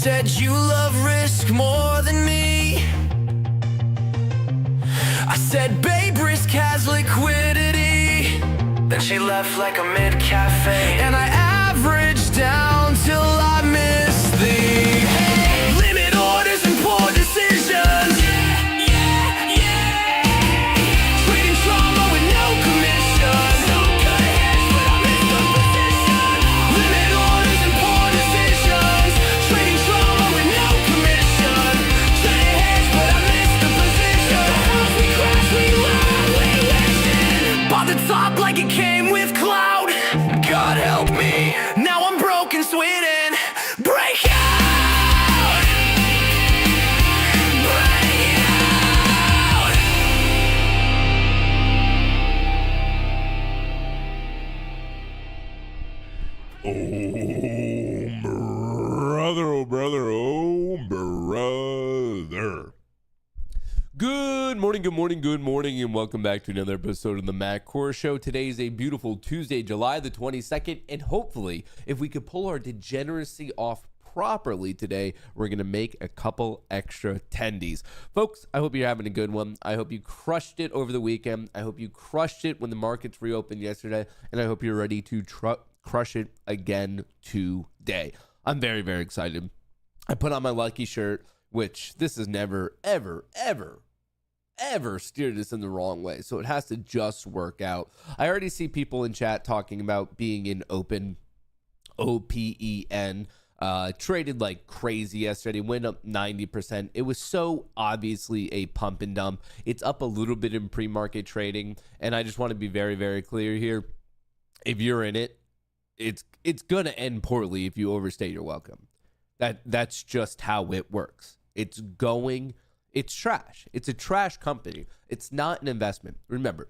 said you love risk more than me. I said, babe, risk has liquidity. Then she left like a mid-cafe, and I averaged down till I missed the limit orders and poor decisions. Trading trauma with no commission. So good hedge, but I missed the position. Limit orders and poor decisions. Trading trauma with no commission. Traded hedge, but I missed the position. The house we crashed, we lied, we wasted. Bought the top like it came with cloud. God help me, now I'm broken, Sweden. Break out! Break out! Oh, brother, oh, brother, oh, brother. Good morning, and welcome back to another episode of the Kohrs Show. Today is a beautiful Tuesday, July the 22nd, and hopefully, if we could pull our degeneracy off properly today, we're going to make a couple extra tendies. Folks, I hope you're having a good one. I hope you crushed it over the weekend. I hope you crushed it when the markets reopened yesterday, and I hope you're ready to crush it again today. I'm very, very excited. I put on my lucky shirt, which this has never, ever steered us in the wrong way. So it has to just work out. I already see people in chat talking about being in open, OPEN, traded like crazy yesterday, went up 90%. It was so obviously a pump and dump. It's up a little bit in pre-market trading. And I just want to be very, very clear here. If you're in it, it's going to end poorly if you overstay your welcome. That's just how it works. It's trash. It's a trash company. It's not an investment. Remember,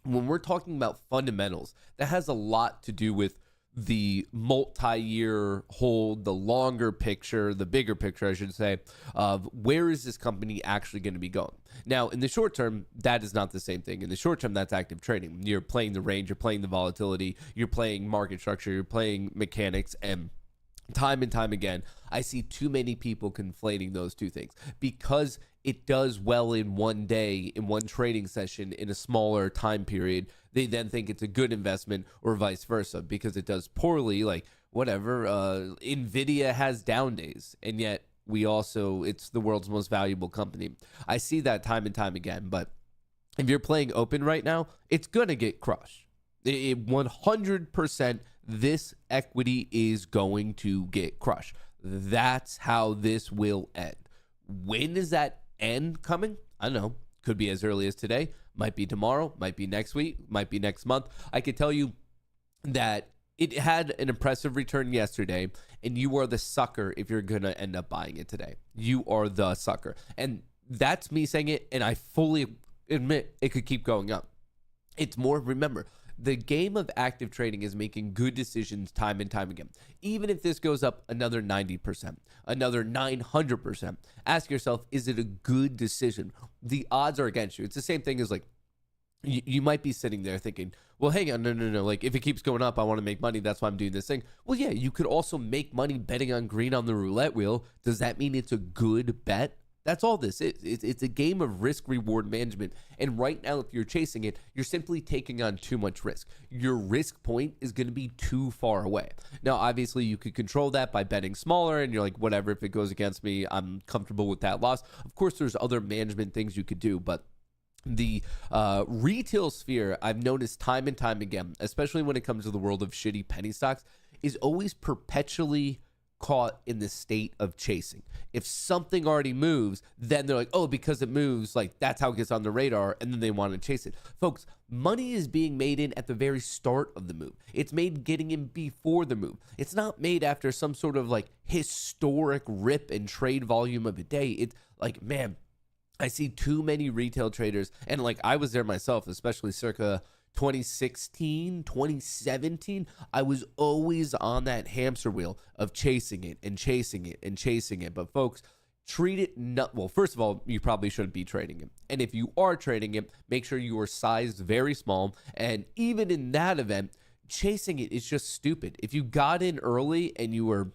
when we're talking about fundamentals, that has a lot to do with the multi-year hold, the longer picture, the bigger picture, I should say, of where is this company actually going to be going. Now, in the short term, that is not the same thing. In the short term, that's active trading. You're playing the range, you're playing the volatility, you're playing market structure, you're playing mechanics, and time again, I see too many people conflating those two things. Because it does well in one day, in one trading session, in a smaller time period, they then think it's a good investment, or vice versa. Because it does poorly, like whatever, Nvidia has down days, and yet it's the world's most valuable company. I see that time and time again. But if you're playing open right now, it's gonna get crushed. 100%, this equity is going to get crushed. That's how this will end. When is that end coming? I don't know. Could be as early as today, might be tomorrow, might be next week, might be next month. I could tell you that it had an impressive return yesterday, and you are the sucker if you're going to end up buying it today. You are the sucker. And that's me saying it, and I fully admit it could keep going up. It's more, remember, the game of active trading is making good decisions time and time again. Even if this goes up another 90%, another 900%, ask yourself, is it a good decision? The odds are against you. It's the same thing as like, you might be sitting there thinking, well, hang on, no. Like, if it keeps going up, I want to make money. That's why I'm doing this thing. Well, yeah, you could also make money betting on green on the roulette wheel. Does that mean it's a good bet? That's all this is. It's a game of risk-reward management. And right now, if you're chasing it, you're simply taking on too much risk. Your risk point is going to be too far away. Now, obviously, you could control that by betting smaller, and you're like, whatever, if it goes against me, I'm comfortable with that loss. Of course, there's other management things you could do, but the retail sphere, I've noticed time and time again, especially when it comes to the world of shitty penny stocks, is always perpetually caught in the state of chasing. If something already moves, then they're like, oh, because it moves, like that's how it gets on the radar, and then they want to chase it. Folks, money is being made in at the very start of the move. It's made getting in before the move. It's not made after some sort of like historic rip and trade volume of a day. It's like, man, I see too many retail traders, and like I was there myself, especially circa 2016, 2017, I was always on that hamster wheel of chasing it and chasing it and chasing it. But folks, treat it not well. First of all, you probably shouldn't be trading it. And if you are trading it, make sure you are sized very small. And even in that event, chasing it is just stupid. If you got in early and you were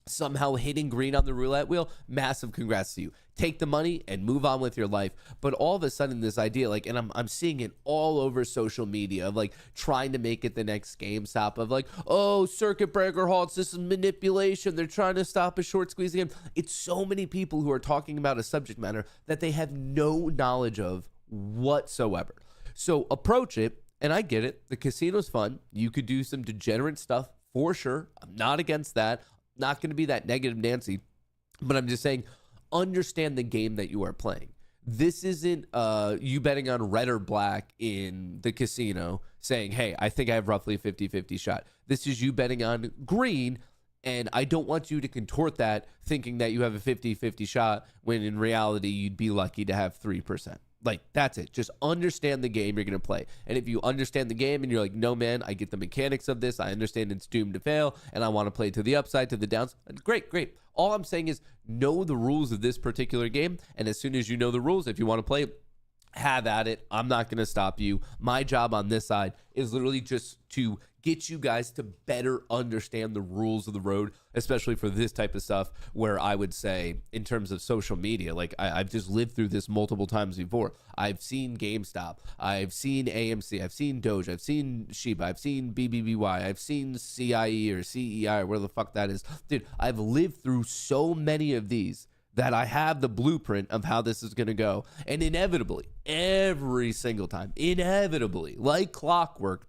somehow hitting green on the roulette wheel, massive congrats to you. Take the money and move on with your life. But all of a sudden, this idea, like, and I'm seeing it all over social media of like trying to make it the next GameStop of like, oh, circuit breaker halts, this is manipulation. They're trying to stop a short squeeze again. It's so many people who are talking about a subject matter that they have no knowledge of whatsoever. So approach it, and I get it. The casino's fun. You could do some degenerate stuff for sure. I'm not against that. Not going to be that negative Nancy, but I'm just saying, understand the game that you are playing. This isn't you betting on red or black in the casino saying, hey, I think I have roughly a 50-50 shot. This is you betting on green, and I don't want you to contort that thinking that you have a 50-50 shot when in reality you'd be lucky to have 3%. Like, that's it. Just understand the game you're going to play. And if you understand the game and you're like, no, man, I get the mechanics of this. I understand it's doomed to fail, and I want to play to the upside, to the downs. Great. All I'm saying is know the rules of this particular game. And as soon as you know the rules, if you want to play, have at it. I'm not going to stop you. My job on this side is literally just to get you guys to better understand the rules of the road, especially for this type of stuff where I would say in terms of social media, like I've just lived through this multiple times before. I've seen GameStop. I've seen AMC. I've seen Doge. I've seen Shiba. I've seen BBBY. I've seen CIE or CEI or where the fuck that is. Dude, I've lived through so many of these that I have the blueprint of how this is going to go. And inevitably, every single time, inevitably, like clockwork,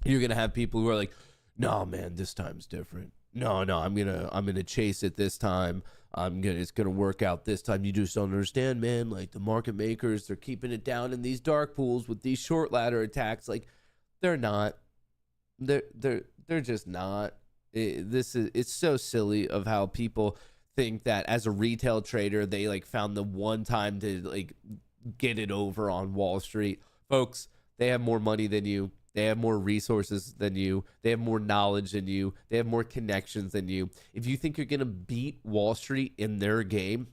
you're going to have people who are like, no, man, this time's different. No, I'm going to chase it this time. It's going to work out this time. You just don't understand, man. Like the market makers, they're keeping it down in these dark pools with these short ladder attacks. Like they're not, they're just not. It's so silly of how people think that as a retail trader, they like found the one time to like get it over on Wall Street. Folks, they have more money than you. They have more resources than you. They have more knowledge than you. They have more connections than you. If you think you're going to beat Wall Street in their game,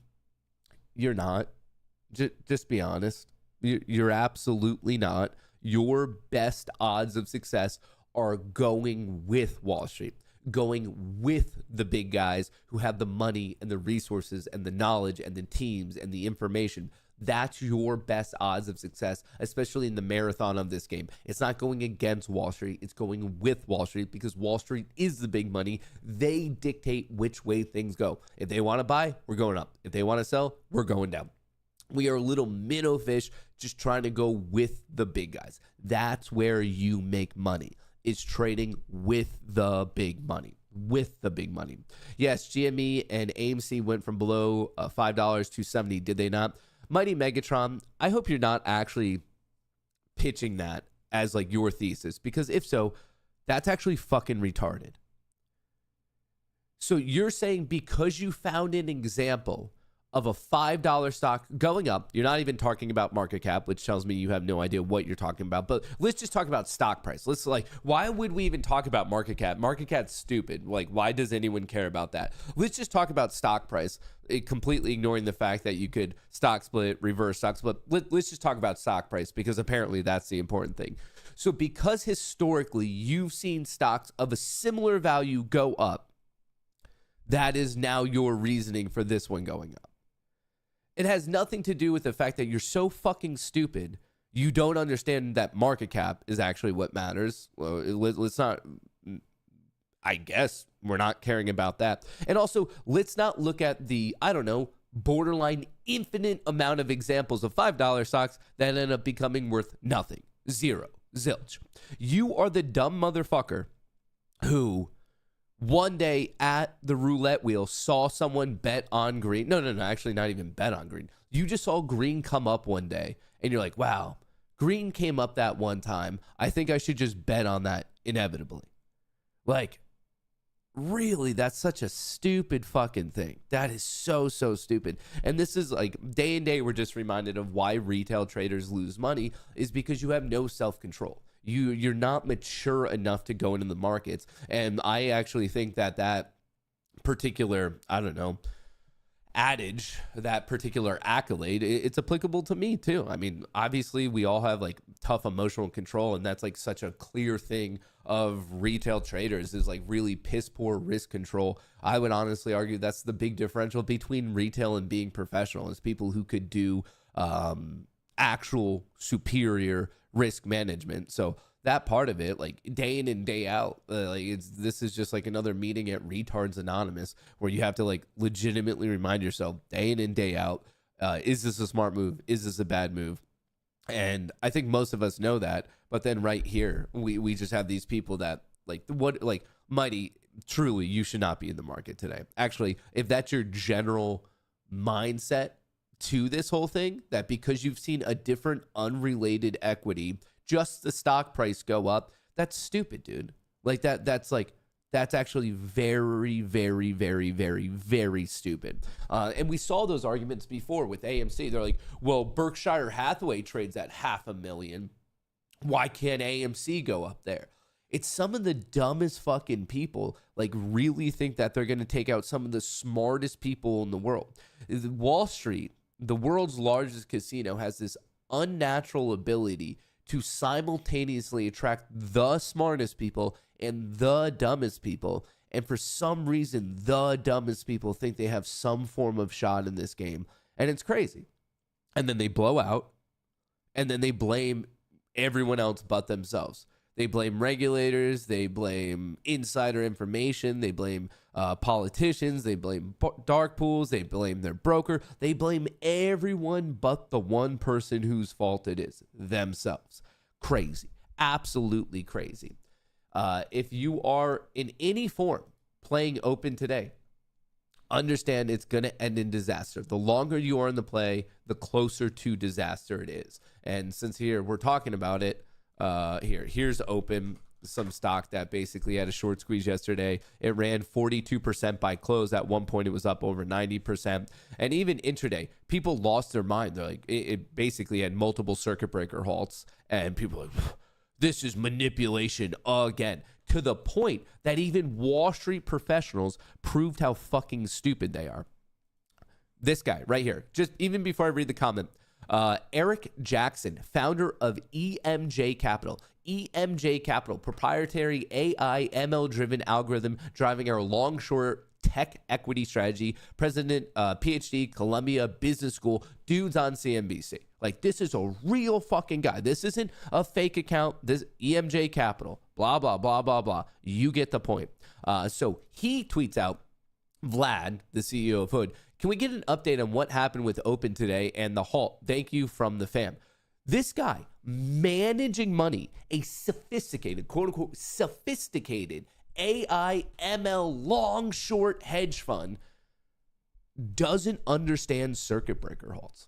you're not. Just be honest. You're absolutely not. Your best odds of success are going with Wall Street, going with the big guys who have the money and the resources and the knowledge and the teams and the information. That's your best odds of success, especially in the marathon of this game. It's not going against Wall Street. It's going with Wall Street because Wall Street is the big money. They dictate which way things go. If they want to buy, we're going up. If they want to sell, we're going down. We are little minnow fish just trying to go with the big guys. That's where you make money. It's trading with the big money. With the big money. Yes, GME and AMC went from below $5 to $70. Did they not? Mighty Megatron, I hope you're not actually pitching that as like your thesis, because if so, that's actually fucking retarded. So you're saying because you found an example of a $5 stock going up, you're not even talking about market cap, which tells me you have no idea what you're talking about. But let's just talk about stock price. Let's like, why would we even talk about market cap? Market cap's stupid. Like, why does anyone care about that? Let's just talk about stock price, completely ignoring the fact that you could stock split, reverse stock split. Let's just talk about stock price because apparently that's the important thing. So because historically you've seen stocks of a similar value go up, that is now your reasoning for this one going up. It has nothing to do with the fact that you're so fucking stupid, you don't understand that market cap is actually what matters. Well, let's not, I guess we're not caring about that. And also, let's not look at the, I don't know, borderline infinite amount of examples of $5 stocks that end up becoming worth nothing. Zero. Zilch. You are the dumb motherfucker who one day at the roulette wheel saw someone bet on green. No, actually not even bet on green. You just saw green come up one day and you're like, wow, green came up that one time. I think I should just bet on that inevitably. Like, really, that's such a stupid fucking thing. That is so stupid. And this is like day and day, we're just reminded of why retail traders lose money is because you have no self-control. You're not mature enough to go into the markets. And I actually think that particular, I don't know, adage, that particular accolade, it's applicable to me too. I mean, obviously we all have like tough emotional control, and that's like such a clear thing of retail traders is like really piss poor risk control. I would honestly argue that's the big differential between retail and being professional, is people who could do actual superior risk management. So that part of it, like day in and day out, this is just like another meeting at Retards Anonymous, where you have to like legitimately remind yourself day in and day out, is this a smart move? Is this a bad move? And I think most of us know that, but then right here, we just have these people that Mighty, truly, you should not be in the market today. Actually, if that's your general mindset to this whole thing, that because you've seen a different unrelated equity, just the stock price go up, that's stupid, dude. Like that's actually very, very, very, very, very stupid. And we saw those arguments before with AMC. They're like, well, Berkshire Hathaway trades at $500,000. Why can't AMC go up there? It's some of the dumbest fucking people like really think that they're going to take out some of the smartest people in the world. Wall Street, the world's largest casino, has this unnatural ability to simultaneously attract the smartest people and the dumbest people. And for some reason, the dumbest people think they have some form of shot in this game. And it's crazy. And then they blow out, and then they blame everyone else but themselves. They blame regulators, they blame insider information, they blame politicians, they blame dark pools, they blame their broker, they blame everyone but the one person whose fault it is, themselves. Crazy, absolutely crazy. If you are in any form playing open today, understand it's going to end in disaster. The longer you are in the play, the closer to disaster it is. And since here we're talking about it, here's open, some stock that basically had a short squeeze yesterday. It ran 42% by close. At one point it was up over 90%. And even intraday, people lost their mind. They're like, it basically had multiple circuit breaker halts, and people are like, this is manipulation again, to the point that even Wall Street professionals proved how fucking stupid they are. This guy right here, just even before I read the comment, Eric Jackson, founder of EMJ Capital. EMJ Capital, proprietary AI ML-driven algorithm driving our long-short tech equity strategy. President, PhD, Columbia Business School, dudes on CNBC. Like, this is a real fucking guy. This isn't a fake account. This EMJ Capital, blah, blah, blah, blah, blah. You get the point. So he tweets out, Vlad, the CEO of Hood, can we get an update on what happened with Open today and the halt? Thank you from the fam. This guy managing money, a sophisticated, quote unquote, sophisticated AI ML long short hedge fund, doesn't understand circuit breaker halts.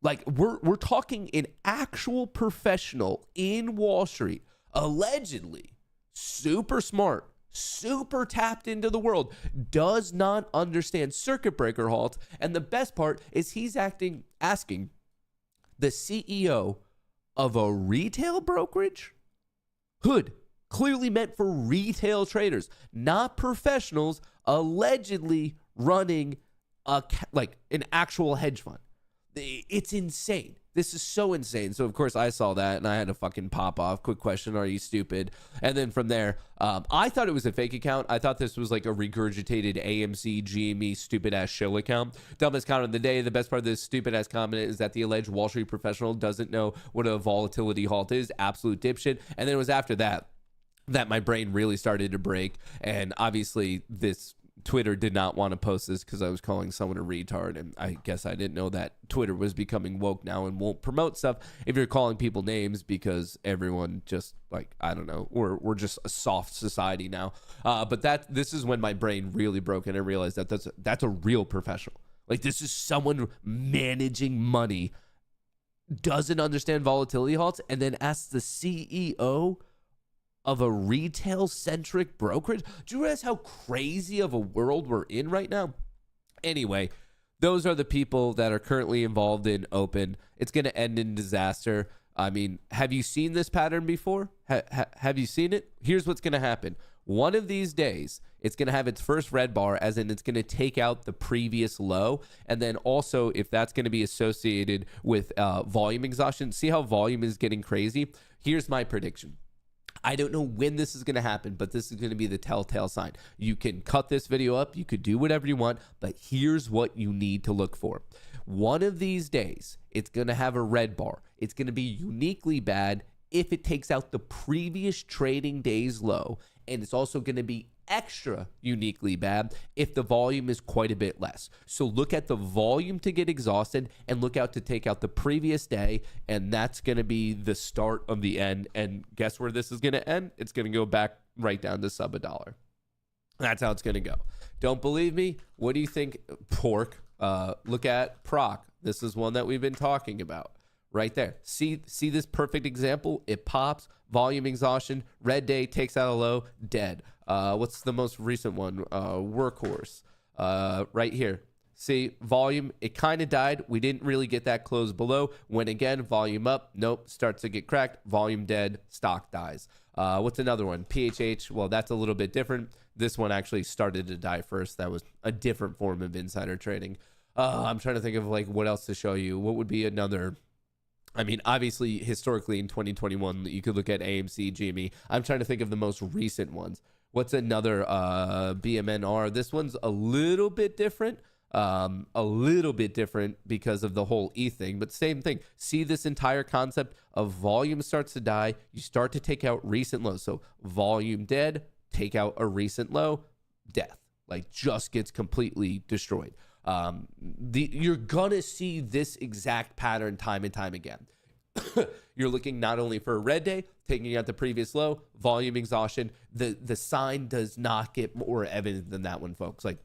Like, we're talking an actual professional in Wall Street, allegedly super smart, super tapped into the world, does not understand circuit breaker halts. And the best part is he's asking the CEO of a retail brokerage, Hood, clearly meant for retail traders, not professionals, allegedly running an actual hedge fund. It's insane. This is so insane. So, of course, I saw that and I had to fucking pop off. Quick question, are you stupid? And then from there, I thought it was a fake account. I thought this was like a regurgitated AMC, GME, stupid-ass shill account. Dumbest comment of the day. The best part of this stupid-ass comment is that the alleged Wall Street professional doesn't know what a volatility halt is. Absolute dipshit. And then it was after that my brain really started to break. And obviously, this Twitter did not want to post this because I was calling someone a retard, and I guess I didn't know that Twitter was becoming woke now and won't promote stuff if you're calling people names, because everyone just, like, I don't know, we're just a soft society now. But this is when my brain really broke, and I realized that that's a real professional. Like, this is someone managing money, doesn't understand volatility halts, and then asks the CEO of a retail-centric brokerage. Do you realize how crazy of a world we're in right now? Anyway, those are the people that are currently involved in Open. It's going to end in disaster. I mean, have you seen this pattern before? Have you seen it? Here's what's going to happen. One of these days, it's going to have its first red bar, as in it's going to take out the previous low. And then also, if that's going to be associated with volume exhaustion, see how volume is getting crazy? Here's my prediction. I don't know when this is going to happen, but this is going to be the telltale sign. You can cut this video up. You could do whatever you want, but here's what you need to look for. One of these days, it's going to have a red bar. It's going to be uniquely bad if it takes out the previous trading day's low, and it's also going to be extra uniquely bad if the volume is quite a bit less. So look at the volume to get exhausted and look out to take out the previous day, and that's going to be the start of the end. And guess where this is going to end? It's going to go back right down to sub $1. That's how it's going to go. Don't believe me? What do you think? Pork. Look at Proc. This is one that we've been talking about. Right there. See this perfect example? It pops, volume exhaustion, red day, takes out a low, dead. What's the most recent one? Workhorse. Right here. See, volume, it kind of died. We didn't really get that close below. When again, volume up, nope, starts to get cracked, volume dead, stock dies. What's another one? PHH, well, that's a little bit different. This one actually started to die first. That was a different form of insider trading. I'm trying to think of like what else to show you. What would be another... I mean, obviously, historically in 2021, you could look at AMC, GME. I'm trying to think of the most recent ones. What's another BMNR? This one's a little bit different. Because of the whole E thing, but same thing. See this entire concept of volume starts to die. You start to take out recent lows. So volume dead, take out a recent low, death. Like just gets completely destroyed. You're gonna see this exact pattern time and time again. You're looking not only for a red day, taking out the previous low, volume exhaustion. The sign does not get more evident than that one, folks. Like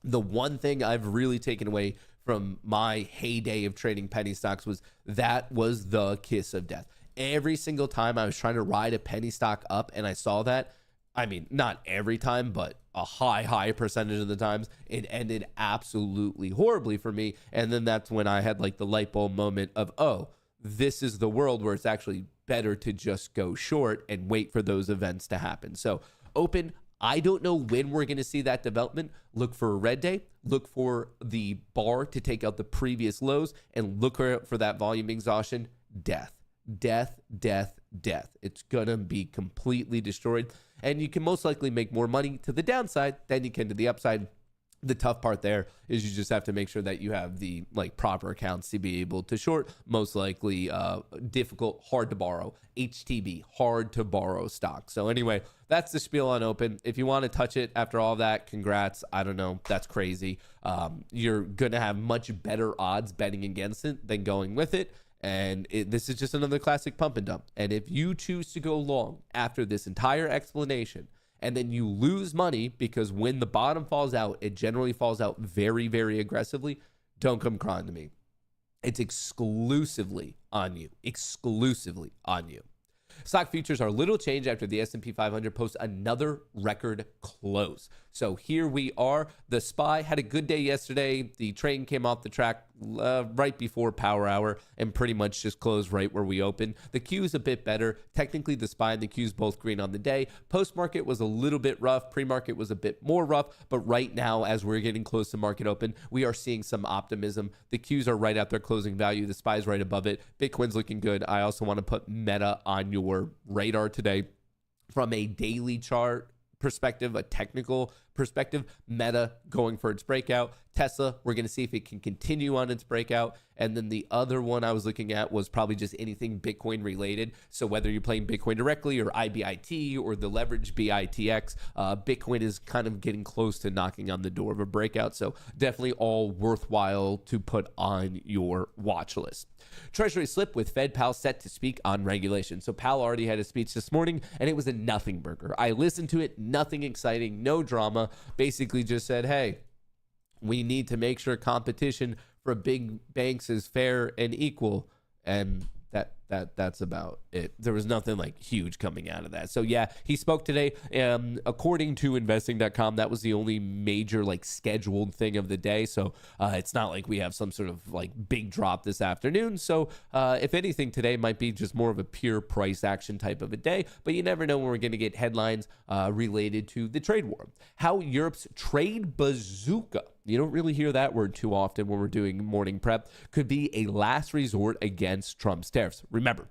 the one thing I've really taken away from my heyday of trading penny stocks was the kiss of death. Every single time I was trying to ride a penny stock up and I saw that, I mean, not every time, but a high percentage of the times, it ended absolutely horribly for me. And then that's when I had like the light bulb moment of, oh, this is the world where it's actually better to just go short and wait for those events to happen. So open, I don't know when we're going to see that development. Look for a red day, look for the bar to take out the previous lows, and look for that volume exhaustion. Death. It's going to be completely destroyed. And you can most likely make more money to the downside than you can to the upside. The tough part there is you just have to make sure that you have the like proper accounts to be able to short. Most likely difficult, hard to borrow. HTB, hard to borrow stock. So anyway, that's the spiel on open. If you want to touch it after all that, congrats. I don't know. That's crazy. You're going to have much better odds betting against it than going with it. And this is just another classic pump and dump. And if you choose to go long after this entire explanation, and then you lose money because when the bottom falls out, it generally falls out very, very aggressively, don't come crying to me. It's exclusively on you. Stock futures are little change after the S&P 500 posts another record close. So here we are. The SPY had a good day yesterday. The train came off the track right before power hour and pretty much just closed right where we opened. The Q is a bit better. Technically, the SPY and the Q is both green on the day. Post-market was a little bit rough. Pre-market was a bit more rough. But right now, as we're getting close to market open, we are seeing some optimism. The Qs are right at their closing value. The SPY is right above it. Bitcoin's looking good. I also want to put Meta on your radar today. From a daily chart perspective, a technical perspective, Meta going for its breakout. Tesla, we're going to see if it can continue on its breakout. And then the other one I was looking at was probably just anything Bitcoin related. So whether you're playing Bitcoin directly or IBIT or the leverage BITX, Bitcoin is kind of getting close to knocking on the door of a breakout. So definitely all worthwhile to put on your watch list. Treasury slip with Fed Powell set to speak on regulation. So Powell already had a speech this morning and it was a nothing burger. I listened to it, nothing exciting, no drama. Basically just said, hey, we need to make sure competition for big banks is fair and equal. And that's about it. There was nothing like huge coming out of that. So yeah, he spoke today. According to investing.com, that was the only major like scheduled thing of the day. So it's not like we have some sort of like big drop this afternoon. So if anything, today might be just more of a pure price action type of a day, but you never know when we're going to get headlines related to the trade war. How Europe's trade bazooka, you don't really hear that word too often when we're doing morning prep, could be a last resort against Trump's tariffs. Remember,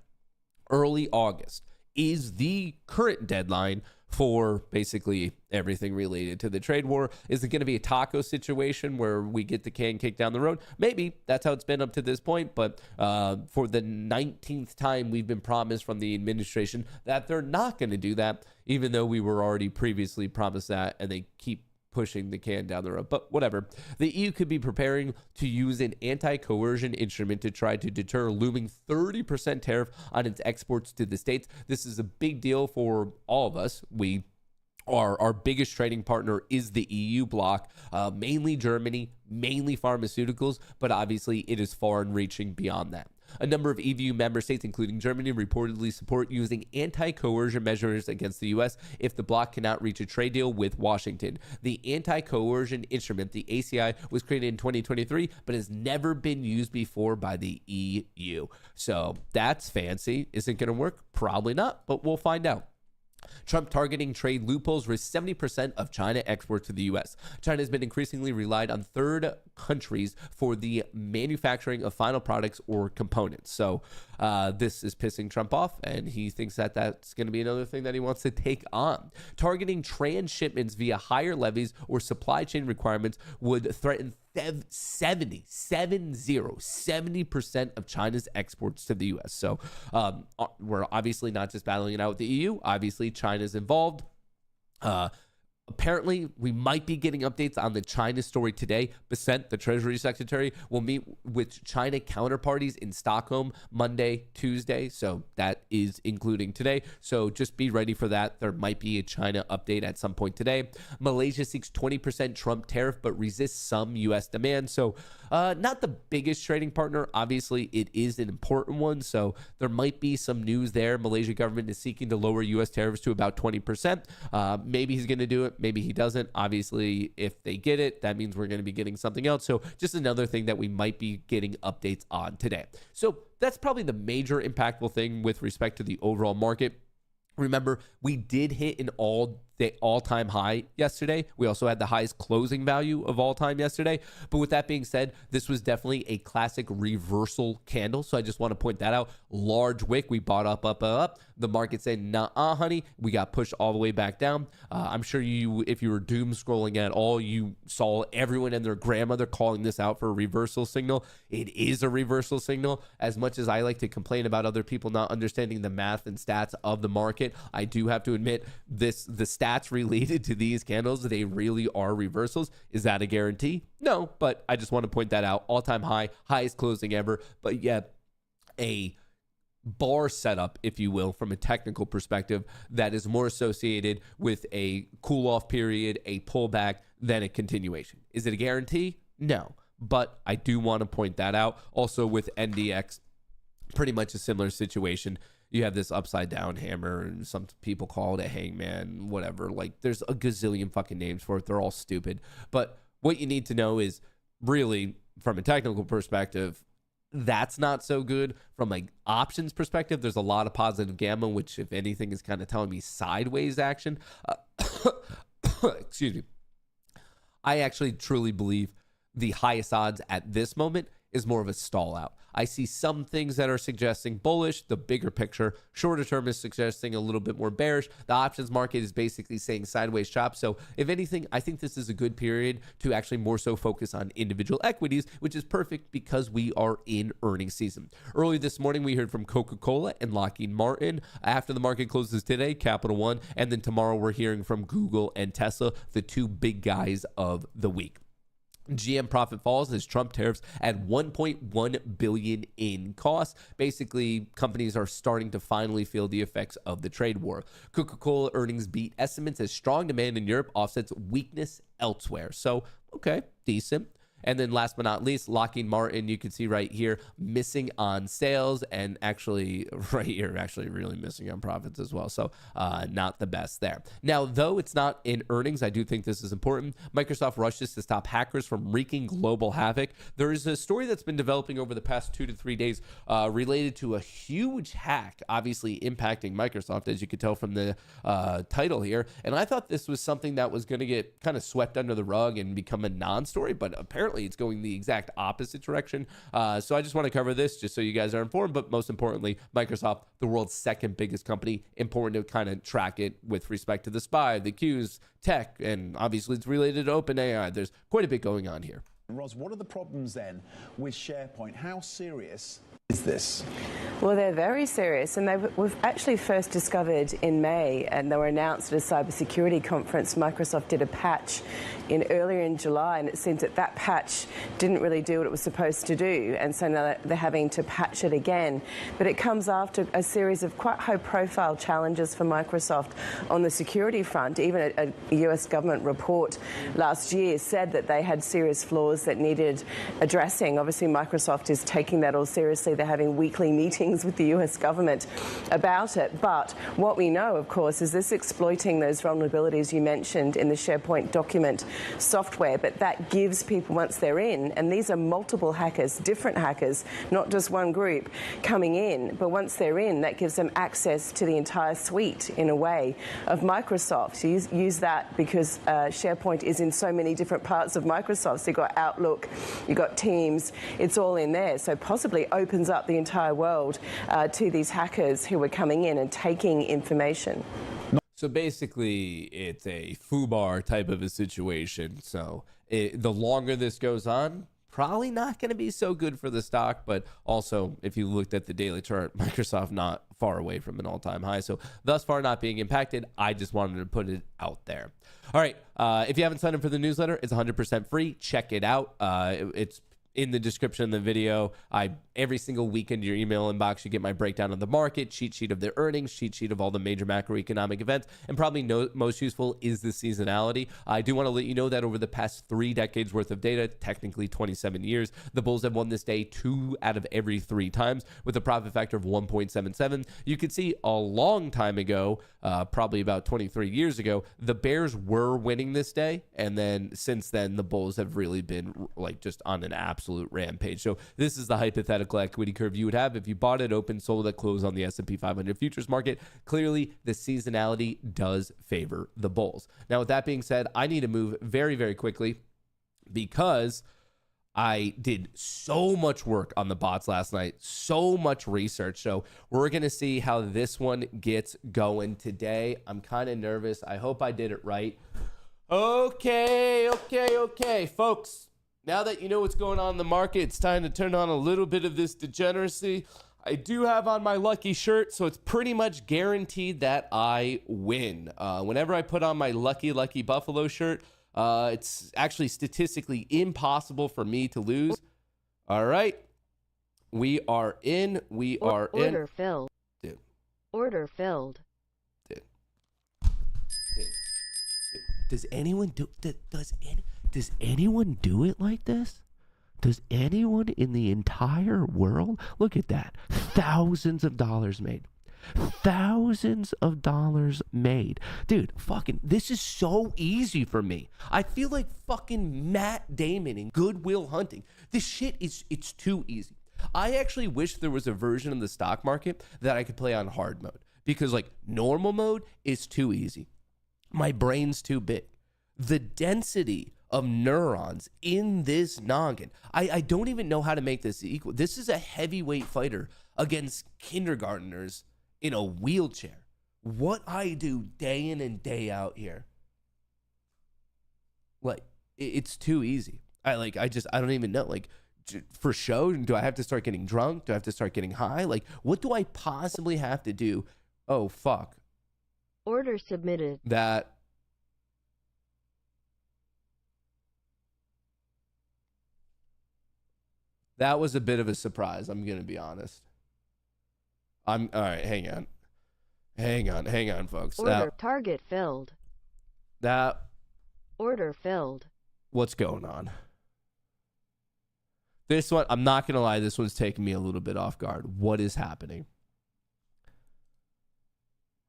early August is the current deadline for basically everything related to the trade war. Is it going to be a taco situation where we get the can kicked down the road? Maybe. That's how it's been up to this point. But for the 19th time, we've been promised from the administration that they're not going to do that, even though we were already previously promised that, and they keep pushing the can down the road. But whatever. The EU could be preparing to use an anti-coercion instrument to try to deter a looming 30% tariff on its exports to the States. This is a big deal for all of us. Our biggest trading partner is the EU bloc, mainly Germany, mainly pharmaceuticals, but obviously it is far and reaching beyond that. A number of EU member states, including Germany, reportedly support using anti-coercion measures against the U.S. if the bloc cannot reach a trade deal with Washington. The anti-coercion instrument, the ACI, was created in 2023, but has never been used before by the EU. So that's fancy. Is it going to work? Probably not, but we'll find out. Trump targeting trade loopholes risk 70% of China exports to the U.S. China has been increasingly relied on third countries for the manufacturing of final products or components. So this is pissing Trump off, and he thinks that that's going to be another thing that he wants to take on. Targeting transshipments via higher levies or supply chain requirements would threaten 70% of China's exports to the U.S. So we're obviously not just battling it out with the EU. Obviously, China's involved. Apparently, we might be getting updates on the China story today. Besant, the Treasury Secretary, will meet with China counterparties in Stockholm Monday, Tuesday. So that is including today. So just be ready for that. There might be a China update at some point today. Malaysia seeks 20% Trump tariff, but resists some U.S. demand. So not the biggest trading partner. Obviously, it is an important one. So there might be some news there. Malaysia government is seeking to lower U.S. tariffs to about 20%. Maybe he's going to do it. Maybe he doesn't. Obviously, if they get it, that means we're going to be getting something else. So just another thing that we might be getting updates on today. So that's probably the major impactful thing with respect to the overall market. Remember, we did hit an all-time high yesterday. We also had the highest closing value of all time yesterday. But with that being said, this was definitely a classic reversal candle. So I just want to point that out. Large wick. We bought up. The market said, nah, honey. We got pushed all the way back down. I'm sure if you were doom scrolling at all, you saw everyone and their grandmother calling this out for a reversal signal. It is a reversal signal. As much as I like to complain about other people not understanding the math and stats of the market, I do have to admit the stats related to these candles, they really are reversals. Is that a guarantee? No, but I just want to point that out. All-time high, highest closing ever. But yet a bar setup, if you will, from a technical perspective that is more associated with a cool-off period, a pullback, than a continuation. Is it a guarantee? No, but I do want to point that out. Also with NDX, pretty much a similar situation. You have this upside down hammer, and some people call it a hangman, whatever. Like, there's a gazillion fucking names for it. They're all stupid. But what you need to know is really, from a technical perspective, that's not so good. From like options perspective, there's a lot of positive gamma, which if anything is kind of telling me sideways action. Excuse me. I actually truly believe the highest odds at this moment is more of a stall out. I see some things that are suggesting bullish. The bigger picture, shorter term, is suggesting a little bit more bearish. The options market is basically saying sideways chop. So if anything, I think this is a good period to actually more so focus on individual equities, which is perfect because we are in earnings season. Early this morning, we heard from Coca-Cola and Lockheed Martin. After the market closes today, Capital One, and then tomorrow we're hearing from Google and Tesla, the two big guys of the week. GM profit falls as Trump tariffs at $1.1 billion in costs. Basically, companies are starting to finally feel the effects of the trade war. Coca-Cola earnings beat estimates as strong demand in Europe offsets weakness elsewhere. So, okay, decent. And then last but not least, Lockheed Martin, you can see right here, missing on sales, and actually right here, actually really missing on profits as well. So not the best there. Now, though it's not in earnings, I do think this is important. Microsoft rushes to stop hackers from wreaking global havoc. There is a story that's been developing over the past 2 to 3 days related to a huge hack, obviously impacting Microsoft, as you could tell from the title here. And I thought this was something that was going to get kind of swept under the rug and become a non-story, but apparently it's going the exact opposite direction. So I just want to cover this just so you guys are informed. But most importantly, Microsoft, the world's second biggest company, important to kind of track it with respect to the SPY, the Qs, tech, and obviously it's related to OpenAI. There's quite a bit going on here. Ros, what are the problems then with SharePoint? How serious is this? Well, they're very serious, and we've actually first discovered in May, and they were announced at a cybersecurity conference. Microsoft did a patch earlier in July, and it seems that that patch didn't really do what it was supposed to do, and so now they're having to patch it again. But it comes after a series of quite high-profile challenges for Microsoft on the security front. Even a US government report last year said that they had serious flaws that needed addressing. Obviously, Microsoft is taking that all seriously. They're having weekly meetings with the US government about it. But what we know, of course, is this exploiting those vulnerabilities you mentioned in the SharePoint document software. But that gives people, once they're in, and these are multiple hackers, different hackers, not just one group coming in, but once they're in, that gives them access to the entire suite, in a way, of Microsoft. So use that because SharePoint is in so many different parts of Microsoft. So you've got Outlook, you've got Teams, it's all in there. So possibly opens up the entire world to these hackers who are coming in and taking information. So basically, it's a FUBAR type of a situation. So the longer this goes on, probably not going to be so good for the stock. But also, if you looked at the daily chart, Microsoft not far away from an all-time high. So thus far not being impacted. I just wanted to put it out there. All right. If you haven't signed up for the newsletter, it's 100% free. Check it out. It's in the description of the video. Every single week into your email inbox, you get my breakdown of the market, cheat sheet of their earnings, cheat sheet of all the major macroeconomic events, and probably most useful is the seasonality. I do want to let you know that over the past 3 decades worth of data, technically 27 years, the Bulls have won this day 2 out of every 3 times with a profit factor of 1.77. You could see a long time ago, probably about 23 years ago, the Bears were winning this day, and then since then, the Bulls have really been like just on an absolute rampage. So this is the hypothetical equity curve you would have if you bought it open, sold at close on the S&P 500 futures market. Clearly, the seasonality does favor the Bulls. Now, with that being said, I need to move very, very quickly because I did so much work on the bots last night, so much research. So we're going to see how this one gets going today. I'm kind of nervous. I hope I did it right. Okay, folks. Now that you know what's going on in the market, it's time to turn on a little bit of this degeneracy. I do have on my lucky shirt, so it's pretty much guaranteed that I win. Whenever I put on my lucky Buffalo shirt, it's actually statistically impossible for me to lose. All right. We are in. Order filled. Dude. Order filled. Dude. Does anyone do it like this? Does anyone in the entire world? Look at that. Thousands of dollars made. Thousands of dollars made. Dude, fucking, this is so easy for me. I feel like fucking Matt Damon in Good Will Hunting. This shit it's too easy. I actually wish there was a version of the stock market that I could play on hard mode because like normal mode is too easy. My brain's too big. The density of neurons in this noggin. I don't even know how to make this equal. This is a heavyweight fighter against kindergartnens in a wheelchair. What I do day in and day out here, like, it's too easy. I don't even know. Like, for show, do I have to start getting drunk? Do I have to start getting high? Like, what do I possibly have to do? Oh, fuck. Order submitted. That was a bit of a surprise, I'm going to be honest. All right, hang on, folks. Order target filled. Order filled. What's going on? This one, I'm not going to lie, this one's taking me a little bit off guard. What is happening?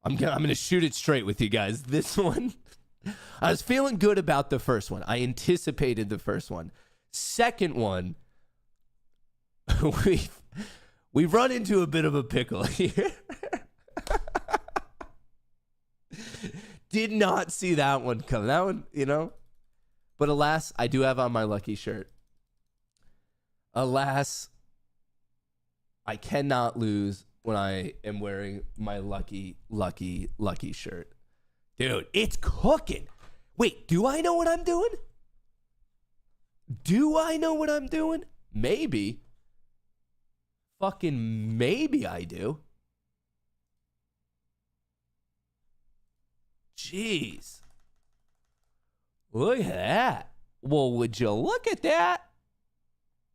I'm going to shoot it straight with you guys. This one, I was feeling good about the first one. I anticipated the first one. Second one, we've run into a bit of a pickle here. Did not see that one coming. That one, you know. But alas, I do have on my lucky shirt. Alas, I cannot lose when I am wearing my lucky shirt. Dude, it's cooking. Wait, do I know what I'm doing? Do I know what I'm doing? Maybe. Fucking maybe I do. Jeez. Look at that. Well, would you look at that?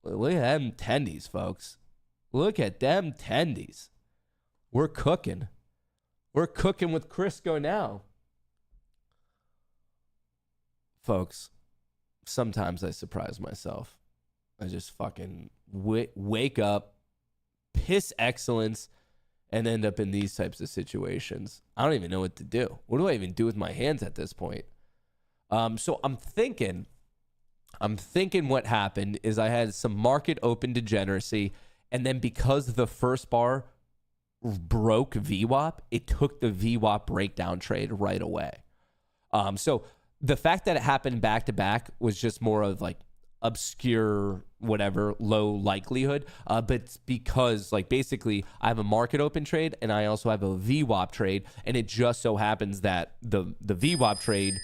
Look at them tendies, folks. Look at them tendies. We're cooking. We're cooking with Crisco now. Folks, sometimes I surprise myself. I just fucking wake up, piss excellence, and end up in these types of situations. I don't even know what to do. What do I even do with my hands at this point? So I'm thinking what happened is I had some market open degeneracy, and then because the first bar broke VWAP, it took the VWAP breakdown trade right away. So the fact that it happened back to back was just more of like obscure, whatever, low likelihood. But it's because like basically I have a market open trade and I also have a VWAP trade, and it just so happens that the VWAP trade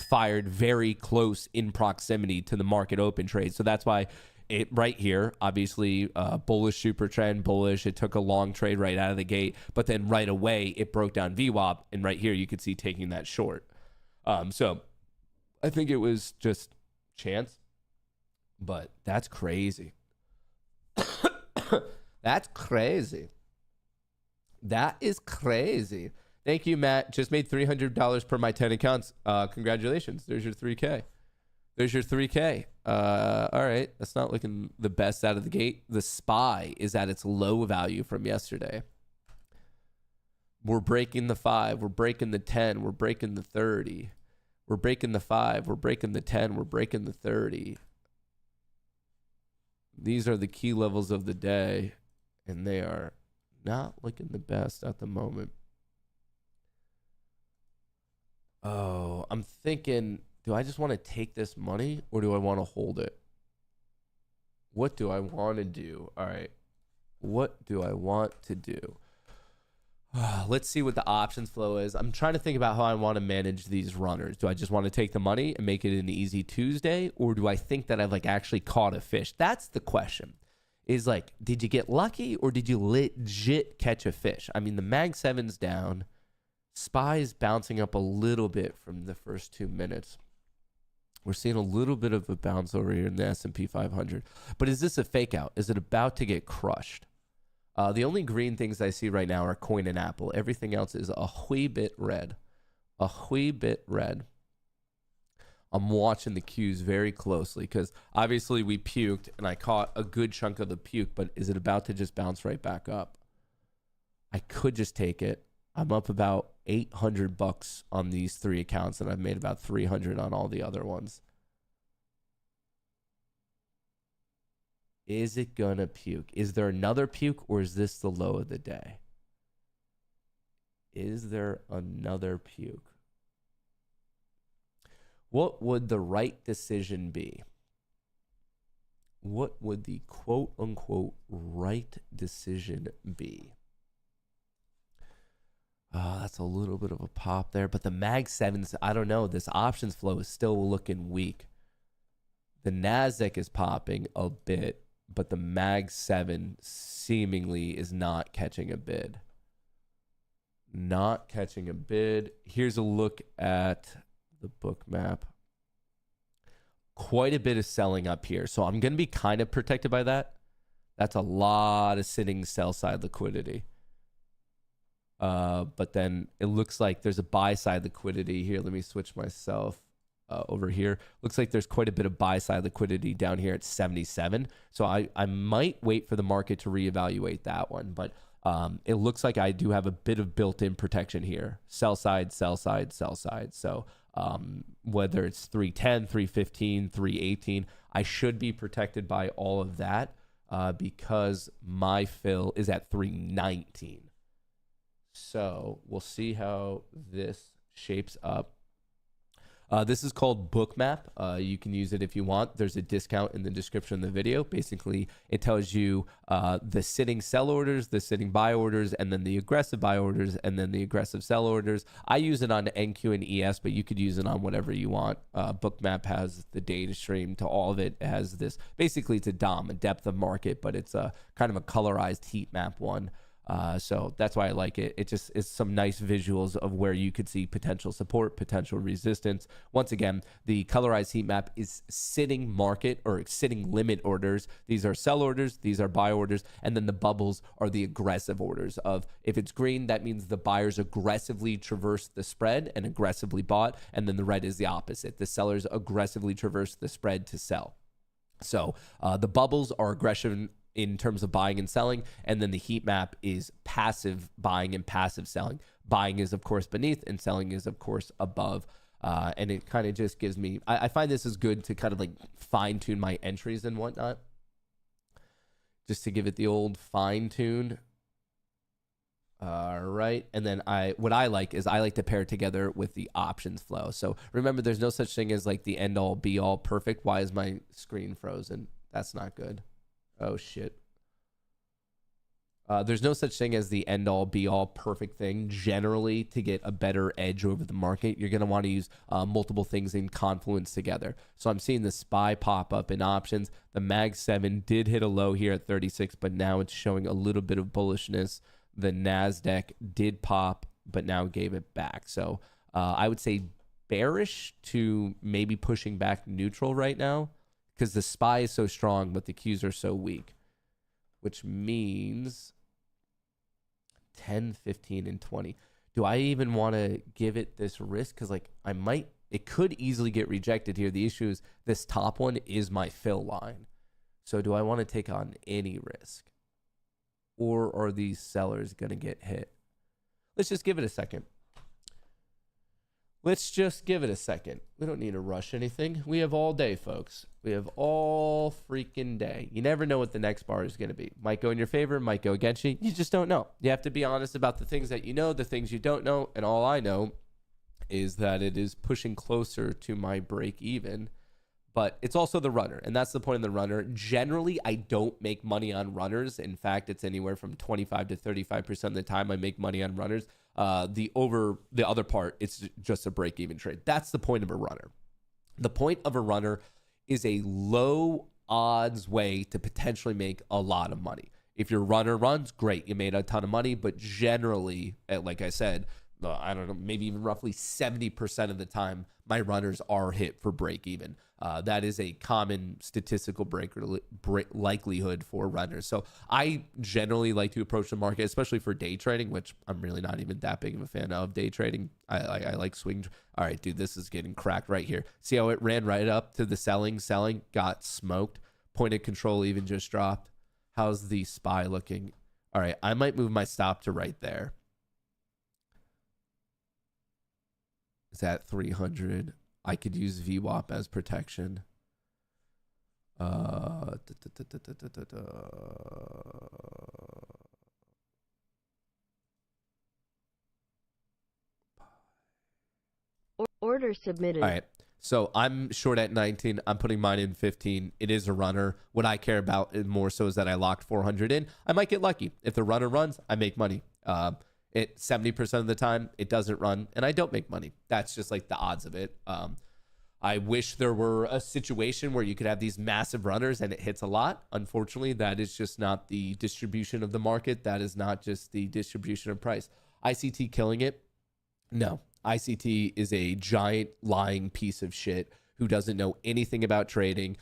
fired very close in proximity to the market open trade. So that's why it right here, obviously bullish super trend, bullish. It took a long trade right out of the gate, but then right away it broke down VWAP, and right here you could see taking that short. So I think it was just chance, but that's crazy. That's crazy. That is crazy. Thank you, Matt. Just made $300 per my 10 accounts. Congratulations. There's your 3K. There's your 3K. All right. That's not looking the best out of the gate. The SPY is at its low value from yesterday. We're breaking the 5. We're breaking the 10. We're breaking the 30. We're breaking the 5. We're breaking the 10. We're breaking the 30. These are the key levels of the day, and they are not looking the best at the moment. Oh, I'm thinking, do I just want to take this money or do I want to hold it? What do I want to do? All right. What do I want to do? Let's see what the options flow is. I'm trying to think about how I want to manage these runners. Do I just want to take the money and make it an easy Tuesday? Or do I think that I've like actually caught a fish? That's the question. Is like, did you get lucky or did you legit catch a fish? I mean, the Mag 7's down. SPY is bouncing up a little bit from the first 2 minutes. We're seeing a little bit of a bounce over here in the S&P 500. But is this a fake out? Is it about to get crushed? The only green things I see right now are Coin and Apple. Everything else is a wee bit red. A wee bit red. I'm watching the cues very closely because obviously we puked and I caught a good chunk of the puke, but is it about to just bounce right back up? I could just take it. I'm up about $800 on these 3 accounts, and I've made about 300 on all the other ones. Is it gonna puke? Is there another puke, or is this the low of the day? Is there another puke? What would the right decision be? What would the quote unquote right decision be? That's a little bit of a pop there, but the Mag 7s, I don't know. This options flow is still looking weak. The NASDAQ is popping a bit, but the Mag 7 seemingly is not catching a bid. Not catching a bid. Here's a look at the book map. Quite a bit of selling up here, so I'm going to be kind of protected by that. That's a lot of sitting sell side liquidity. But then it looks like there's a buy side liquidity here. Let me switch myself. over here. Looks like there's quite a bit of buy side liquidity down here at 77. So I might wait for the market to reevaluate that one. But it looks like I do have a bit of built-in protection here. Sell side, sell side, sell side. So whether it's 310, 315, 318, I should be protected by all of that because my fill is at 319. So we'll see how this shapes up. This is called Bookmap. You can use it if you want. There's a discount in the description of the video. Basically, it tells you the sitting sell orders, the sitting buy orders, and then the aggressive buy orders, and then the aggressive sell orders. I use it on NQ and ES, but you could use it on whatever you want. Bookmap has the data stream to all of it. It has this, basically it's a DOM, a depth of market, but it's a kind of a colorized heat map one. So that's why I like it. It just is some nice visuals of where you could see potential support, potential resistance. Once again, the colorized heat map is sitting market or sitting limit orders. These are sell orders, these are buy orders, and then the bubbles are the aggressive orders of if it's green, that means the buyers aggressively traverse the spread and aggressively bought, and then the red is the opposite. The sellers aggressively traverse the spread to sell. So the bubbles are aggression in terms of buying and selling, and then the heat map is passive buying and passive selling. Buying is of course beneath and selling is of course above, and it kind of just gives me, I find this is good to kind of like fine tune my entries and whatnot, just to give it the old fine tune. All right, and then what I like is I like to pair it together with the options flow. So remember, there's no such thing as like the end all be all perfect. Why is my screen frozen? That's not good. Oh, shit. There's no such thing as the end-all, be-all perfect thing. Generally, to get a better edge over the market, you're going to want to use multiple things in confluence together. So I'm seeing the SPY pop up in options. The MAG 7 did hit a low here at 36, but now it's showing a little bit of bullishness. The NASDAQ did pop, but now gave it back. So I would say bearish to maybe pushing back neutral right now, because the SPY is so strong, but the Qs are so weak, which means 10, 15, and 20. Do I even want to give it this risk? Because like it could easily get rejected here. The issue is this top one is my fill line. So do I want to take on any risk? Or are these sellers going to get hit? Let's just give it a second. Let's just give it a second. We don't need to rush anything. We have all day, folks. We have all freaking day. You never know what the next bar is going to be. Might go in your favor, might go against you. You just don't know. You have to be honest about the things that you know, the things you don't know. And all I know is that it is pushing closer to my break even. But it's also the runner. And that's the point of the runner. Generally, I don't make money on runners. In fact, it's anywhere from 25 to 35% of the time I make money on runners. The other part, it's just a break-even trade. That's the point of a runner. The point of a runner is a low odds way to potentially make a lot of money. If your runner runs, great, you made a ton of money. But generally, like I said, I don't know, maybe even roughly 70% of the time, my runners are hit for break even. That is a common statistical likelihood for runners. So I generally like to approach the market, especially for day trading, which I'm really not even that big of a fan of day trading. I like swing. All right, dude, this is getting cracked right here. See how it ran right up to the selling, got smoked. Point of control even just dropped. How's the SPY looking? All right, I might move my stop to right there. Is that 300? I could use VWAP as protection. Order submitted. All right. So I'm short at 19. I'm putting mine in 15. It is a runner. What I care about more so is that I locked 400 in. I might get lucky. If the runner runs, I make money. 70% of the time it doesn't run and I don't make money. That's just like the odds of it. I wish there were a situation where you could have these massive runners and it hits a lot. Unfortunately, that is just not the distribution of the market. That is not just the distribution of price. ICT killing it? No. ICT is a giant lying piece of shit who doesn't know anything about trading,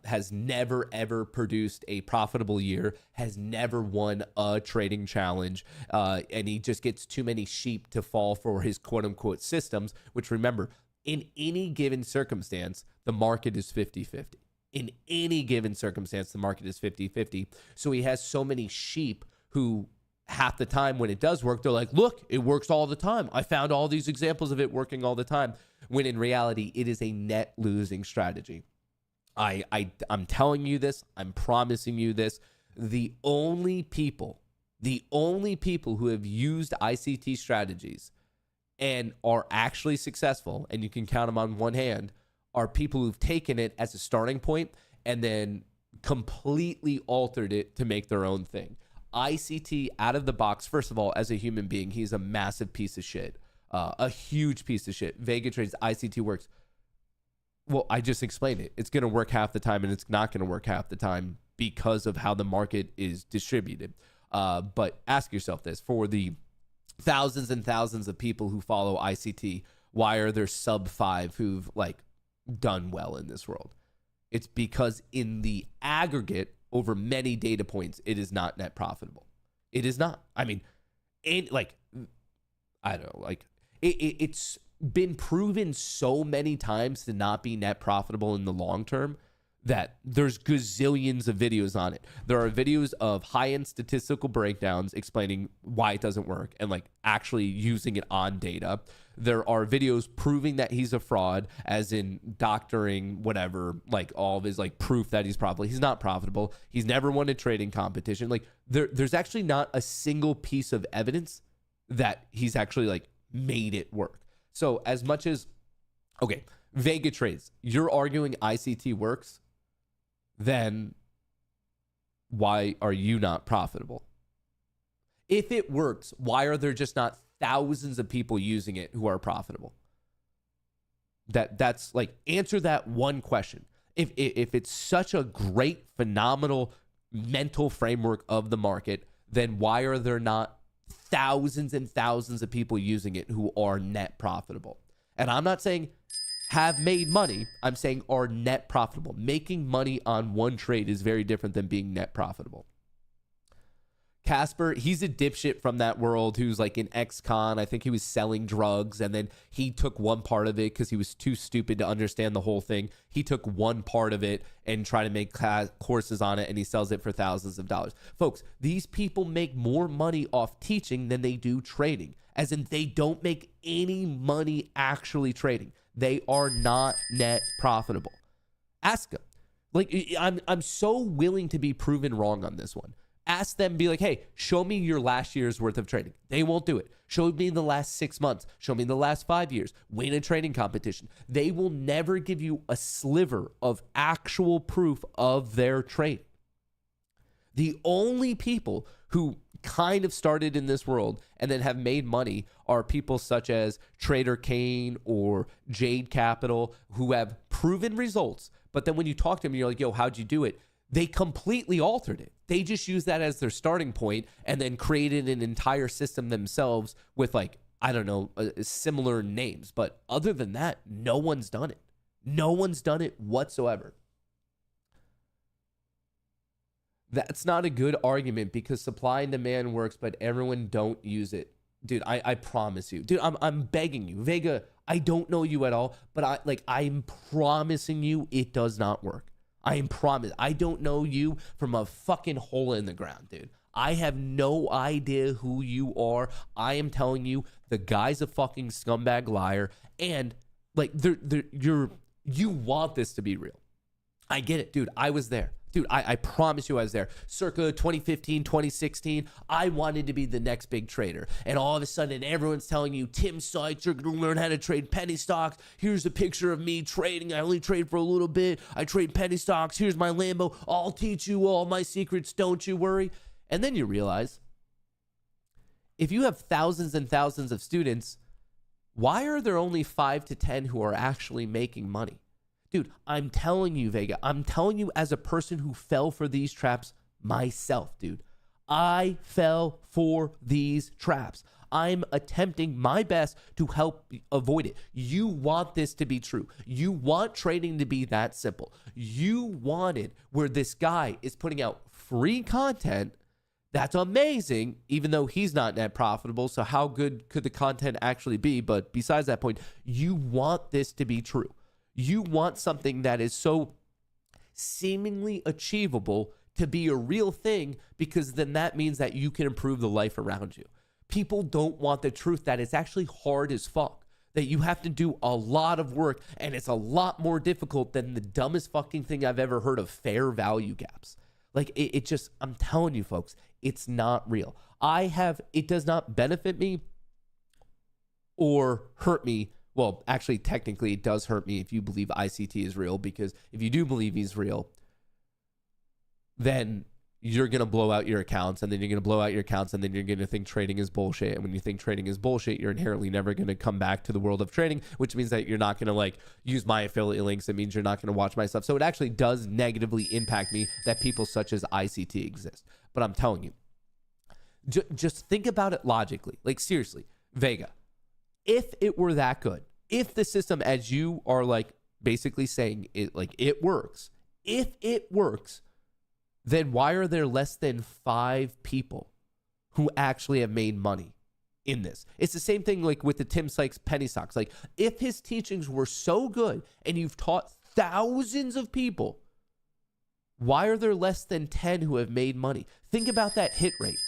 has never, ever produced a profitable year, has never won a trading challenge, and he just gets too many sheep to fall for his quote-unquote systems, which remember, In any given circumstance, the market is 50-50. In any given circumstance, the market is 50-50. So he has so many sheep who half the time when it does work, they're like, look, it works all the time. I found all these examples of it working all the time. When in reality, it is a net losing strategy. I'm telling you this. I'm promising you this. The only people who have used ICT strategies and are actually successful, and you can count them on one hand, are people who've taken it as a starting point and then completely altered it to make their own thing. ICT out of the box, first of all, as a human being, he's a massive piece of shit, a huge piece of shit. Vega Trade's ICT works. Well, I just explained it. It's going to work half the time and it's not going to work half the time because of how the market is distributed. But ask yourself this, for the thousands and thousands of people who follow ICT, why are there sub 5 who've like done well in this world? It's because in the aggregate, over many data points, it is not net profitable. It is not. I mean, I don't know, it's been proven so many times to not be net profitable in the long term that there's gazillions of videos on it. There are videos of high-end statistical breakdowns explaining why it doesn't work and like actually using it on data. There are videos proving that he's a fraud, as in doctoring whatever, like all of his like proof that he's not profitable. He's never won a trading competition. Like there's actually not a single piece of evidence that he's actually like made it work. So as much as, okay, Vega trades, you're arguing ICT works, then why are you not profitable? If it works, why are there just not thousands of people using it who are profitable? That's like, answer that one question. If it's such a great, phenomenal mental framework of the market, then why are there not thousands and thousands of people using it who are net profitable? And I'm not saying have made money. I'm saying are net profitable. Making money on one trade is very different than being net profitable. Casper, he's a dipshit from that world who's like an ex-con. I think he was selling drugs, and then he took one part of it because he was too stupid to understand the whole thing. He took one part of it and tried to make courses on it, and he sells it for thousands of dollars. Folks, these people make more money off teaching than they do trading, as in they don't make any money actually trading. They are not net profitable. Ask them. Like, I'm so willing to be proven wrong on this one. Ask them, be like, hey, show me your last year's worth of trading. They won't do it. Show me the last 6 months. Show me the last 5 years. Win a trading competition. They will never give you a sliver of actual proof of their trade. The only people who kind of started in this world and then have made money are people such as Trader Kane or Jade Capital, who have proven results. But then when you talk to them, you're like, yo, how'd you do it? They completely altered it. They just used that as their starting point and then created an entire system themselves with, like, I don't know, similar names. But other than that, no one's done it. No one's done it whatsoever. That's not a good argument because supply and demand works, but everyone don't use it. Dude, I promise you. Dude, I'm begging you. Vega, I don't know you at all, but I'm promising you it does not work. I am promised. I don't know you from a fucking hole in the ground, dude. I have no idea who you are. I am telling you, the guy's a fucking scumbag liar, and like you want this to be real. I get it, dude. I was there. Dude, I promise you I was there. Circa 2015, 2016, I wanted to be the next big trader. And all of a sudden, everyone's telling you, Tim Sykes, you're going to learn how to trade penny stocks. Here's a picture of me trading. I only trade for a little bit. I trade penny stocks. Here's my Lambo. I'll teach you all my secrets. Don't you worry. And then you realize, if you have thousands and thousands of students, why are there only 5 to 10 who are actually making money? Dude, I'm telling you, Vega, I'm telling you as a person who fell for these traps myself, dude. I fell for these traps. I'm attempting my best to help avoid it. You want this to be true. You want trading to be that simple. You want it where this guy is putting out free content That's amazing, even though he's not net profitable. So how good could the content actually be? But besides that point, you want this to be true. You want something that is so seemingly achievable to be a real thing, because then that means that you can improve the life around you. People don't want the truth that it's actually hard as fuck, that you have to do a lot of work, and it's a lot more difficult than the dumbest fucking thing I've ever heard of, fair value gaps. Like it just, I'm telling you folks, it's not real. It does not benefit me or hurt me. Well, actually, technically, it does hurt me if you believe ICT is real, because if you do believe he's real, then you're going to blow out your accounts, and then you're going to blow out your accounts, and then you're going to think trading is bullshit. And when you think trading is bullshit, you're inherently never going to come back to the world of trading, which means that you're not going to like use my affiliate links. It means you're not going to watch my stuff. So it actually does negatively impact me that people such as ICT exist. But I'm telling you, just think about it logically. Like seriously, Vega, if it were that good, if the system, as you are like basically saying it, like it works, if it works, then why are there less than 5 people who actually have made money in this? It's the same thing like with the Tim Sykes penny stocks. Like if his teachings were so good and you've taught thousands of people, why are there less than 10 who have made money? Think about that hit rate.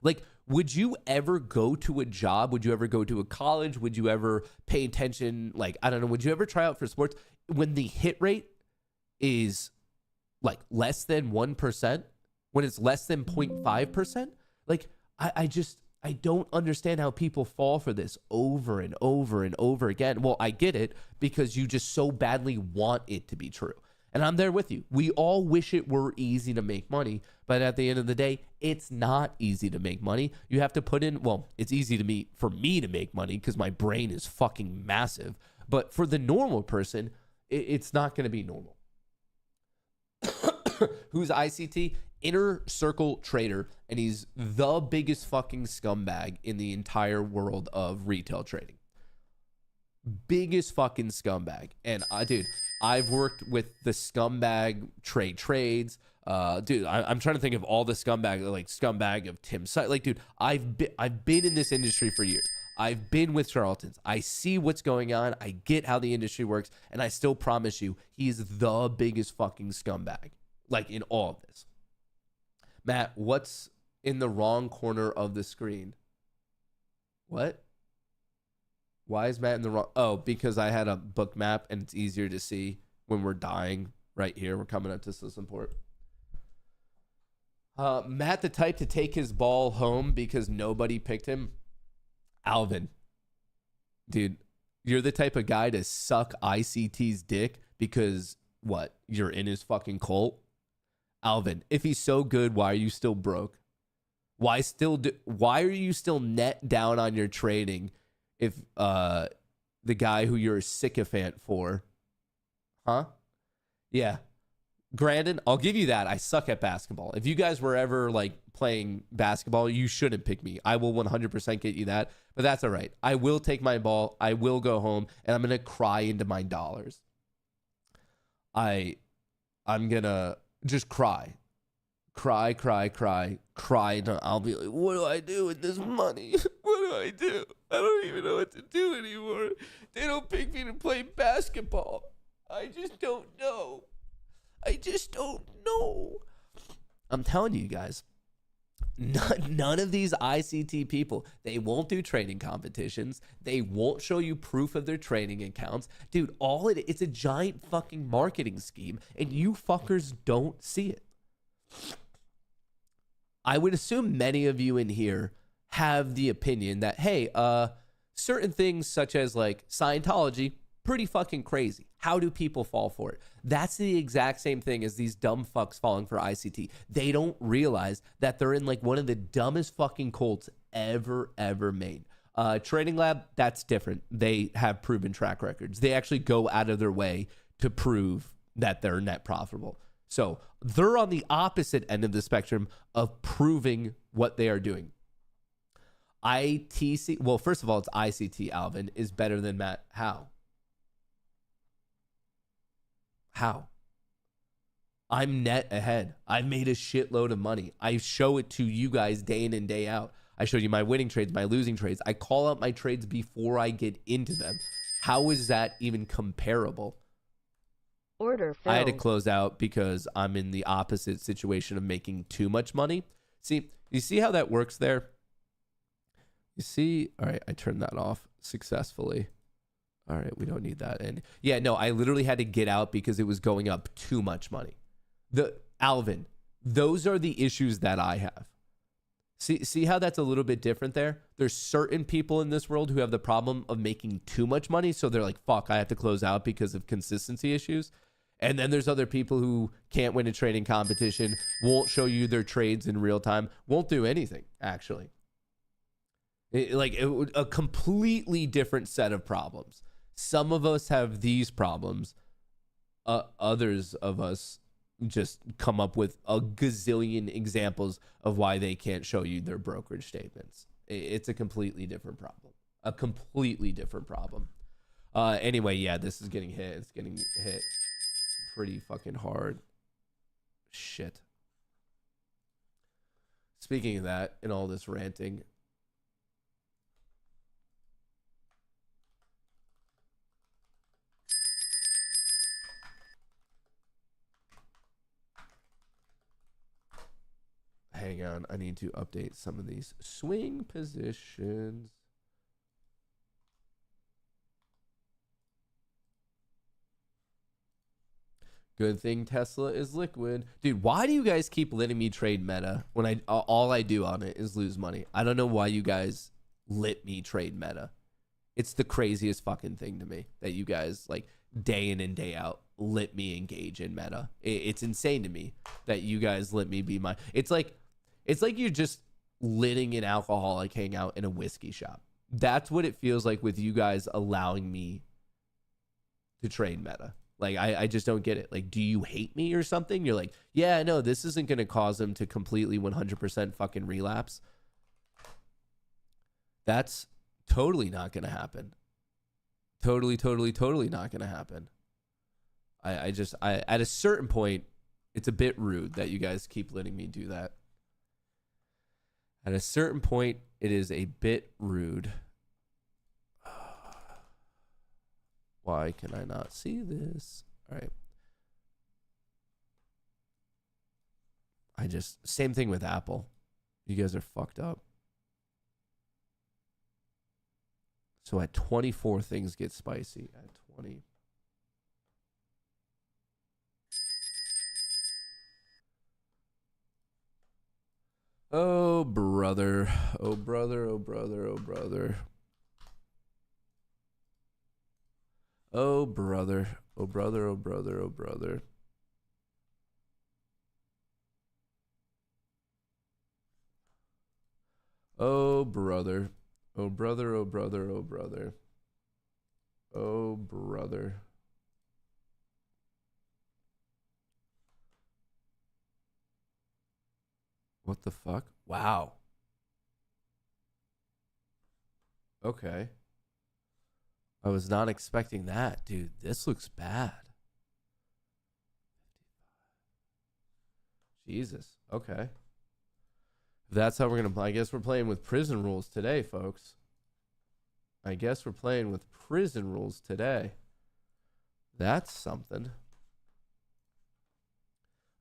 Like, would you ever go to a job? Would you ever go to a college? Would you ever pay attention? Like, I don't know. Would you ever try out for sports when the hit rate is like less than 1%, when it's less than 0.5%? Like, I don't understand how people fall for this over and over and over again. Well, I get it, because you just so badly want it to be true. And I'm there with you. We all wish it were easy to make money, but at the end of the day, it's not easy to make money. You have to put in, well, it's easy for me to make money because my brain is fucking massive. But for the normal person, it's not going to be normal. Who's ICT? Inner Circle Trader, and he's the biggest fucking scumbag in the entire world of retail trading. Biggest fucking scumbag. And dude, I've worked with the scumbag trades. Dude, I'm trying to think of all the scumbag of Tim Sykes. Like, dude, I've been in this industry for years. I've been with charlatans. I see what's going on. I get how the industry works, and I still promise you, he's the biggest fucking scumbag. Like, in all of this. Matt, what's in the wrong corner of the screen? What? Why is Matt in the wrong? Oh, because I had a book map and it's easier to see when we're dying right here. We're coming up to system port. Matt, the type to take his ball home because nobody picked him. Alvin, dude, you're the type of guy to suck ICT's dick because what? You're in his fucking cult. Alvin, if he's so good, why are you still broke? Why are you still net down on your trading if the guy who you're a sycophant for? Huh? Yeah. Grandin, I'll give you that. I suck at basketball. If you guys were ever like playing basketball, you shouldn't pick me. I will 100% get you that, but that's all right. I will take my ball. I will go home and I'm going to cry into my dollars. I'm going to just cry. Cry. And I'll be like, what do I do with this money? What do I do? I don't even know what to do anymore. They don't pick me to play basketball. I just don't know. I'm telling you guys, none of these ICT people, they won't do trading competitions. They won't show you proof of their trading accounts. Dude, it's a giant fucking marketing scheme, and you fuckers don't see it. I would assume many of you in here have the opinion that, hey, certain things such as like Scientology, pretty fucking crazy. How do people fall for it? That's the exact same thing as these dumb fucks falling for ICT. They don't realize that they're in like one of the dumbest fucking cults ever made. Trading Lab, that's different. They have proven track records. They actually go out of their way to prove that they're net profitable. So they're on the opposite end of the spectrum of proving what they are doing. ITC, well, first of all, it's ICT, Alvin, is better than Matt. How? I'm net ahead. I've made a shitload of money. I show it to you guys day in and day out. I showed you my winning trades, my losing trades. I call out my trades before I get into them. How is that even comparable? Order filled. I had to close out because I'm in the opposite situation of making too much money. See, you see how that works there? You see? All right, I turned that off successfully. All right, we don't need that. And yeah, no, I literally had to get out because it was going up too much money. Alvin, those are the issues that I have. See how that's a little bit different there? There's certain people in this world who have the problem of making too much money. So they're like, fuck, I have to close out because of consistency issues. And then there's other people who can't win a trading competition, won't show you their trades in real time, won't do anything, actually. A completely different set of problems. Some of us have these problems. Others of us just come up with a gazillion examples of why they can't show you their brokerage statements. It's a completely different problem. A completely different problem. Anyway, yeah, this is getting hit. It's getting hit pretty fucking hard. Shit. Speaking of that, and all this ranting, hang on, I need to update some of these swing positions. Good thing Tesla is liquid. Dude, why do you guys keep letting me trade Meta when all I do on it is lose money? I don't know why you guys let me trade Meta. It's the craziest fucking thing to me that you guys, like, day in and day out let me engage in Meta. It's insane to me that you guys let me be it's like you're just letting an alcoholic hang out in a whiskey shop. That's what it feels like with you guys allowing me to trade Meta. Like, I just don't get it. Like, do you hate me or something? You're like, yeah, no, this isn't going to cause them to completely 100% fucking relapse. That's totally not going to happen. Totally not going to happen. I at a certain point, it's a bit rude that you guys keep letting me do that. At a certain point, it is a bit rude. Why can I not see this? All right. Same thing with Apple. You guys are fucked up. So at 24, things get spicy. At 20. Oh, brother. Oh, brother. Oh, brother. Oh, brother. Oh, brother. Oh, brother. Oh, brother. Oh, brother. Oh, brother. Oh, brother. Oh, brother. Oh, brother. Oh, brother. What the fuck? Wow. Okay. I was not expecting that. Dude, this looks bad. Jesus. Okay. If that's how we're going to play. I guess we're playing with prison rules today, folks. I guess we're playing with prison rules today. That's something.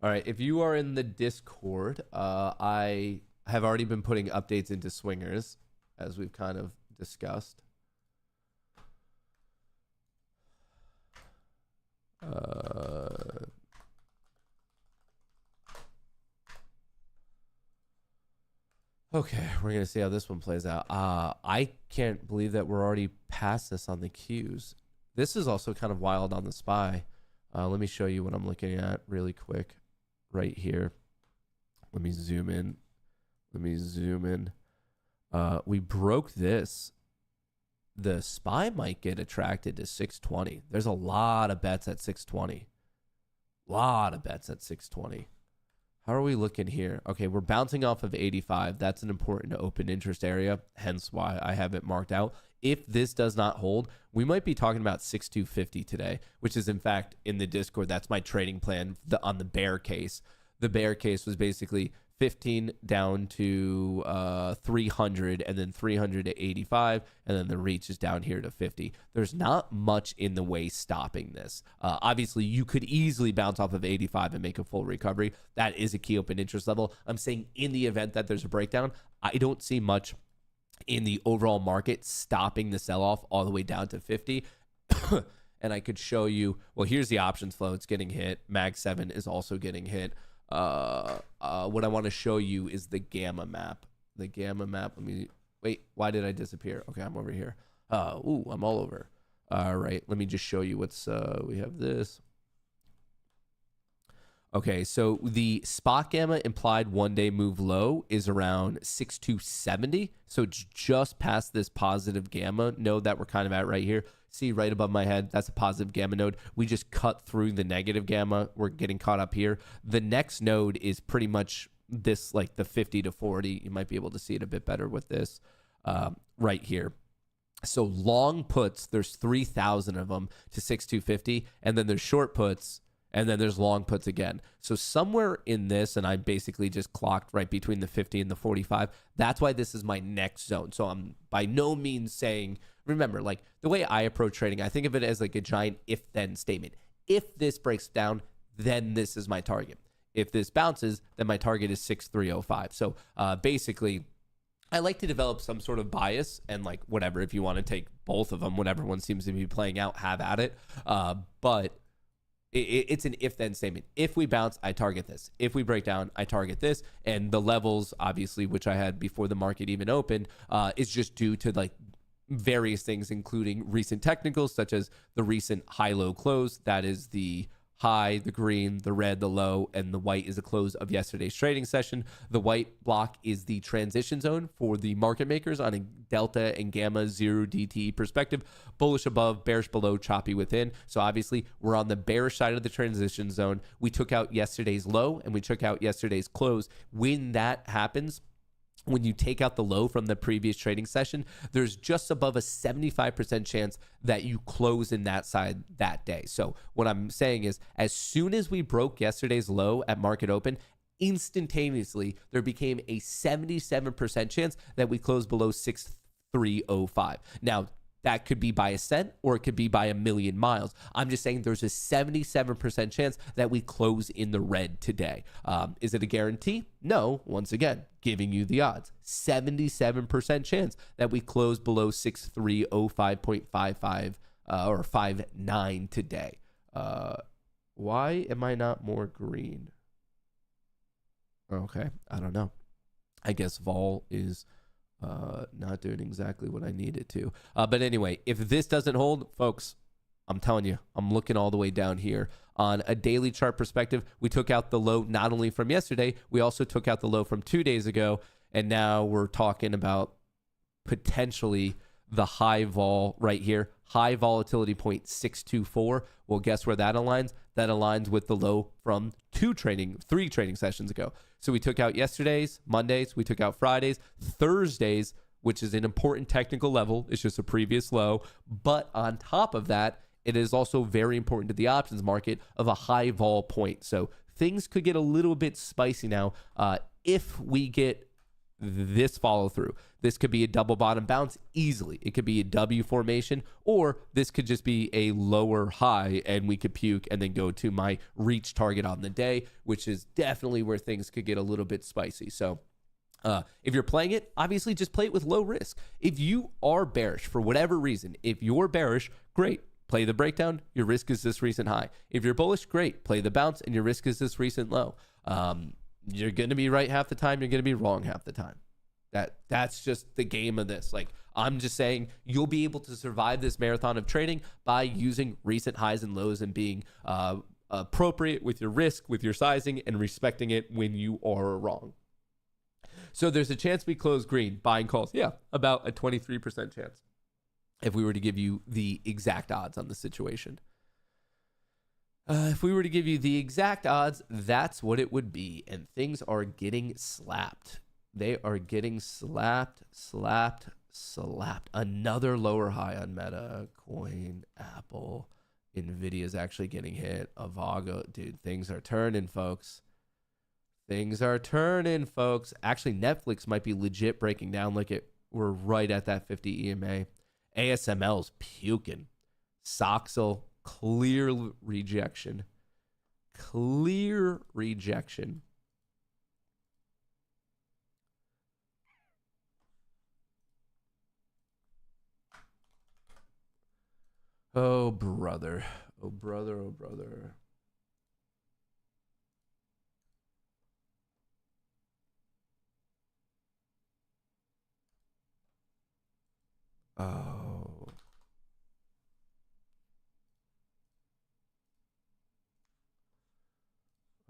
All right. If you are in the Discord, I have already been putting updates into Swingers, as we've kind of discussed. Okay, we're going to see how this one plays out. I can't believe that we're already past this on the cues. This is also kind of wild on the SPY. Let me show you what I'm looking at really quick right here. Let me zoom in. We broke this. The SPY might get attracted to 620. There's a lot of bets at 620. How are we looking here? Okay, we're bouncing off of 85. That's an important open interest area, hence why I have it marked out. If this does not hold, we might be talking about 6250 today, which is in fact in the Discord. That's my trading plan on the bear case. The bear case was basically 15 down to 300, and then 300 to 85, and then the reach is down here to 50. There's not much in the way stopping this. Obviously, you could easily bounce off of 85 and make a full recovery. That is a key open interest level. I'm saying in the event that there's a breakdown, I don't see much in the overall market stopping the sell-off all the way down to 50. And I could show you, well, here's the options flow. It's getting hit. Mag 7 is also getting hit. What I want to show you is the gamma map. The gamma map. Let me wait. Why did I disappear? Okay, I'm over here. I'm all over. All right, let me just show you what's. We have this. Okay, so the spot gamma implied 1-day move low is around 6270. So it's just past this positive gamma node that we're kind of at right here. See right above my head, that's a positive gamma node. We just cut through the negative gamma. We're getting caught up here. The next node is pretty much this, like the 50 to 40. You might be able to see it a bit better with this right here. So long puts, there's 3,000 of them to 6250, and then there's short puts, and then there's long puts again. So somewhere in this, and I basically just clocked right between the 50 and the 45. That's why this is my next zone. So I'm by no means saying, remember, like the way I approach trading, I think of it as like a giant if-then statement. If this breaks down, then this is my target. If this bounces, then my target is 6305. So basically, I like to develop some sort of bias, and like whatever, if you want to take both of them, whatever one seems to be playing out, have at it. But it's an if-then statement. If we bounce, I target this. If we break down, I target this. And the levels, obviously, which I had before the market even opened, is just due to like various things, including recent technicals, such as the recent high-low close. That is the high, the green, the red, the low, and the white is the close of yesterday's trading session. The white block is the transition zone for the market makers on a delta and gamma 0 DTE perspective. Bullish above, bearish below, choppy within. So obviously we're on the bearish side of the transition zone. We took out yesterday's low and we took out yesterday's close. When that happens, when you take out the low from the previous trading session, there's just above a 75% chance that you close in that side that day. So what I'm saying is, as soon as we broke yesterday's low at market open, instantaneously, there became a 77% chance that we close below 6305. Now, that could be by a cent or it could be by a million miles. I'm just saying there's a 77% chance that we close in the red today. Is it a guarantee? No. Once again, giving you the odds. 77% chance that we close below 6305.55 or 59 today. Why am I not more green? Okay, I don't know. I guess vol is not doing exactly what I need it to. But anyway, if this doesn't hold, folks, I'm telling you, I'm looking all the way down here. On a daily chart perspective, we took out the low not only from yesterday, we also took out the low from 2 days ago. And now we're talking about potentially the high vol right here. High volatility point 624. Well, guess where that aligns? That aligns with the low from three trading sessions ago. So we took out yesterday's, Mondays, we took out Fridays, Thursdays, which is an important technical level. It's just a previous low. But on top of that, it is also very important to the options market of a high vol point. So things could get a little bit spicy now if we get this follow through. This could be a double bottom bounce easily. It could be a W formation, or this could just be a lower high and we could puke and then go to my reach target on the day, which is definitely where things could get a little bit spicy. So if you're playing it, obviously just play it with low risk. If you are bearish for whatever reason, if you're bearish, great. Play the breakdown, your risk is this recent high. If you're bullish, great. Play the bounce and your risk is this recent low. You're going to be right half the time. You're going to be wrong half the time. That's just the game of this. Like, I'm just saying you'll be able to survive this marathon of trading by using recent highs and lows and being appropriate with your risk, with your sizing, and respecting it when you are wrong. So there's a chance we close green, buying calls. Yeah, about a 23% chance if we were to give you the exact odds on the situation. If we were to give you the exact odds, that's what it would be. And things are getting slapped. They are getting slapped. slapped. Another lower high on Meta, Coin, Apple, Nvidia's actually getting hit. Avago, dude, things are turning, folks. Things are turning, folks. Actually, Netflix might be legit breaking down like it. We're right at that 50 EMA. ASML's puking. Soxel, clear rejection. Clear rejection. Oh, brother. Oh, brother. Oh, brother. Oh.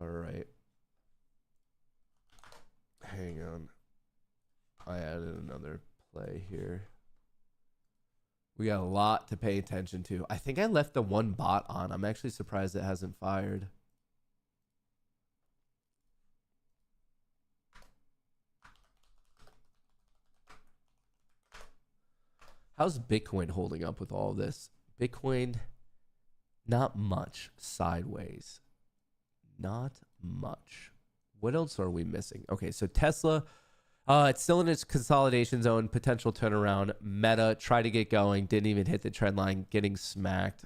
All right. Hang on. I added another play here. We got a lot to pay attention to. I think I left the one bot on. I'm actually surprised it hasn't fired. How's Bitcoin holding up with all this? Bitcoin, not much. Sideways. Not much. What else are we missing? Okay, so Tesla, it's still in its consolidation zone, potential turnaround. Meta, try to get going, didn't even hit the trend line, getting smacked.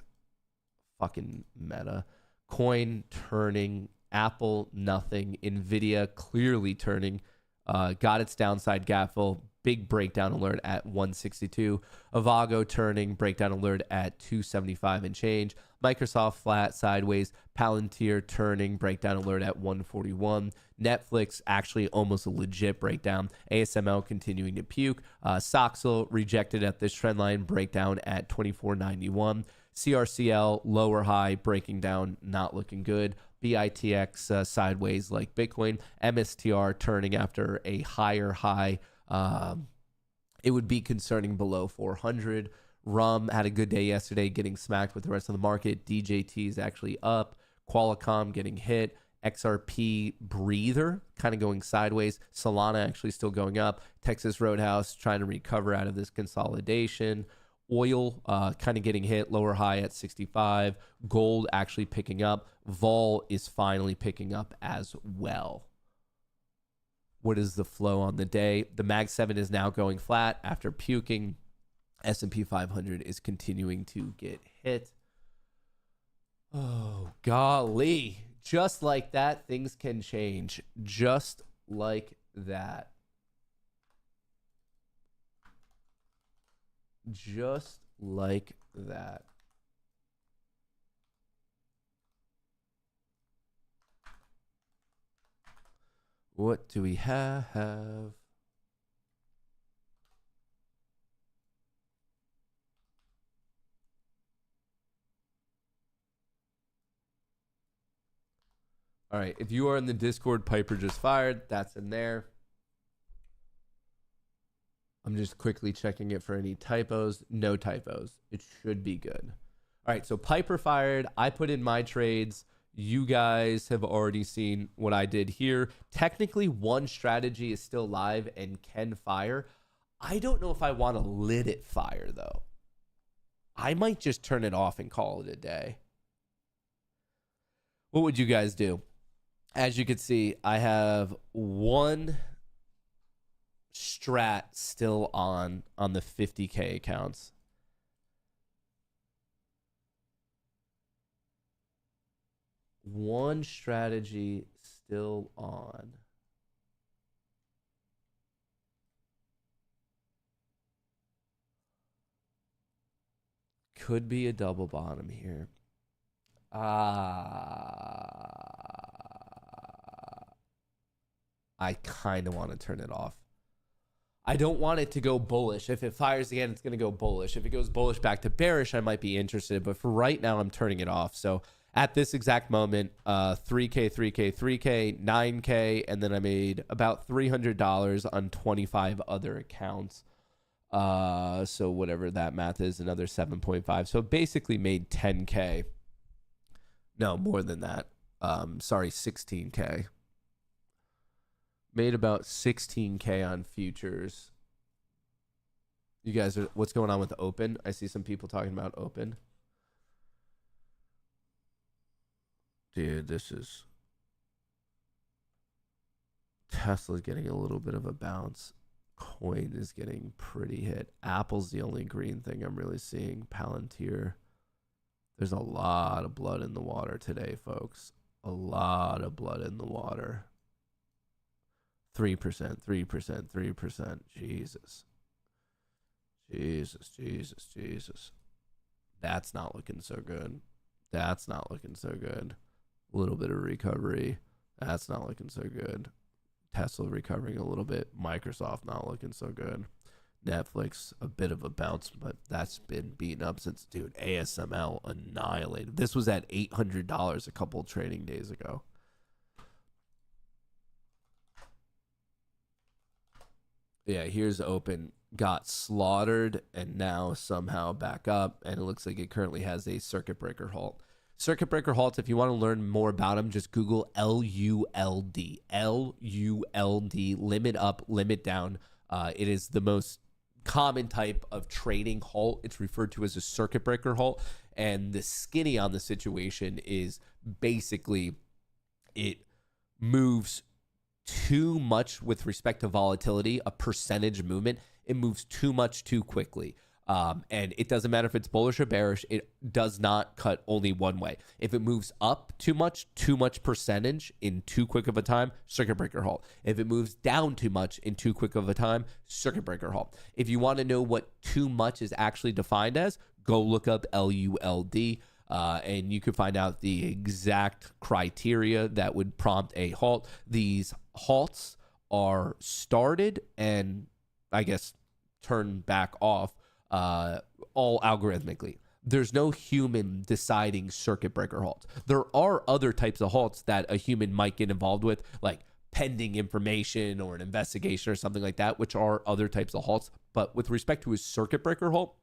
Fucking Meta. Coin turning. Apple, nothing. Nvidia, clearly turning. Got its downside gap fill. Big breakdown alert at 162. Avago turning, breakdown alert at 275 and change. Microsoft flat, sideways. Palantir turning, breakdown alert at 141. Netflix actually almost a legit breakdown. ASML continuing to puke. Soxel rejected at this trend line, breakdown at 2491. CRCL lower high, breaking down, not looking good. BITX sideways like Bitcoin. MSTR turning after a higher high. It would be concerning below 400. RUM had a good day yesterday, getting smacked with the rest of the market. DJT is actually up. Qualcomm getting hit. XRP breather kind of going sideways. Solana actually still going up. Texas Roadhouse trying to recover out of this consolidation. Oil kind of getting hit, lower high at 65. Gold actually picking up. Vol is finally picking up as well. What is the flow on the day? The Mag 7 is now going flat after puking. S&P 500 is continuing to get hit. Oh, golly. Just like that, things can change. Just like that. Just like that. What do we have? All right, if you are in the Discord, Piper just fired. That's in there. I'm just quickly checking it for any typos. No typos. It should be good. All right, so Piper fired. I put in my trades. You guys have already seen what I did here. Technically, one strategy is still live and can fire. I don't know if I want to let it fire, though. I might just turn it off and call it a day. What would you guys do? As you can see, I have one strat still on the 50K accounts. One strategy still on. Could be a double bottom here. I kind of want to turn it off. I don't want it to go bullish. If it fires again, it's going to go bullish. If it goes bullish back to bearish, I might be interested. But for right now, I'm turning it off. So at this exact moment, 3K, 3K, 3K, 9K, and then I made about $300 on 25 other accounts. So whatever that math is, another 7.5. So basically made 10K. No, more than that. Sorry, 16K. Made about 16K on futures. You guys are, what's going on with open? I see some people talking about open. Dude, Tesla's getting a little bit of a bounce. Coin is getting pretty hit. Apple's the only green thing I'm really seeing. Palantir. There's a lot of blood in the water today, folks. A lot of blood in the water. 3%, 3%, 3%. Jesus. Jesus. That's not looking so good. That's not looking so good. A little bit of recovery. That's not looking so good. Tesla recovering a little bit. Microsoft not looking so good. Netflix, a bit of a bounce, but that's been beaten up since, dude, ASML annihilated. This was at $800 a couple trading days ago. Yeah, here's open. Got slaughtered and now somehow back up, and it looks like it currently has a circuit breaker halt. Circuit breaker halts, if you want to learn more about them, just Google LULD. LULD, limit up, limit down. It is the most common type of trading halt. It's referred to as a circuit breaker halt. And the skinny on the situation is basically it moves too much with respect to volatility, a percentage movement. It moves too much too quickly. And it doesn't matter if it's bullish or bearish. It does not cut only one way. If it moves up too much percentage in too quick of a time, circuit breaker halt. If it moves down too much in too quick of a time, circuit breaker halt. If you want to know what too much is actually defined as, go look up LULD. And you can find out the exact criteria that would prompt a halt. These halts are started and, I guess, turned back off all algorithmically. There's no human deciding circuit breaker halts. There are other types of halts that a human might get involved with, like pending information or an investigation or something like that, which are other types of halts. But with respect to a circuit breaker halt,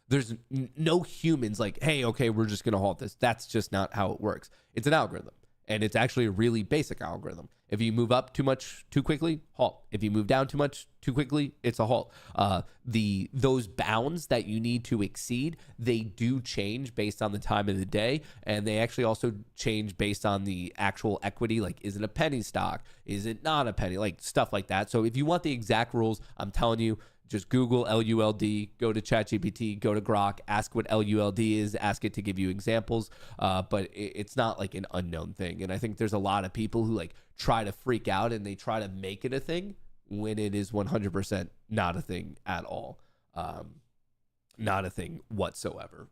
there's no humans like, hey, okay, we're just going to halt this. That's just not how it works. It's an algorithm. And it's actually a really basic algorithm. If you move up too much too quickly, halt. If you move down too much too quickly, it's a halt. Those bounds that you need to exceed, they do change based on the time of the day, and they actually also change based on the actual equity. Like, is it a penny stock? Is it not a penny? Like stuff like that. So if you want the exact rules, I'm telling you, just Google LULD, go to ChatGPT, go to Grok, ask what LULD is, ask it to give you examples. But it's not like an unknown thing. And I think there's a lot of people who like try to freak out and they try to make it a thing when it is 100% not a thing at all. Not a thing whatsoever.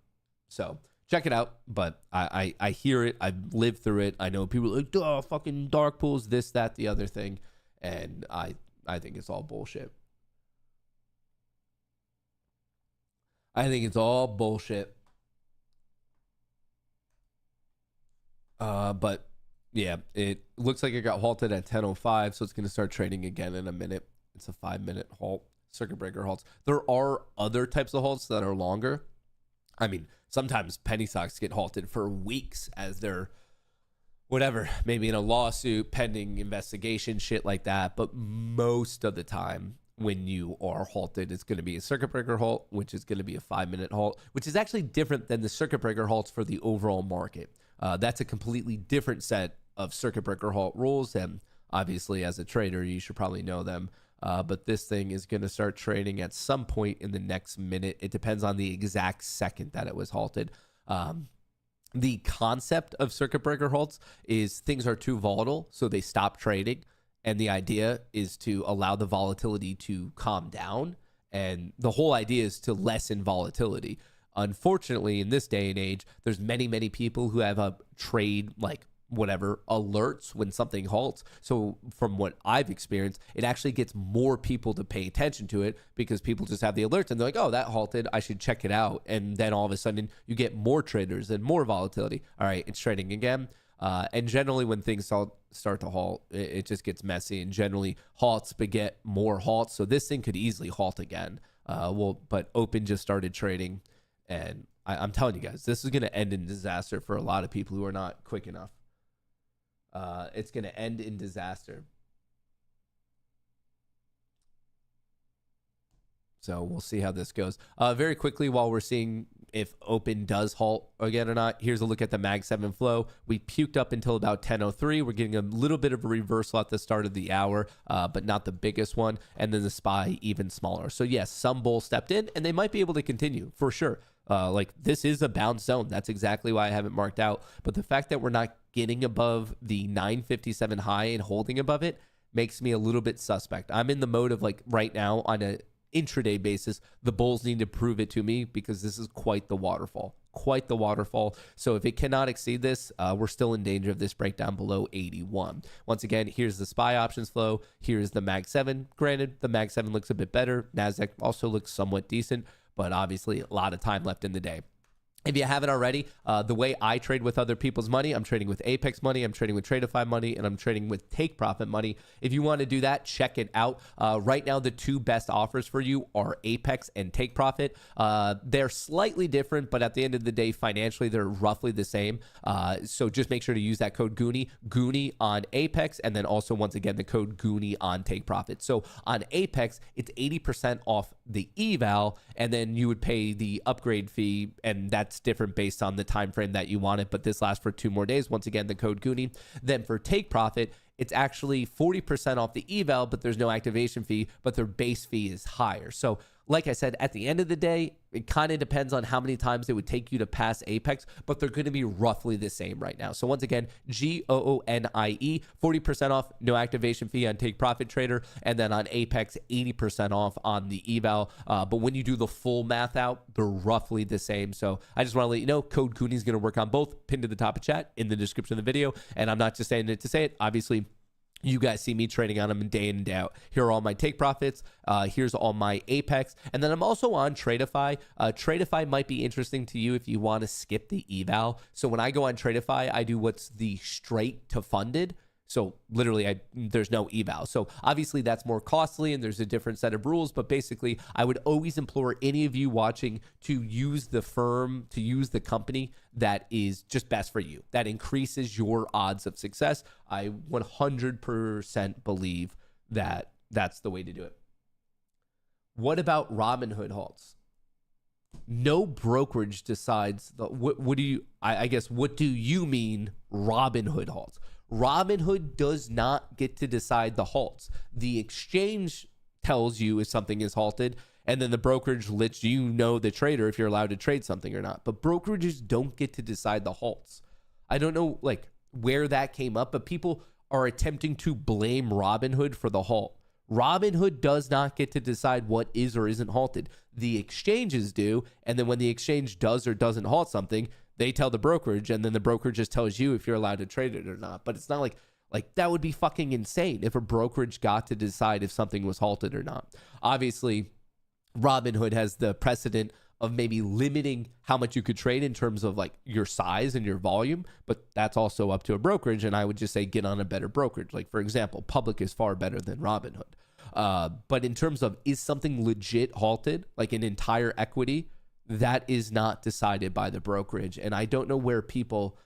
So check it out. But I hear it. I've lived through it. I know people are like, duh, fucking dark pools, this, that, the other thing. And I think it's all bullshit. I think it's all bullshit. But yeah, it looks like it got halted at 10:05, so it's going to start trading again in a minute. It's a 5-minute halt, circuit breaker halts. There are other types of halts that are longer. I mean, sometimes penny stocks get halted for weeks as they're whatever, maybe in a lawsuit, pending investigation, shit like that. But most of the time, when you are halted, it's going to be a circuit breaker halt, which is going to be a 5-minute halt, which is actually different than the circuit breaker halts for the overall market. That's a completely different set of circuit breaker halt rules. And obviously, as a trader, you should probably know them. But this thing is going to start trading at some point in the next minute. It depends on the exact second that it was halted. The concept of circuit breaker halts is things are too volatile, so they stop trading. And the idea is to allow the volatility to calm down. And the whole idea is to lessen volatility. Unfortunately, in this day and age, there's many, many people who have a trade, like whatever, alerts when something halts. So from what I've experienced, it actually gets more people to pay attention to it because people just have the alerts and they're like, oh, that halted, I should check it out. And then all of a sudden you get more traders and more volatility. All right, it's trading again. And generally when things start to halt, it just gets messy, and generally halts beget more halts. So this thing could easily halt again. But open just started trading, and I'm telling you guys, this is going to end in disaster for a lot of people who are not quick enough. It's going to end in disaster. So we'll see how this goes. Very quickly, while we're seeing if open does halt again or not, here's a look at the Mag 7 flow. We puked up until about 10:03. We're getting a little bit of a reversal at the start of the hour, but not the biggest one. And then the SPY even smaller. So yes, some bulls stepped in, and they might be able to continue for sure. Like this is a bounce zone. That's exactly why I have it marked out. But the fact that we're not getting above the 957 high and holding above it makes me a little bit suspect. I'm in the mode of like right now on a intraday basis, the bulls need to prove it to me because this is quite the waterfall. So if it cannot exceed this, we're still in danger of this breakdown below 81. Once again, here's the SPY options flow. Here's the Mag 7. Granted, the Mag 7 looks a bit better. NASDAQ also looks somewhat decent, but obviously a lot of time left in the day. If you haven't already, the way I trade with other people's money, I'm trading with Apex money, I'm trading with Tradeify money, and I'm trading with Take Profit money. If you want to do that, check it out. Right now, the two best offers for you are Apex and Take Profit. They're slightly different, but at the end of the day, financially, they're roughly the same. So just make sure to use that code Goonie on Apex, and then also, once again, the code Goonie on Take Profit. So on Apex, it's 80% off the eval, and then you would pay the upgrade fee, and that's different based on the time frame that you want it, but this lasts for 2 more days. Once again, the code Goonie. Then for Take Profit, it's actually 40% off the eval, but there's no activation fee, but their base fee is higher. So like I said, at the end of the day, it kind of depends on how many times it would take you to pass Apex, but they're going to be roughly the same right now. So once again, GOONIE, 40% off, no activation fee on Take Profit Trader, and then on Apex, 80% off on the eval. But when you do the full math out, they're roughly the same. So I just want to let you know, code Goonie is going to work on both. Pinned to the top of chat in the description of the video. And I'm not just saying it to say it. Obviously, you guys see me trading on them day in and day out. Here are all my take profits. Here's all my Apex. And then I'm also on Tradeify. Tradeify might be interesting to you if you want to skip the eval. So when I go on Tradeify, I do what's the straight to funded. So literally, there's no eval. So obviously that's more costly and there's a different set of rules. But basically, I would always implore any of you watching to use the firm, to use the company that is just best for you, that increases your odds of success. I 100% believe that that's the way to do it. What about Robinhood halts? No brokerage decides what do you, I guess, what do you mean Robinhood halts? Robinhood does not get to decide the halts. The exchange tells you if something is halted, and then the brokerage lets you know, the trader, if you're allowed to trade something or not. But brokerages don't get to decide the halts. I don't know like where that came up, but people are attempting to blame Robinhood for the halt. Robinhood does not get to decide what is or isn't halted. The exchanges do, and then when the exchange does or doesn't halt something, they tell the brokerage, and then the brokerage just tells you if you're allowed to trade it or not. But it's not like that would be fucking insane if a brokerage got to decide if something was halted or not. Obviously, Robinhood has the precedent of maybe limiting how much you could trade in terms of like your size and your volume, but that's also up to a brokerage. And I would just say get on a better brokerage. Like, for example, Public is far better than Robinhood. But in terms of is something legit halted, like an entire equity, that is not decided by the brokerage. And I don't know where people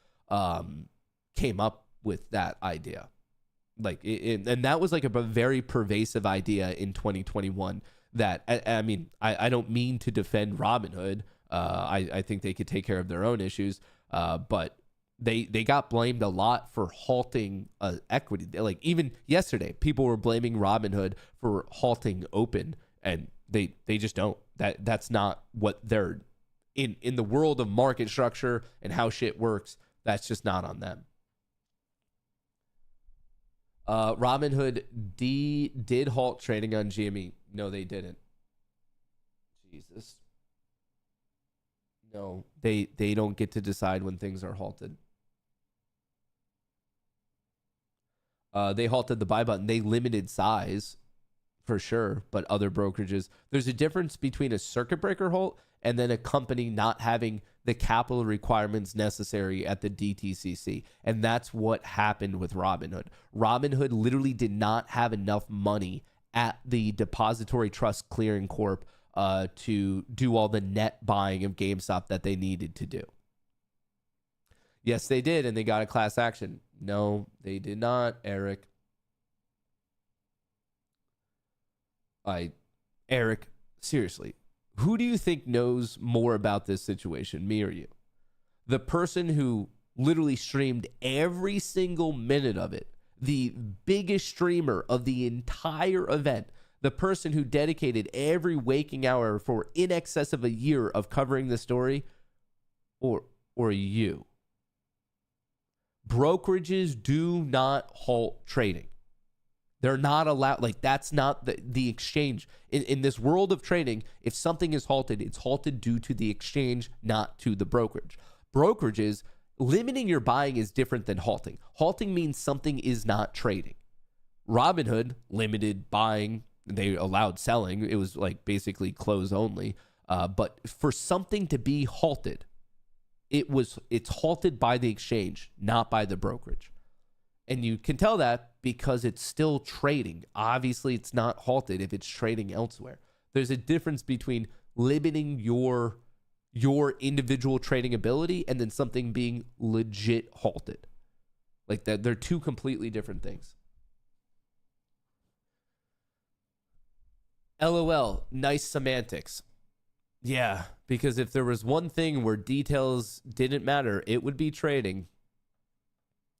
came up with that idea. Like, and that was like a very pervasive idea in 2021 that, I mean, I don't mean to defend Robinhood. I think they could take care of their own issues. But they got blamed a lot for halting equity. Like even yesterday, people were blaming Robinhood for halting open, and they just don't. That's not what they're in the world of market structure and how shit works. That's just not on them. Robinhood did halt trading on GME. No, they didn't. Jesus. No, they don't get to decide when things are halted. They halted the buy button. They limited size for sure, but other brokerages, there's a difference between a circuit breaker halt and then a company not having the capital requirements necessary at the DTCC. And that's what happened with Robinhood. Robinhood literally did not have enough money at the Depository Trust Clearing Corp to do all the net buying of GameStop that they needed to do. Yes, they did, and they got a class action. No, they did not, Eric. Eric, seriously, who do you think knows more about this situation, me or you? The person who literally streamed every single minute of it, the biggest streamer of the entire event, the person who dedicated every waking hour for in excess of a year of covering the story, or you? Brokerages do not halt trading. They're not allowed. Like, that's not the exchange. In this world of trading, if something is halted, it's halted due to the exchange, not to the brokerage. Brokerages, limiting your buying is different than halting. Halting means something is not trading. Robinhood limited buying. They allowed selling. It was like basically close only. But for something to be halted, it's halted by the exchange, not by the brokerage. And you can tell that because it's still trading. Obviously, it's not halted if it's trading elsewhere. There's a difference between limiting your individual trading ability and then something being legit halted. Like that, they're two completely different things. LOL, nice semantics. Yeah, because if there was one thing where details didn't matter, it would be trading.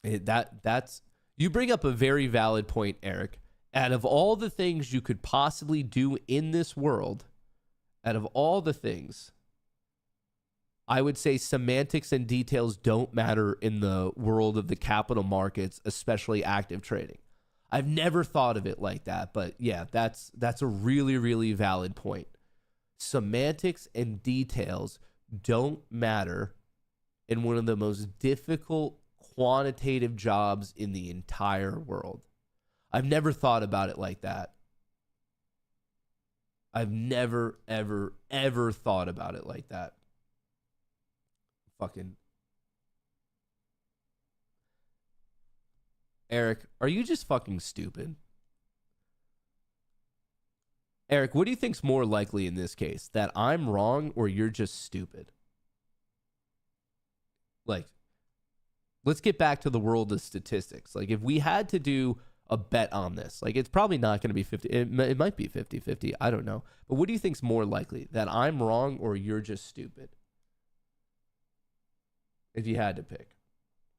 That's you bring up a very valid point, Eric. Out of all the things you could possibly do in this world, out of all the things, I would say semantics and details don't matter in the world of the capital markets, especially active trading. I've never thought of it like that, but yeah, that's a really, really valid point. Semantics and details don't matter in one of the most difficult quantitative jobs in the entire world. I've never thought about it like that. I've never, ever, ever thought about it like that. Fucking Eric, are you just fucking stupid? Eric, what do you think's more likely in this case? That I'm wrong or you're just stupid? Like, let's get back to the world of statistics. Like, if we had to do a bet on this, like, it's probably not going to be 50. It might be 50-50. I don't know. But what do you think's more likely? That I'm wrong or you're just stupid? If you had to pick.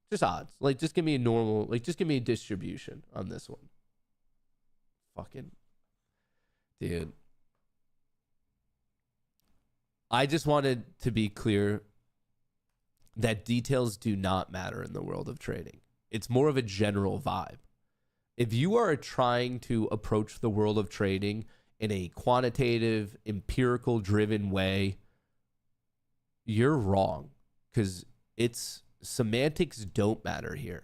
Just odds. Like, just give me a normal, like, just give me a distribution on this one. Fucking, dude. I just wanted to be clear that details do not matter in the world of trading. It's more of a general vibe. If you are trying to approach the world of trading in a quantitative, empirical driven way, you're wrong, because it's semantics don't matter here.